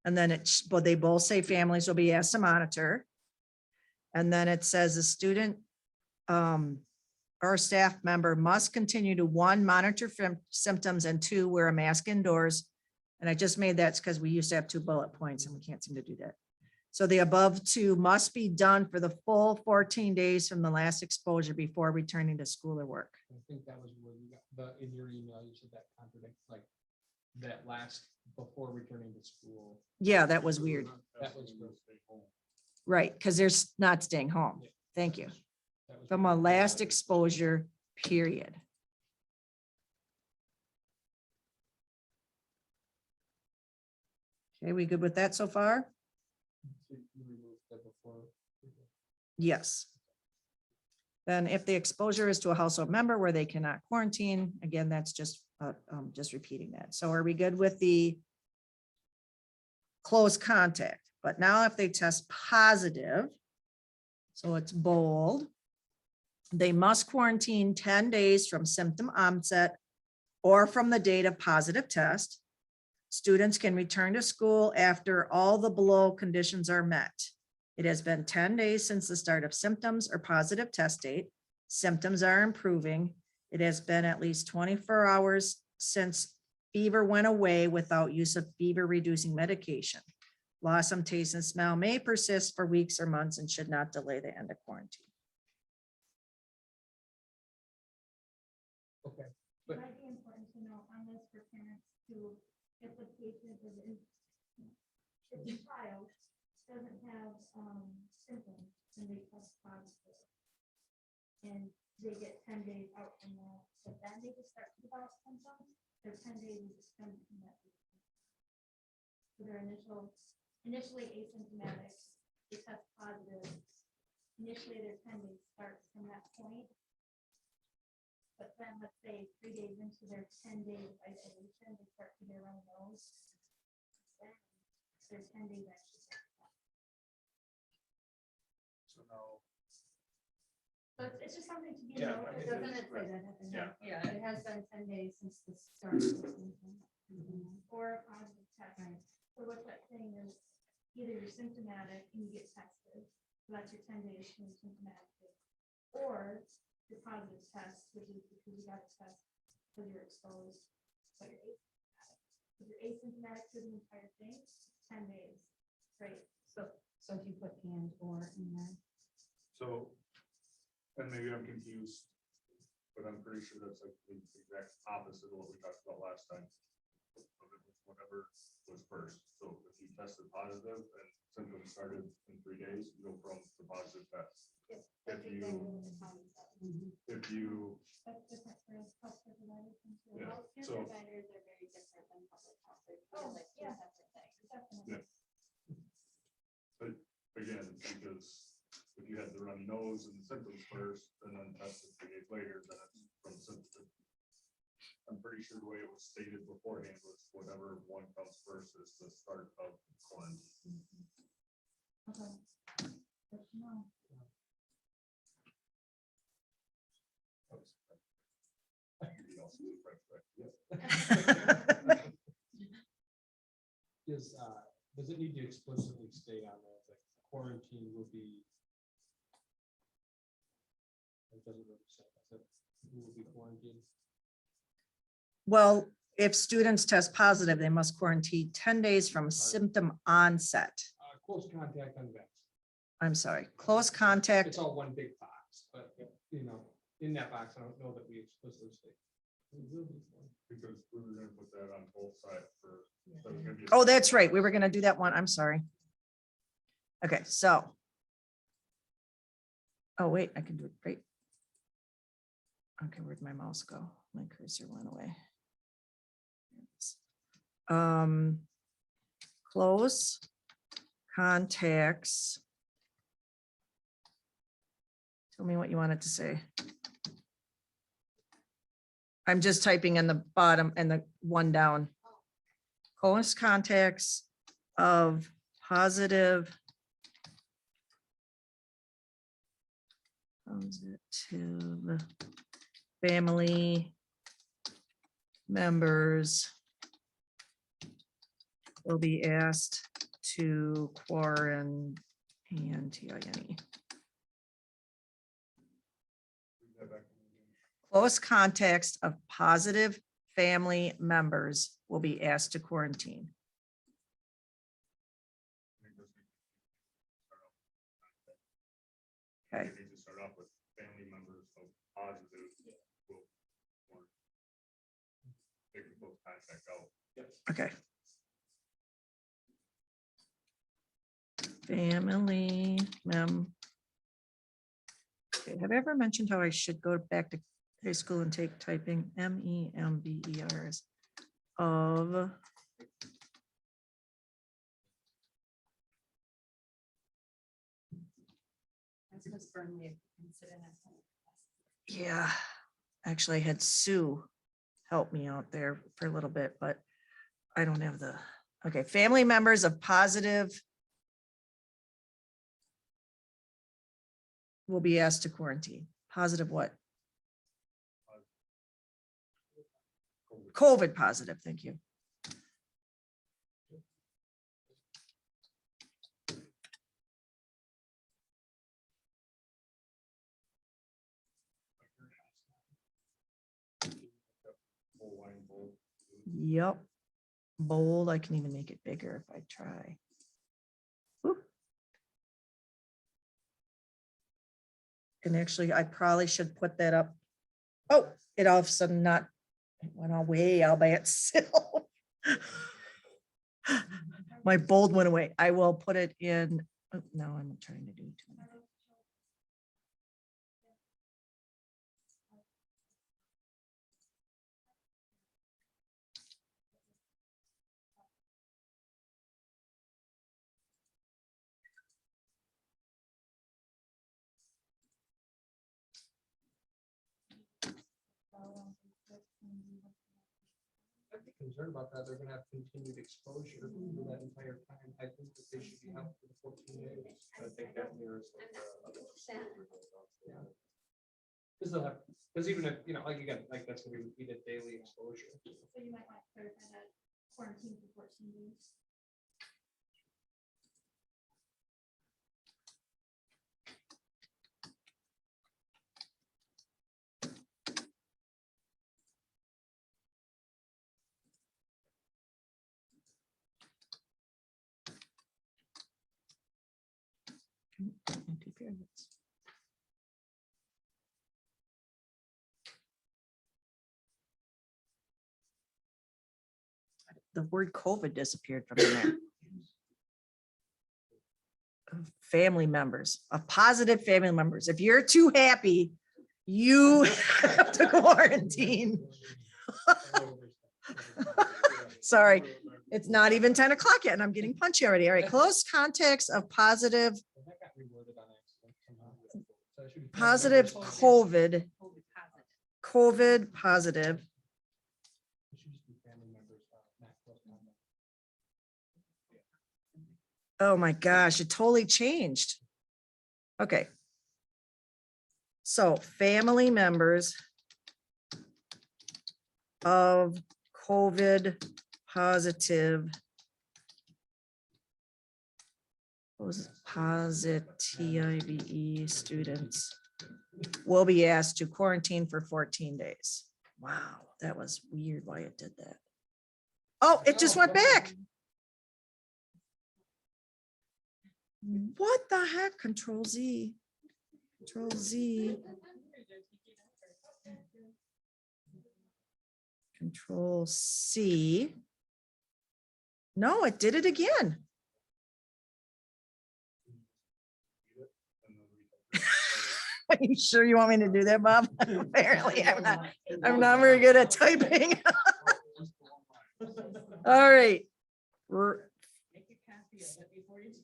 And then but they both say families will be asked to monitor. And then it says a student or staff member must continue to 1, monitor symptoms and 2, wear a mask indoors. And I just made that because we used to have 2 bullet points and we can't seem to do that. So the above 2 must be done for the full 14 days from the last exposure before returning to school or work. I think that was where you got in your email, you said that contradicts like that last before returning to school. Yeah, that was weird. That was Asking them to stay home. Right, because they're not staying home. Thank you. That was From a weird. last exposure, period. Okay, we good with that so far? You removed that before. Yes. Then if the exposure is to a household member where they cannot quarantine, again, that's just repeating that. So are we good with the close contact? But now if they test positive, so it's bold, they must quarantine 10 days from symptom onset or from the date of positive test. Students can return to school after all the below conditions are met. It has been 10 days since the start of symptoms or positive test date. Symptoms are improving. It has been at least 24 hours since fever went away without use of fever reducing medication. Loss of taste and smell may persist for weeks or months and should not delay the end of quarantine. Okay. It But- might be important to know on this for parents to, if the patient is in, if the child doesn't have symptoms and they test positive, and they get 10 days out from that, but then they just start to develop symptoms, their 10 days is extended from that. So they're initially asymptomatic, they test positive. Initially, their 10 days starts from that point. But then, let's say 3 days into their 10 days of isolation, they start to get a runny nose. Then their 10 days actually. So now, So it's just something to be Yeah, noted. I mean, Doesn't it's it say right. that? Yeah. It has been 10 days since the start of the symptom. Or a positive test. So what that's saying is either you're symptomatic and you get tested, so that's your 10 days being symptomatic. Or your positive test, which is because you got a test because you're exposed, but you're asymptomatic. If you're asymptomatic through the entire thing, 10 days, great. So if you put and or in there. So, and maybe I'm confused, but I'm pretty sure that's like the exact opposite of what we talked about last time. Whatever was first. So if you tested positive and symptoms started in 3 days, you go from the positive test. That's If you- exactly what the common says. If you, That's different for healthcare providers. and for- Yeah, Healthcare so- providers are very different than public health. They're Oh, like two yeah. separate things. Definitely. but again, because if you had the runny nose and the symptoms first and then tested 3 days later, then it's from symptoms. I'm pretty sure the way it was stated beforehand was whatever one comes first is the start of quarantine. Okay. Good to know. Maybe also the French fry. Yeah. Does it need to explicitly state on there that quarantine will be? It doesn't really say, does it? Who will be quarantined? Well, if students test positive, they must quarantine 10 days from symptom onset. Close contact on that. I'm sorry, close contact. It's all one big box, but you know, in that box, I don't know that we explicitly state. It will be one. Because we were gonna put that on both sides for. that was gonna be a- Oh, that's right. We were gonna do that one. I'm sorry. Okay, so. Oh, wait, I can do it. Great. Okay, where'd my mouse go? My cursor went away. Close contacts. Tell me what you wanted to say. I'm just typing in the bottom and the one down. Close contacts of positive family members will be asked to quarantine. Close contacts of positive family members will be asked to quarantine. Okay. We need to start off with family members of positive. will- will Take the close contact out. Okay. Family Okay, have I ever mentioned how I should go back to high school and take typing members of Ms. Burnley consider that? Yeah, actually, I had Sue help me out there for a little bit, but I don't have the, okay, family members of positive will be asked to quarantine. Positive what? COVID positive, thank you. Full line bold. Yep. Bold, I can even make it bigger if I try. Whoop. And actually, I probably should put that up. Oh, it all of a sudden not, it went away all by itself. My bold went away. I will put it in, oh, no, I'm trying to do too many. I'd be concerned about that. They're gonna have continued exposure for that entire time. I think that they should be out for the 14 days. I think that mirrors. Because they'll have, because even if, you know, like again, like that's gonna be repeated daily exposure. So you might want to clarify that quarantine for 14 days. Empty periods. The word COVID disappeared from the map. Family members, of positive family members. If you're too happy, you have to quarantine. Sorry, it's not even 10 o'clock yet and I'm getting punchy already. All right, close contacts of positive, That got reworded on accident somehow. So it should be positive COVID, COVID positive. It should just be family members, not close contact. Oh my gosh, it totally changed. Okay. So family members of COVID positive. What was it? Positive students will be asked to quarantine for 14 days. Wow, that was weird why it did that. Oh, it just went back. What the heck? Control Z. Control Z. Control C. No, it did it again. Are you sure you want me to do that, Bob? Apparently, I'm not very good at typing. All right.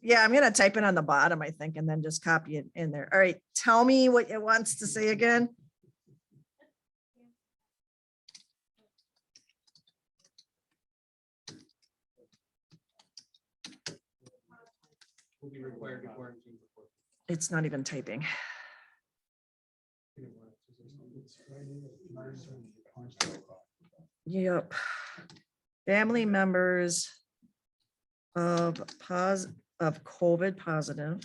Yeah, I'm gonna type it on the bottom, I think, and then just copy it in there. All right, tell me what it wants to say again. Will be required to quarantine before. It's not even typing. Yep. Family members of COVID positive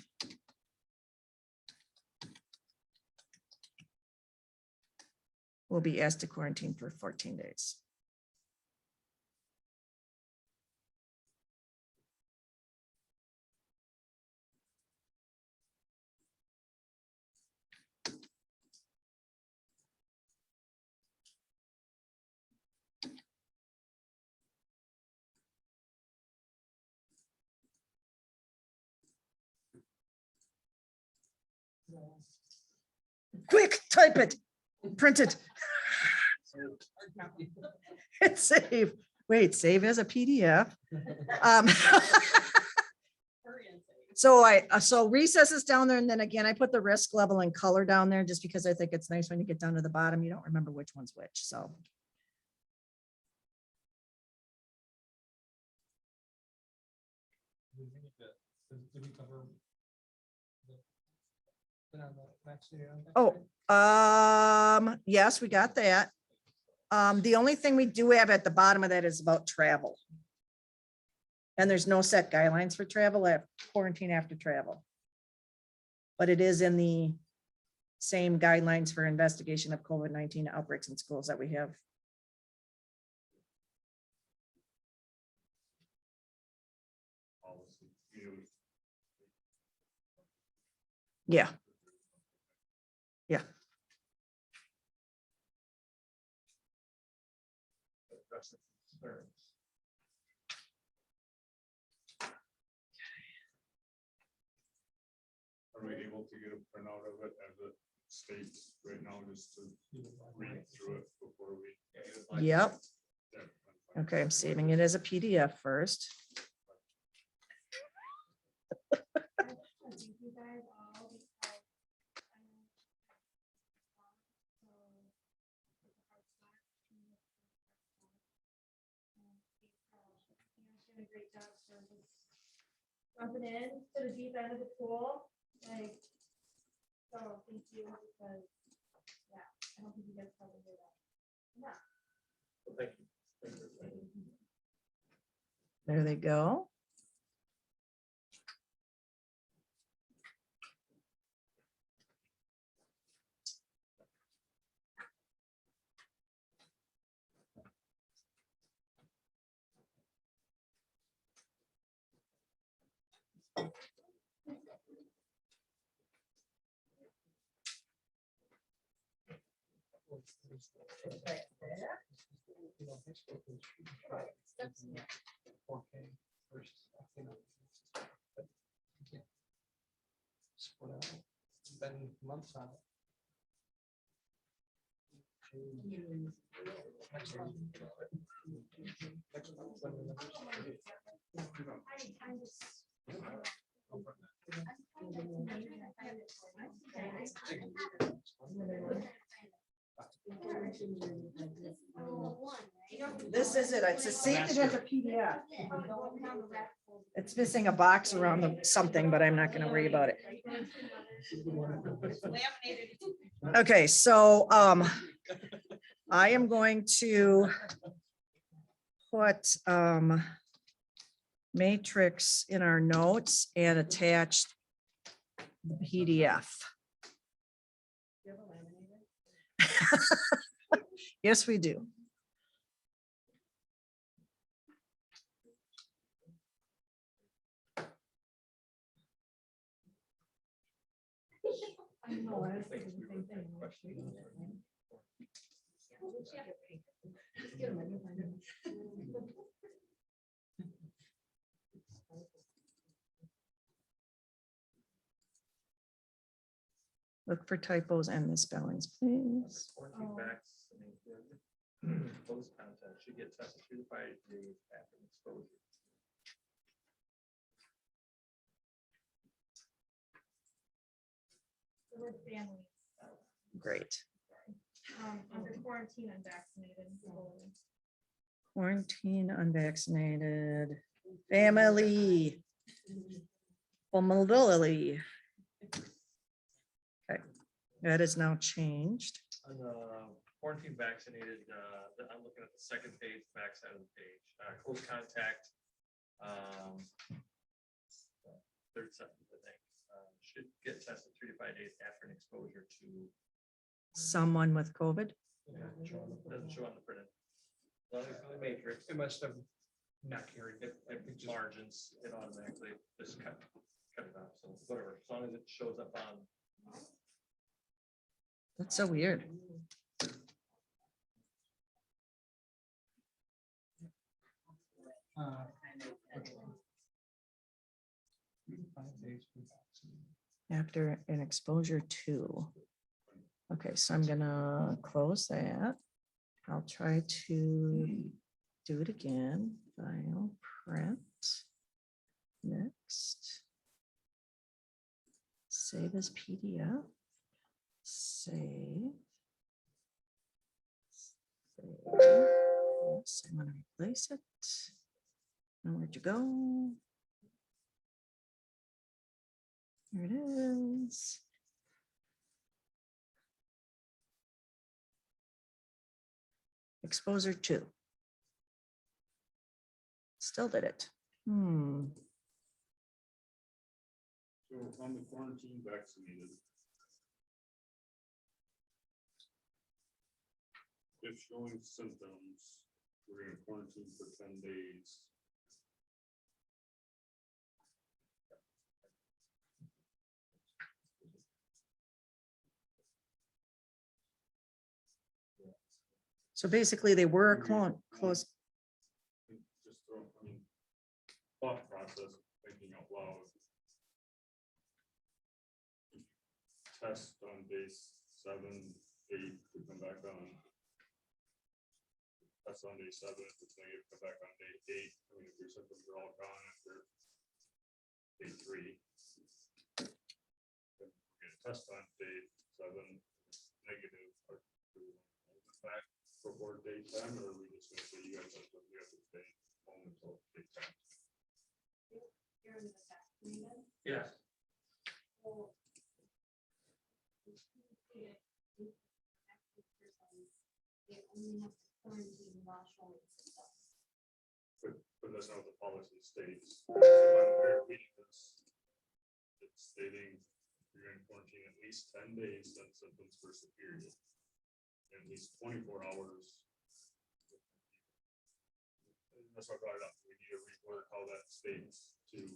will be asked to quarantine for 14 days. Quick, type it, print it. Hit save. Wait, save as a PDF. So recess is down there, and then again, I put the risk level and color down there just because I think it's nice when you get down to the bottom, you don't remember which one's which, so. Do we need to- did we cover the vaccinated on that? Yes, we got that. The only thing we do have at the bottom of that is about travel. And there's no set guidelines for travel at quarantine after travel. But it is in the same guidelines for investigation of COVID-19 outbreaks in schools that we have. Policy, you know, Yeah. Yeah. Are we able to get a printout of it as it states right now, just to read through it before we? Yep. Yeah. Okay, I'm saving it as a PDF first. Thank you guys all because I know. So, it's a hard start. She did a great job for just jumping in to the deep end of the pool, like, so thank you, because, yeah, I don't think you guys probably do that. Yeah. Thank you. Thank you. There they go. Spend months on it. I'm just. This is it. It's a saved it as a PDF. It's missing a box around the something, but I'm not gonna worry about it. Okay, so I am going to put matrix in our notes and attach the PDF. Yes, we do. I know, I was thinking the same thing. Look for typos and misspellings, please. Quarantine vaccinated. Close contact should get tested 3 to 5 days after exposure. The word families, Great. under quarantine unvaccinated. Quarantine unvaccinated family. Family. Okay, that is now changed. On the quarantine vaccinated, I'm looking at the second page, back side of the page, close contact. Third sentence, I think, should get tested 3 to 5 days after an exposure to. Someone with COVID. Doesn't show on the printed. As long as it's in the matrix, It must have not carried it. if it's margins, it automatically just cut it off. So whatever, as long as it shows up on. That's so weird. After an exposure to. Okay, so I'm gonna close that. I'll try to do it again. File, print. Next. Save as PDF. Save. Oops, I'm gonna replace it. And where'd you go? Here it is. Exposure 2. Still did it. So on the quarantine vaccinated. If showing symptoms, we're gonna quarantine for 10 days. So basically they were close. Just throw, I mean, thought process, thinking out loud. Test on day 7, 8, to come back on. Test on day 7, if it's negative, come back on day 8. I mean, if your symptoms are all gone after day 3. Then we're gonna test on day 7, negative, or do we want to back before day 10, or are we just gonna say you guys have to stay home until day 10? You're in the vaccinated. Yeah. Well, if you get a active person, they only have to quarantine while showing symptoms. But that's not what the policy states. So when we're reading this, it's stating you're in quarantine at least 10 days, then symptoms first period. At least 24 hours. And that's what I brought it up. We need to reword how that states to.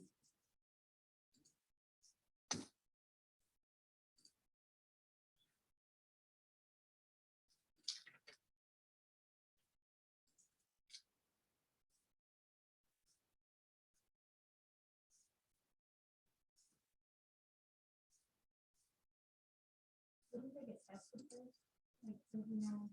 Didn't they get tested first? Like, so you know.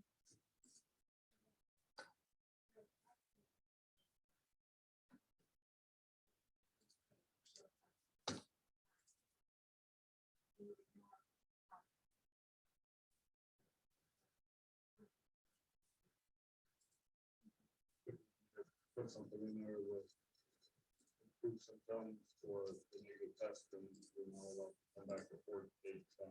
Put something in there with proof symptoms or the negative test and we're not allowed to come back before day 10.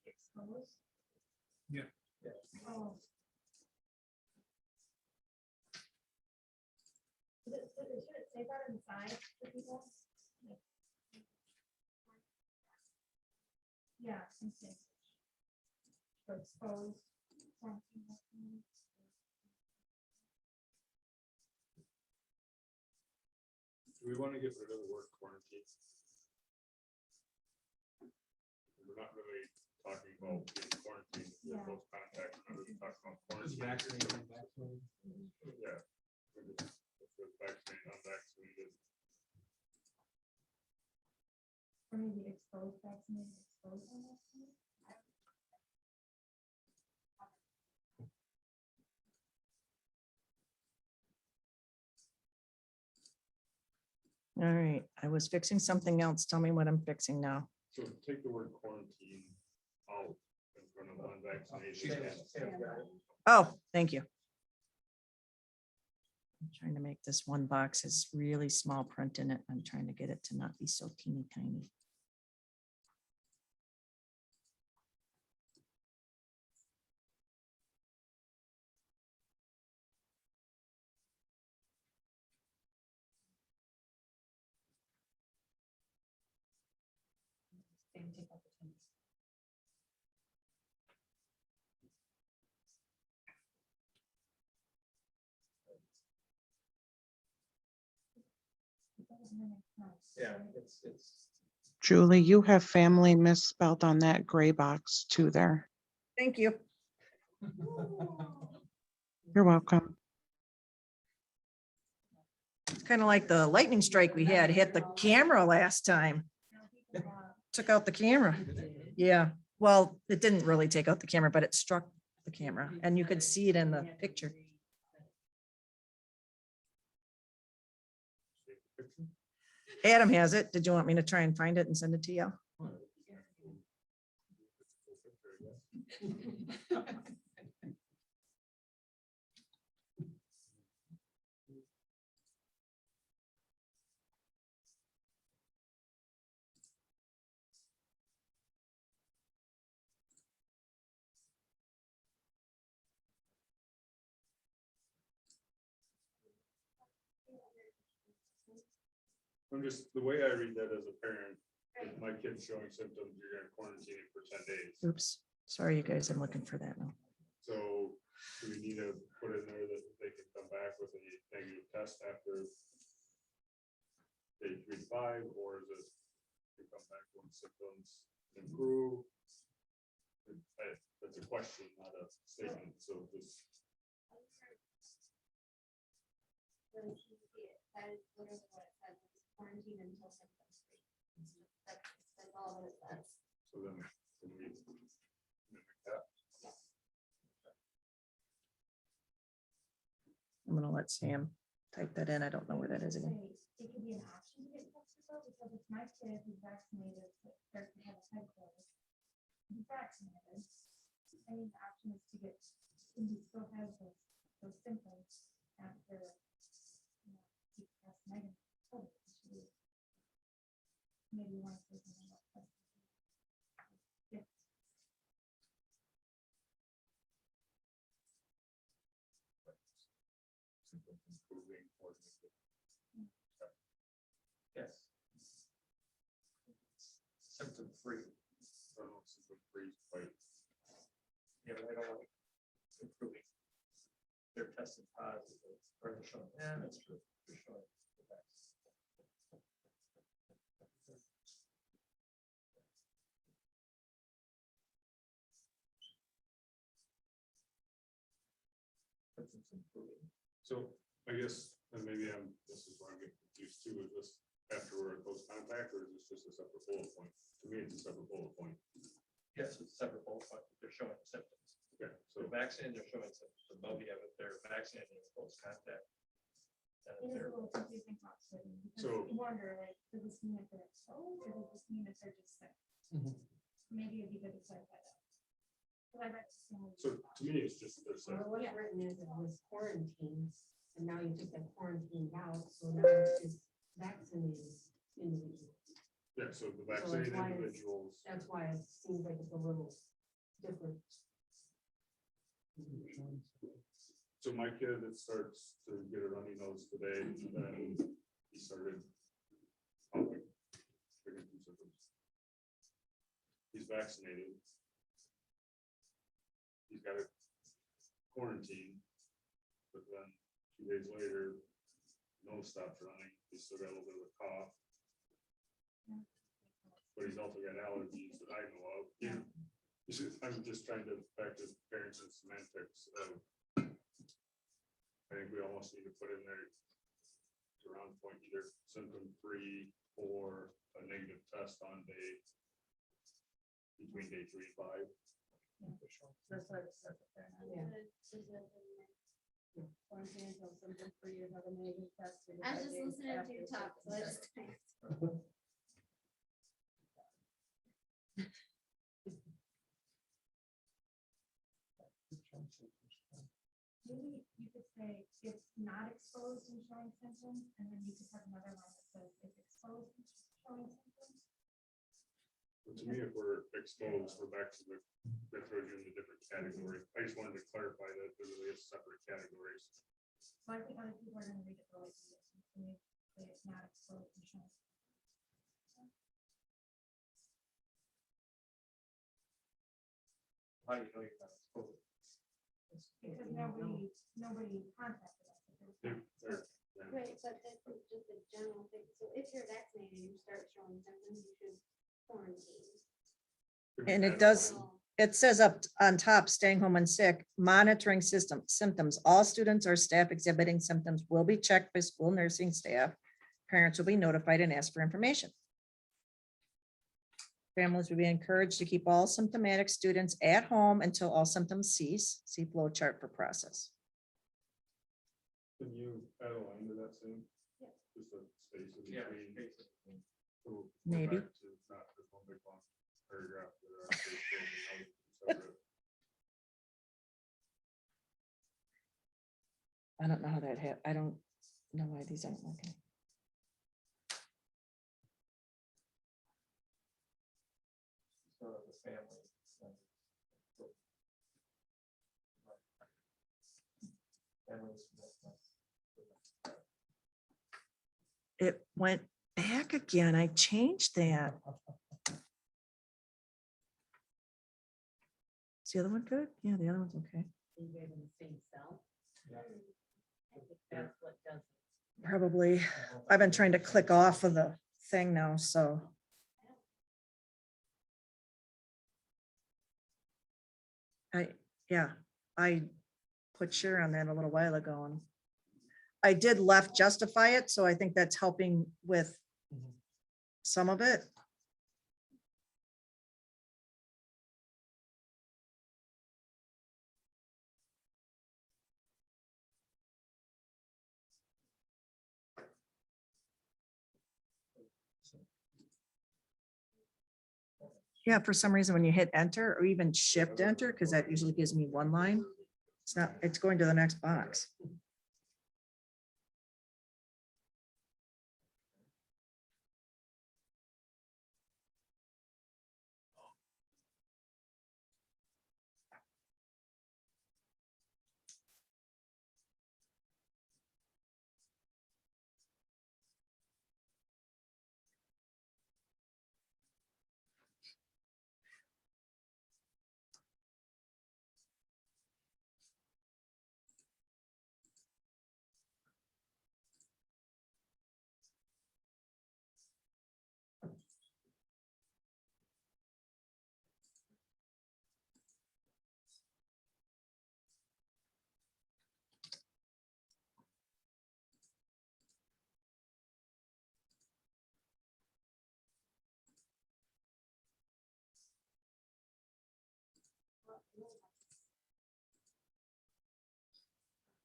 Exposed? Yeah. Oh. Should it say that inside for people? Like- Yeah. inside. For exposed. quarantine vaccine. Do we want to get rid of the word quarantine? We're not really talking about being quarantined with Yeah. close contact. We're really talking about Just quarantine. vaccinated. Yeah. We're just- it's vaccinated, unvaccinated. Or maybe exposed, vaccinated, exposed, unvaccinated. All right, I was fixing something else. Tell me what I'm fixing now. So take the word quarantine out in front of unvaccinated. Oh, thank you. I'm trying to make this one box has really small print in it. I'm trying to get it to not be so teeny tiny. Same, take out the 10. Yeah, it's. Julie, you have family misspelled on that gray box too there. Thank you. You're welcome. It's kind of like the lightning strike we had hit the camera last time. took out the camera. Yeah, well, it didn't really take out the camera, but it struck the camera and you could see it in the picture. Adam has it. Did you want me to try and find it and send it to you? I'm just, the way I read that as a parent, if my kid's showing symptoms, you're gonna quarantine him for 10 days. Oops, sorry, you guys. I'm looking for that now. So do we need to put in there that they can come back with a negative test after day 3 to 5, or is it they come back when symptoms improve? That's a question, not a statement, so just. That is literally what it says, is quarantine until symptoms free. That's all that it says. So then, can we mimic that? I'm gonna let Sam type that in. I don't know where that is again. It could be an option to get tested though, because if my kid who's vaccinated, but starts to have a head cold, he's vaccinated. I mean, the option is to get, and he still has those symptoms after, you know, he tests negative. COVID, he should be- Maybe one of those. Yeah. Symptoms improving or Yes. Symptom free. symptom free, like, Yeah, but I don't want improving. They're tested positive, or they're showing, yeah, that's true. They're showing the best. Symptoms improving. so I guess, and maybe this is where I'm getting confused too, is this after we're in close contact, or is this just a separate bullet point? To me, it's a separate bullet point. Yes, it's separate bullet point. They're showing symptoms. Okay, So so vaccinated, they're showing symptoms. So maybe if they're vaccinated in close contact. And if It is they're a little confusing how it's written, because So- you wonder, like, does this mean that they're exposed, or does this mean that they're just sick? Maybe it'd be good to clarify that. But I read the same. So to me, it's just this. Well, what's written is it was quarantine, and now you took that quarantine out, so now it's vaccinated individuals. Yeah, so the So that's vaccinated why it's- individuals, That's why it seems like it's a little different. so my kid that starts to get a runny nose today, then he started. coughing, getting some symptoms. He's vaccinated. He's got a quarantine, but then 2 days later, nose stops running, he's still got a little bit of a cough. But he's also got allergies that I know of. Yeah. I'm just trying to back to parents and semantics of. I think we almost need to put in there. To round point either symptom free or a negative test on day. Between day 3 and 5. That's what it says there. Quarantine until symptom free or have a negative test. I was just listening to you talk, so I just. Maybe you could say it's not exposed and showing symptoms, and then you could have another one that says it's exposed and showing symptoms. But to me, if we're exposed, we're back to that throws you in a different category. I just wanted to clarify that there really is separate categories. So I think other people are gonna read it the way you did. So maybe say it's not exposed and showing. How do you know you're not exposed? Because nobody contacted us. If it was They're- not- they're- yeah. Right, but that's just a general thing. So if you're vaccinated, and you start showing symptoms, you should quarantine. And it does, So, it says up on top, staying home and sick, monitoring symptoms. All students or staff exhibiting symptoms will be checked by school nursing staff. Parents will be notified and asked for information. Families will be encouraged to keep all symptomatic students at home until all symptoms cease. See flow chart for process. Can you add a line to that soon? Yeah. Just a space in Yeah. between. So we'll go Maybe. back to not just one big long paragraph. that are actually broken out separate. I don't know how that I don't know why these aren't working. For the family. Families. It went back again. I changed that. Is the other one good? Yeah, the other one's okay. You gave them the same cell. Yeah. I think that's what does it. Probably. I've been trying to click off of the thing now, so. Yeah, I put sure on that a little while ago and I did left justify it, so I think that's helping with some of it. Yeah, for some reason, when you hit enter or even shift enter, because that usually gives me one line, it's not, it's going to the next box.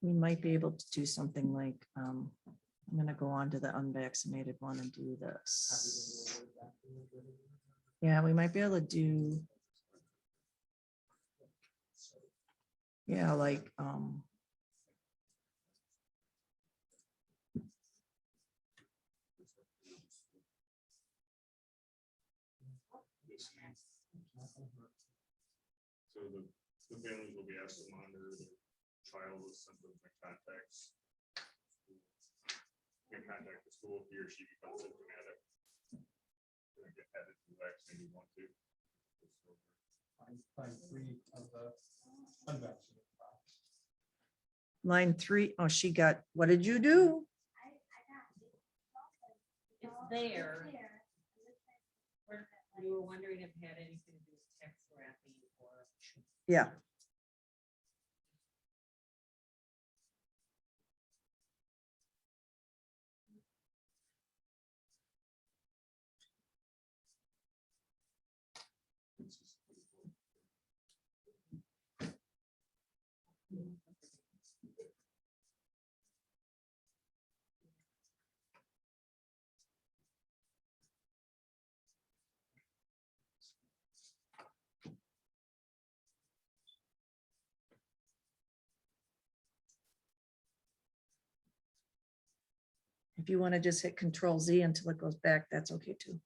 We might be able to do something like, I'm gonna go on to the unvaccinated one and do this. Yeah, we might be able to do. Yeah, like, So the families will be asked to monitor the child with symptoms and contacts. In contact with school if he or she becomes symptomatic. Gonna get added to the vaccine you want to. Line 3 of the unvaccinated box. line 3. Oh, she got, what did you do? It's there. We were wondering if it had anything to do with text wrapping or. Yeah. If you want to just hit Control Z until it goes back, that's okay too.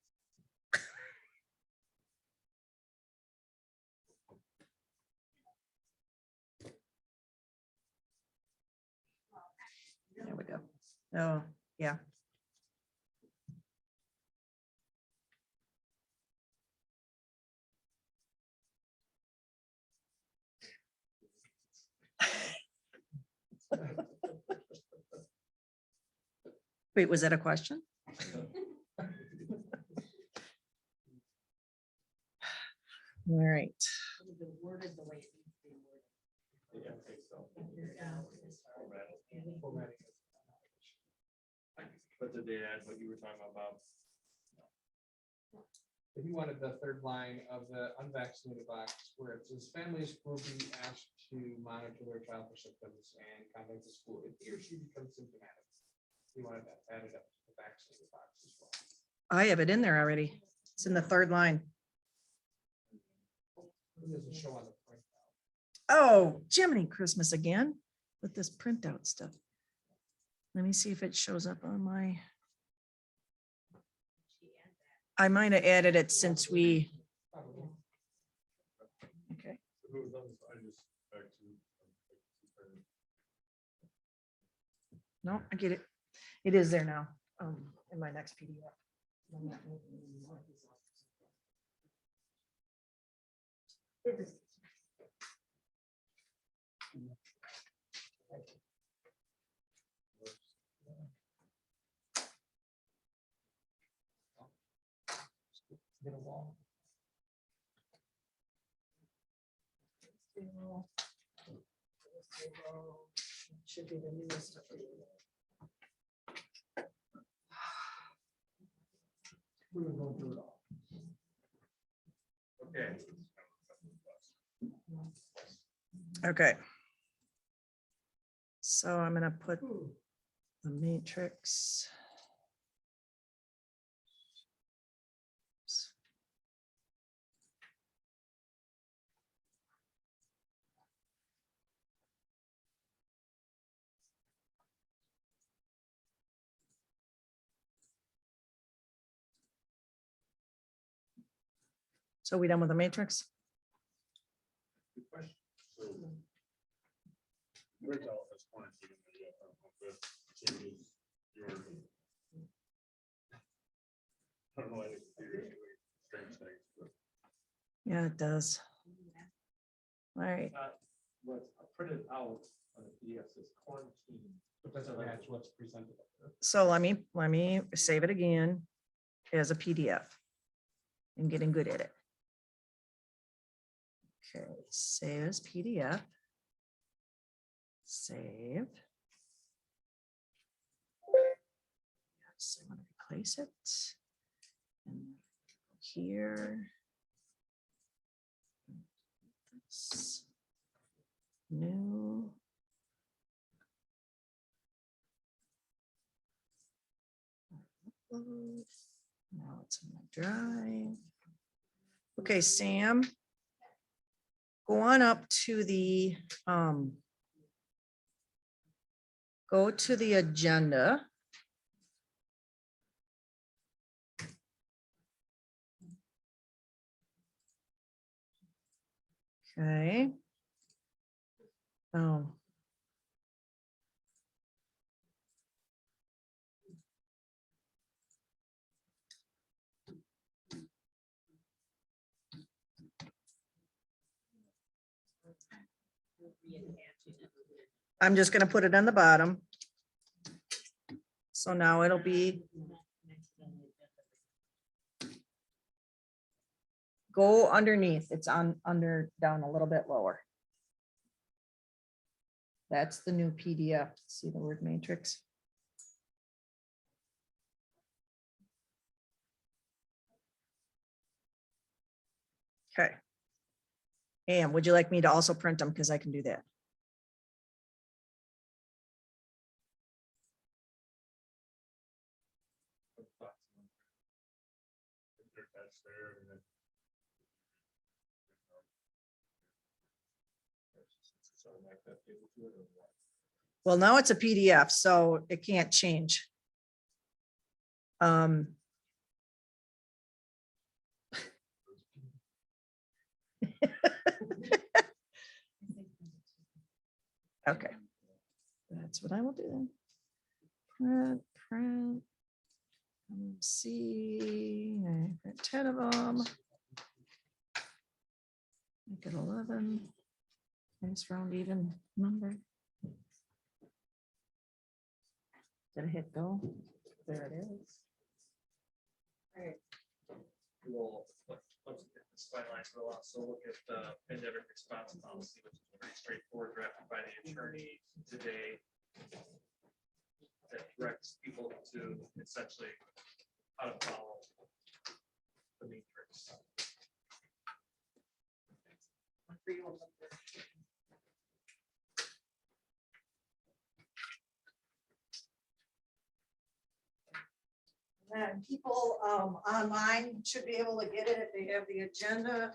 There we go. Oh, yeah. Wait, was that a question? All right. The word is the way it needs to be worded. Yeah, okay, so. Formatting. Formatting. But did they add what you were talking about? if you wanted the third line of the unvaccinated box where it says families will be asked to monitor their child for symptoms and contact the school if he or she becomes symptomatic. You wanted that added up to the vaccinated box as well. I have it in there already. It's in the third line. It doesn't show on the printout. Oh, Jiminy Christmas again with this printout stuff. Let me see if it shows up on my. I might have added it since we. Probably. Okay. Who was on this? I just back to. No, I get it. It is there now, in my next PDF. Get a wall. Should be the newest. We will go through it all. Okay, Okay. So I'm gonna put the matrix. So we done with the matrix? good question. So. Where's all this quarantine in there yet? I don't know if that changes your. I don't know, I think it's strange things, but. Yeah, it does. All right, What's printed out on the PDF says quarantine. But doesn't match what's presented. up there. so let me save it again as a PDF. I'm getting good at it. Okay, save as PDF. Save. Yes, I want to replace it. And here. This. New. Upload. Now it's in my drive. Okay, Sam. Go on up to the, go to the agenda. Okay. Oh. I'm just gonna put it on the bottom. So now it'll be. Go underneath, it's on, down a little bit lower. That's the new PDF. See the word matrix? Okay. And would you like me to also print them? Because I can do that. They're attached there and then. Well, now it's a PDF, so it can't change. Okay. That's what I will do then. Print. See, I print 10 of them. Make it 11. Nice round even number. Did I hit go? There it is. All right. We'll, once we get this finalized, we'll also look at the pandemic response policy, which is very straightforward, drafted by the attorney today. That directs people to essentially how to follow the matrix. And people online should be able to get it if they have the agenda.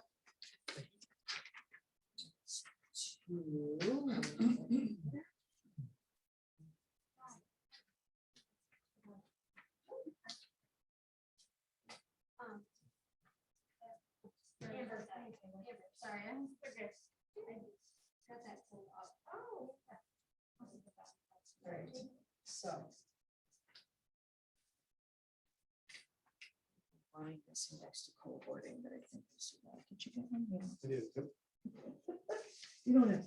Sorry, I'm forget. I got that pulled up. Oh. Right, so. Find this next to cohorting that I think is, did you get one? Yeah. It is. Yep. You don't have.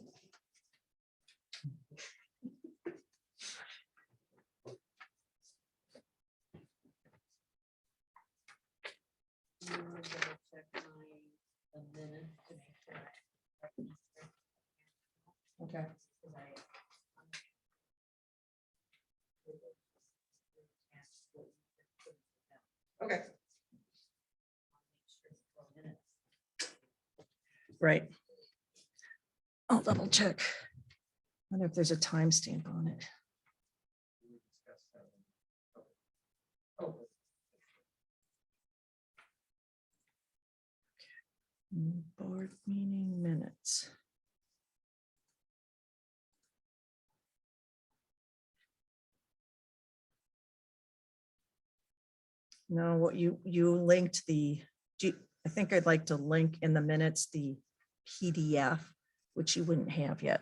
Okay. Okay. Right. I'll double check. Wonder if there's a timestamp on it. Oh, Board meeting minutes. No, what you linked I think I'd like to link in the minutes the PDF, which you wouldn't have yet.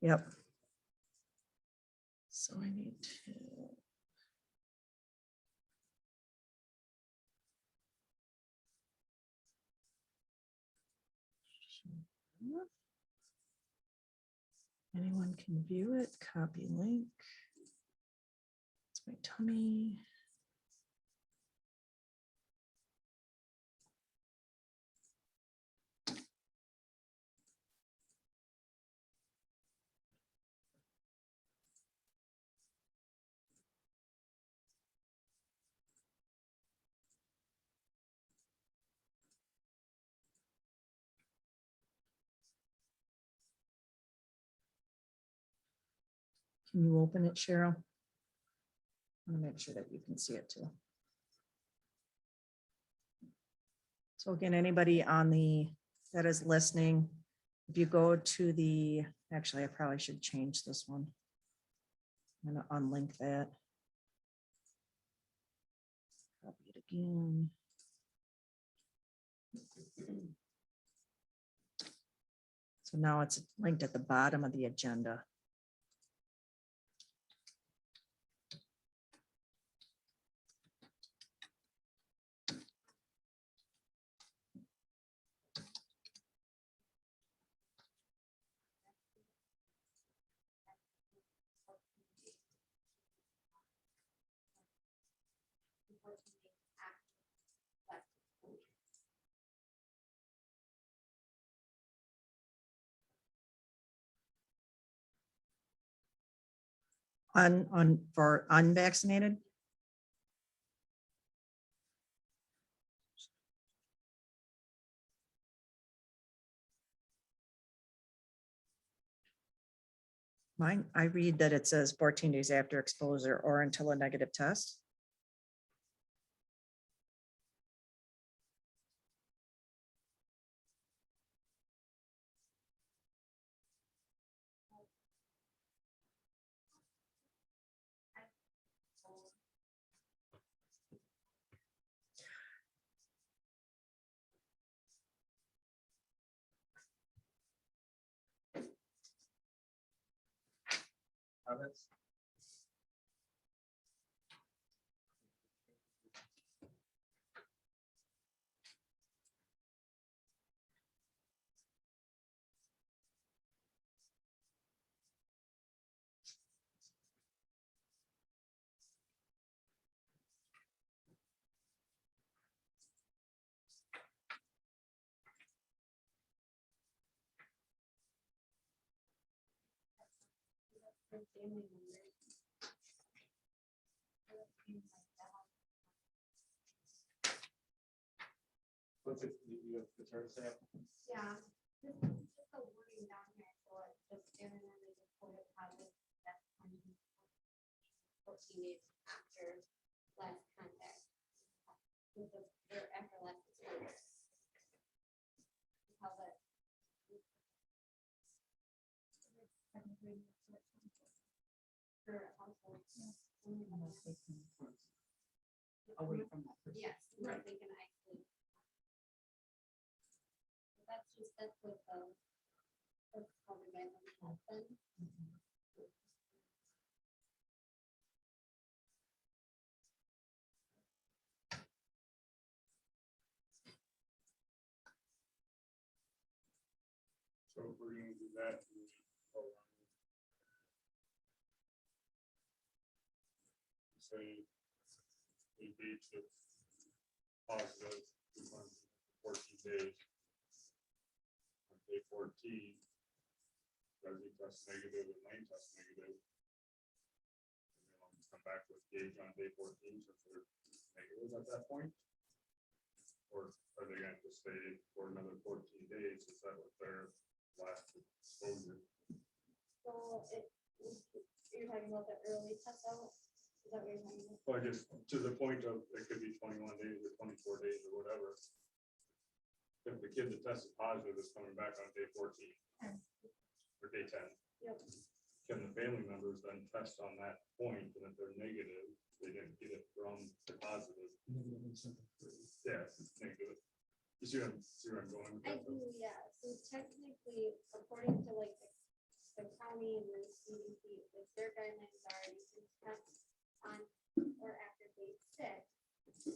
Yep. So I need to. Anyone can view it, copy link. It's my tummy. Can you open it, Cheryl? I want to make sure that you can see it too. So again, anybody that is listening, if you go to actually, I probably should change this one. I'm gonna unlink that. Copy it again. So now it's linked at the bottom of the agenda. For unvaccinated? Mine, I read that it says 14 days after exposure or until a negative test. comments? What's it, you have concern, Sam? Yeah, just the wording down here, so it's just given them a reported positive test 14 days after last contact. With the, or after last exposure. How that. For household. Away from that. person. Yes, right, they can actually. That's just, that's what that's covered by the health then. So if we're gonna do that. we should go around. Say, a date of positive, 14 days. On day 14. Does he test negative and Lane test negative? And then I'll come back with gauge on day 14, since they're negative at that point. Or are they gonna just stay for another 14 days? Is that what their last exposure? So you're talking about the early test out? Is that what you're talking about? Well, just to the point of, it could be 21 days or 24 days or whatever. If the kid that tested positive is coming back on day 14 or day 10. Yep. Can the family members then test on that point, and if they're negative, they didn't get it from the positive? Yeah, it's negative. You see where I'm going? with I that, do, though? yeah. So technically, according to like the county and the CDC, if their guidelines are you can test on or after day 6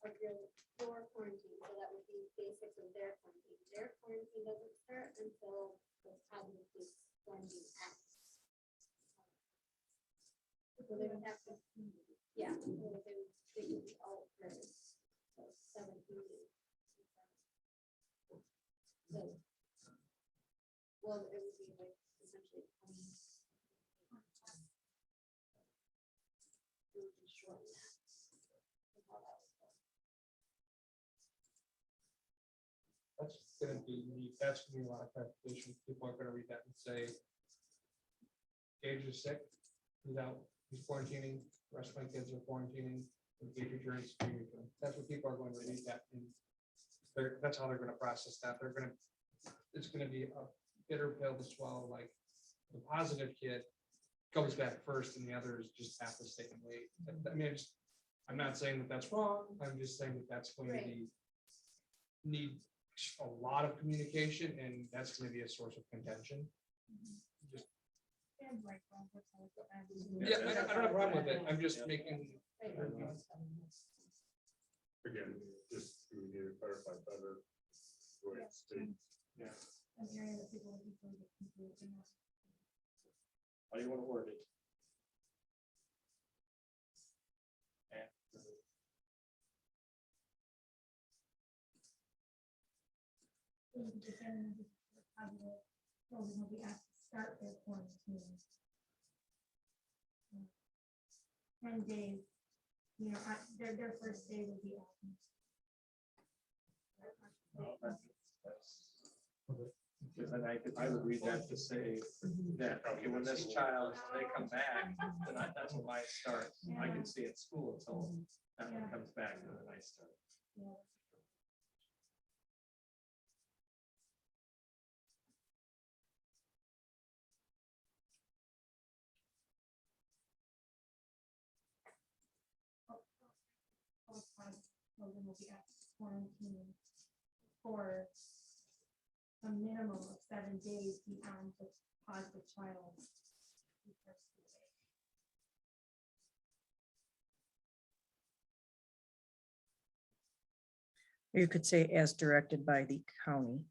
of your quarantine. So that would be basics of their quarantine. Their quarantine doesn't start until the positive case quarantine ends. So they would have to, yeah, so they would be out for 17 days. So, well, it would be like essentially 20. We would just shorten that. That's how that would go. That's gonna be, that's gonna be a lot of clarification. People are gonna read that and say, Gage is sick, he's out, he's quarantining, the rest of my kids are quarantining, and Gage is during school year. That's what people are going to read that. And that's how they're gonna process that. They're gonna, it's gonna be a bitter pill to swallow, like the positive kid comes back first and the others just have to stay and wait. I mean, I'm not saying that that's wrong. I'm just saying that that's going to be need a lot of communication, and that's going to be a source of contention. Yeah, I don't have a problem with it. I'm just making. Again, just we need to clarify better. the way it's stated. Yeah. An area that people would usually get confused in. How do you want to word it? The family members are positive, so then they'll be asked to start their quarantine. 10 days, you know, their first day will be. Because then I would read that to say that, okay, when this child, when they come back, then that's when mine starts. I can stay at school until that one comes back, and then I start. Children will be asked to quarantine for a minimum of 7 days beyond the positive child. You could say as directed by the county.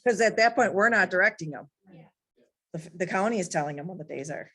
Because at that point, we're not directing them. The county is telling them when the days are.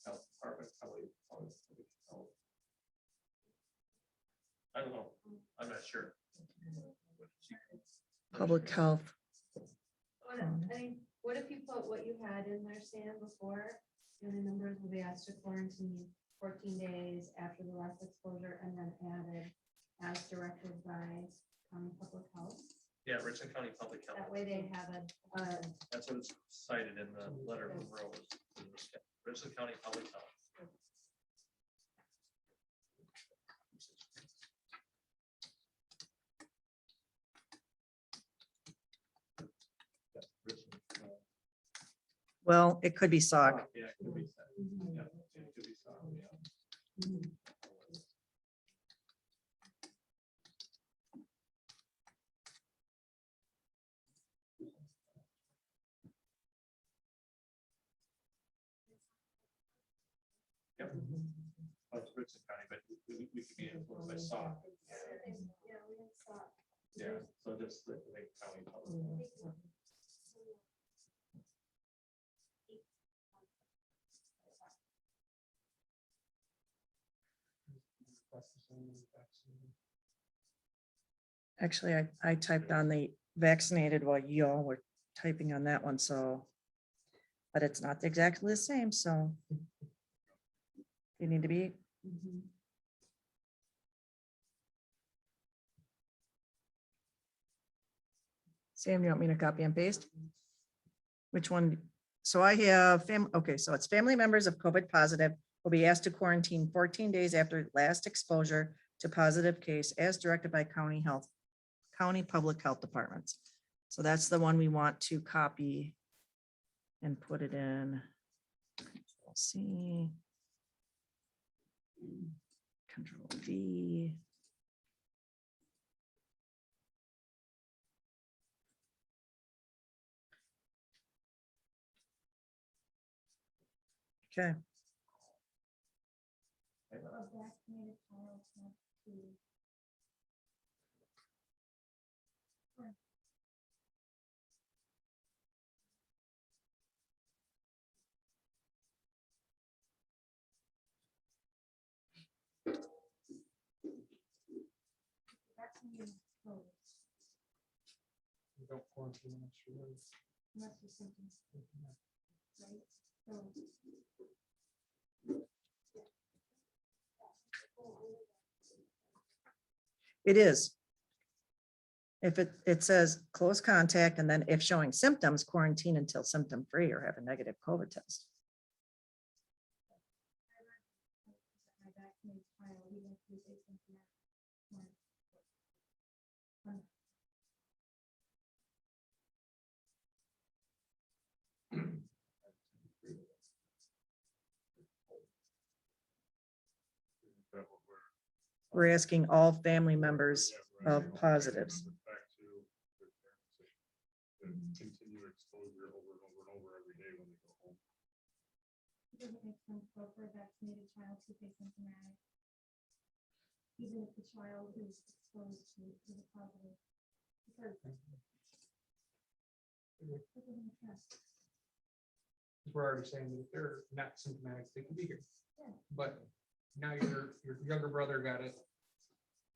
health department, probably. I don't know, I'm not sure. Public health. What if you put what you had in there, Sam, before, and the numbers will be asked to quarantine 14 days after the last exposure, and then added as directed by county public health? Yeah, Richland County Public Health. That way they have a That's what it's cited in the letter from Rose. Richland County Public Health. Well, it could be SOG. Yeah, it could be said. Yeah, it could be said, yeah. Yep. Well, it's Richland County, but we could be influenced by SOC. Yeah, so just the county public. Actually, I typed on the vaccinated while y'all were typing on that one, so. But it's not exactly the same, so. You need to be. Sam, you want me to copy and paste? Which one? So I have okay, so it's family members of COVID positive will be asked to quarantine 14 days after last exposure to positive case as directed by county public health departments. So that's the one we want to copy and put it in. Control C. Control V. Okay. A vaccinated child has to. Vaccinated children, Don't quarantine unless you're really- unless you're symptoms, right? So. It is. If it says close contact and then if showing symptoms, quarantine until symptom free or have a negative COVID test. My vaccinated child, even if he's asymptomatic. We're asking all family members of positives. Back to the continue exposure over and over and over every day when they go home. Does it make sense though for a vaccinated child to be symptomatic? Even if the child is exposed to the positive. Because. It doesn't make sense. We're already saying that if they're not symptomatic, they can be here. Yeah. But now your younger brother got it.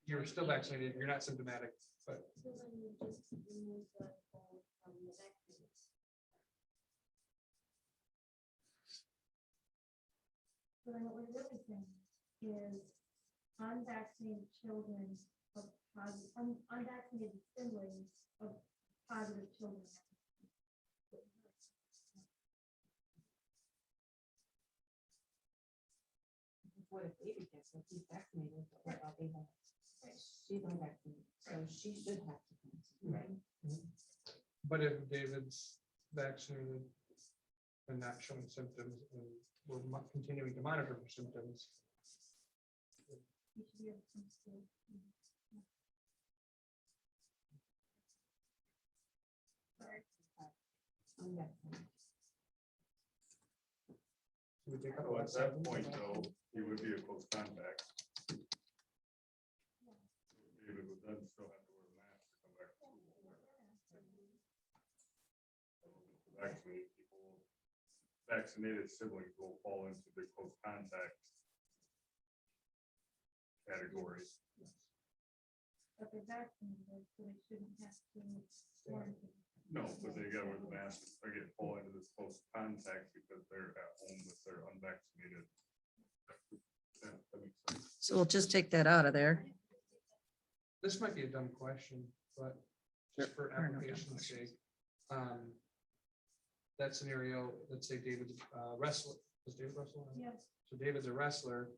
You're still vaccinated, you're not symptomatic, but So then you just remove the whole from the vaccine. So then what we're really saying is unvaccinated children of positive, unvaccinated siblings of positive children. What if baby gets it? He's vaccinated, but what about baby? She's unvaccinated, so she should have to. Right. but if David's vaccinated and not showing symptoms, and we're continuing to monitor for symptoms, You should be able to come to school. Unvaccinated. we take out So all at that that point, symptoms. though, he would be a close contact. David would then still have to wear a mask to come back to school. Vaccinated people vaccinated siblings will fall into the close contact category. But they're vaccinated, so they shouldn't have to quarantine. No, but they gotta wear the mask, they get fall into this close contact because they're at home with their unvaccinated. Yeah, that makes sense. So we'll just take that out of there. This might be a dumb question, but just for There are no dumb application's sake. That scenario, let's say David's wrestler, was David wrestler? Yes, So David's a wrestler.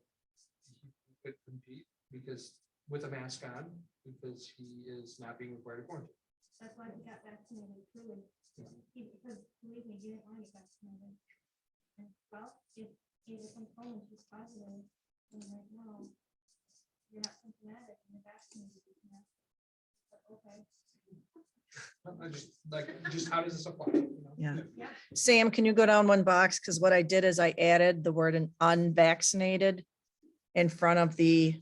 He could compete because with a mask on, because he is not being required to quarantine. that's why he got vaccinated too, and because believe me, he didn't want to get vaccinated. And well, if either comes home and she's positive, and like, no, you're not symptomatic and you're vaccinated, you can have. But okay, I just like, just how does this apply? You know? Yeah. yeah, Sam, can you go down one box? Because what I did is I added the word unvaccinated in front of the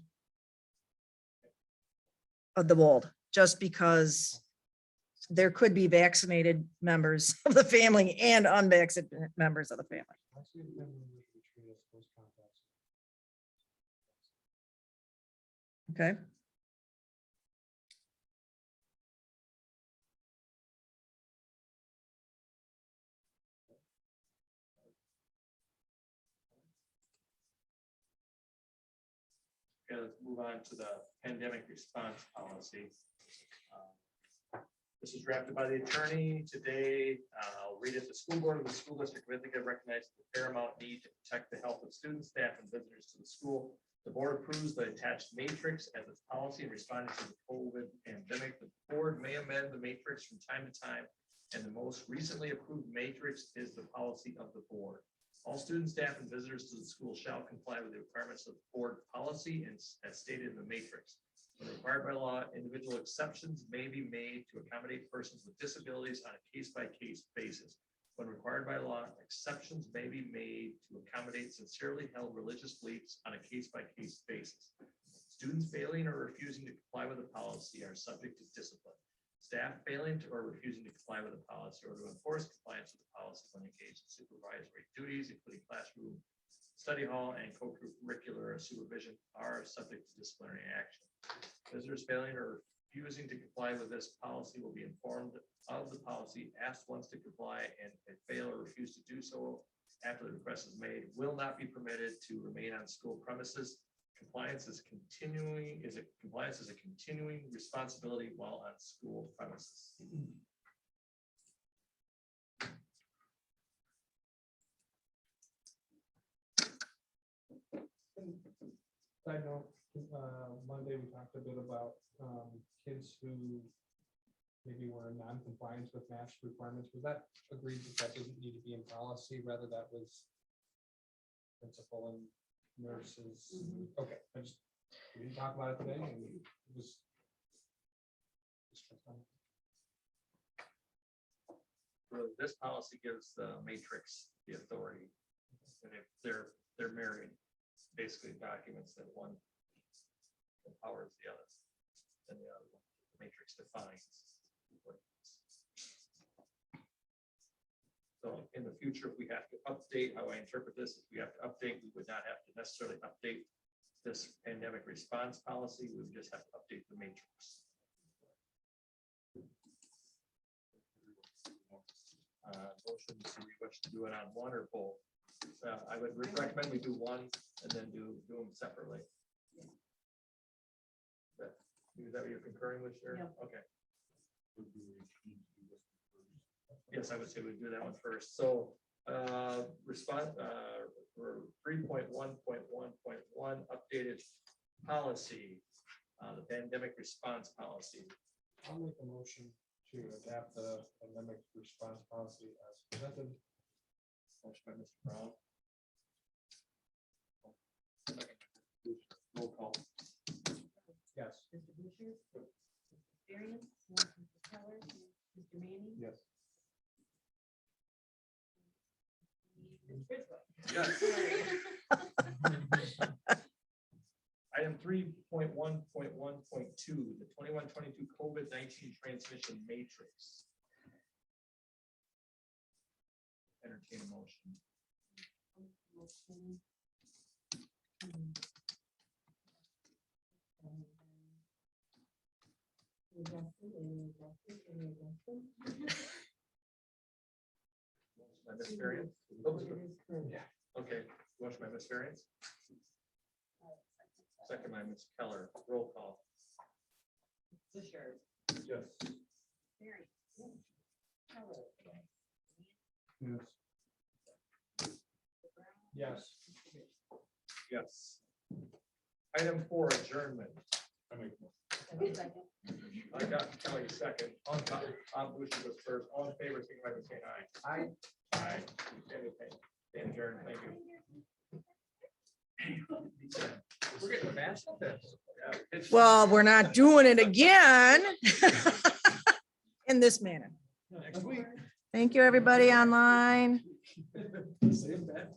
bold, just because there could be vaccinated members of the family and unvaccinated members of the family. Vaccinated family members will be treated as close contacts. Okay. Okay, let's move on to the pandemic response policy. This was drafted by the attorney today. I'll read it. The school board of the school district of Ithaca recognizes the paramount need to protect the health of students, staff, and visitors to the school. The board approves the attached matrix as its policy in responding to the COVID pandemic. The board may amend the matrix from time to time, and the most recently approved matrix is the policy of the board. All students, staff, and visitors to the school shall comply with the requirements of the board policy and as stated in the matrix. When required by law, individual exceptions may be made to accommodate persons with disabilities on a case-by-case basis. When required by law, exceptions may be made to accommodate sincerely held religious beliefs on a case-by-case basis. Students failing or refusing to comply with the policy are subject to discipline. Staff failing to or refusing to comply with the policy or to enforce compliance with the policy when engaged in supervisory duties, including classroom, study hall, and co-curricular supervision, are subject to disciplinary action. Visitors failing or refusing to comply with this policy will be informed of the policy, asked once to comply, and if fail or refuse to do so after the request is made, will not be permitted to remain on school premises. Compliance is a continuing responsibility while on school premises. Side note, Monday we talked a bit about kids who maybe were in non-compliance with mask requirements. Was that agreed that doesn't need to be in policy, rather that was principal and nurses? Okay, we didn't talk about it today, and it was. This policy gives the matrix the authority, and if they're married, basically documents that one empowers the other, and the other one, the matrix defines. So in the future, if we have to update how I interpret this, if we have to update, we would not have to necessarily update this pandemic response policy. We would just have to update the matrix. Motion, do we wish to do it on one or both? I would recommend we do one and then do them separately. Is that what you're concurring with, Sharon? Yeah. Okay. Yes, I would say we'd do that one first. So response for 3.1.1.1 updated policy, the pandemic response policy. I'll make a motion to adapt the pandemic response policy as presented. Motion by Mr. Brown. Roll call. Mr. Yes. Boucher, Mr. Arians, Mr. Keller, Mr. Manning. Yes. Yes. Item 3.1.1.2, the 21-22 COVID-19 transmission matrix. Entertain a motion. My miss variance? Oops. Okay, motion by Miss Variance. Second by Ms. Keller, roll call. Yes. Yes. Yes. Item 4, adjournment. I make I got Kelly second. On top, Lucy was first. All in favor, signify by saying aye. Aye. Aye. Stand adjourned. Thank you. We're getting fast at this. Yeah, it's- Well, we're not doing it again in this manner. Next week. Thank you, everybody online. Same bet.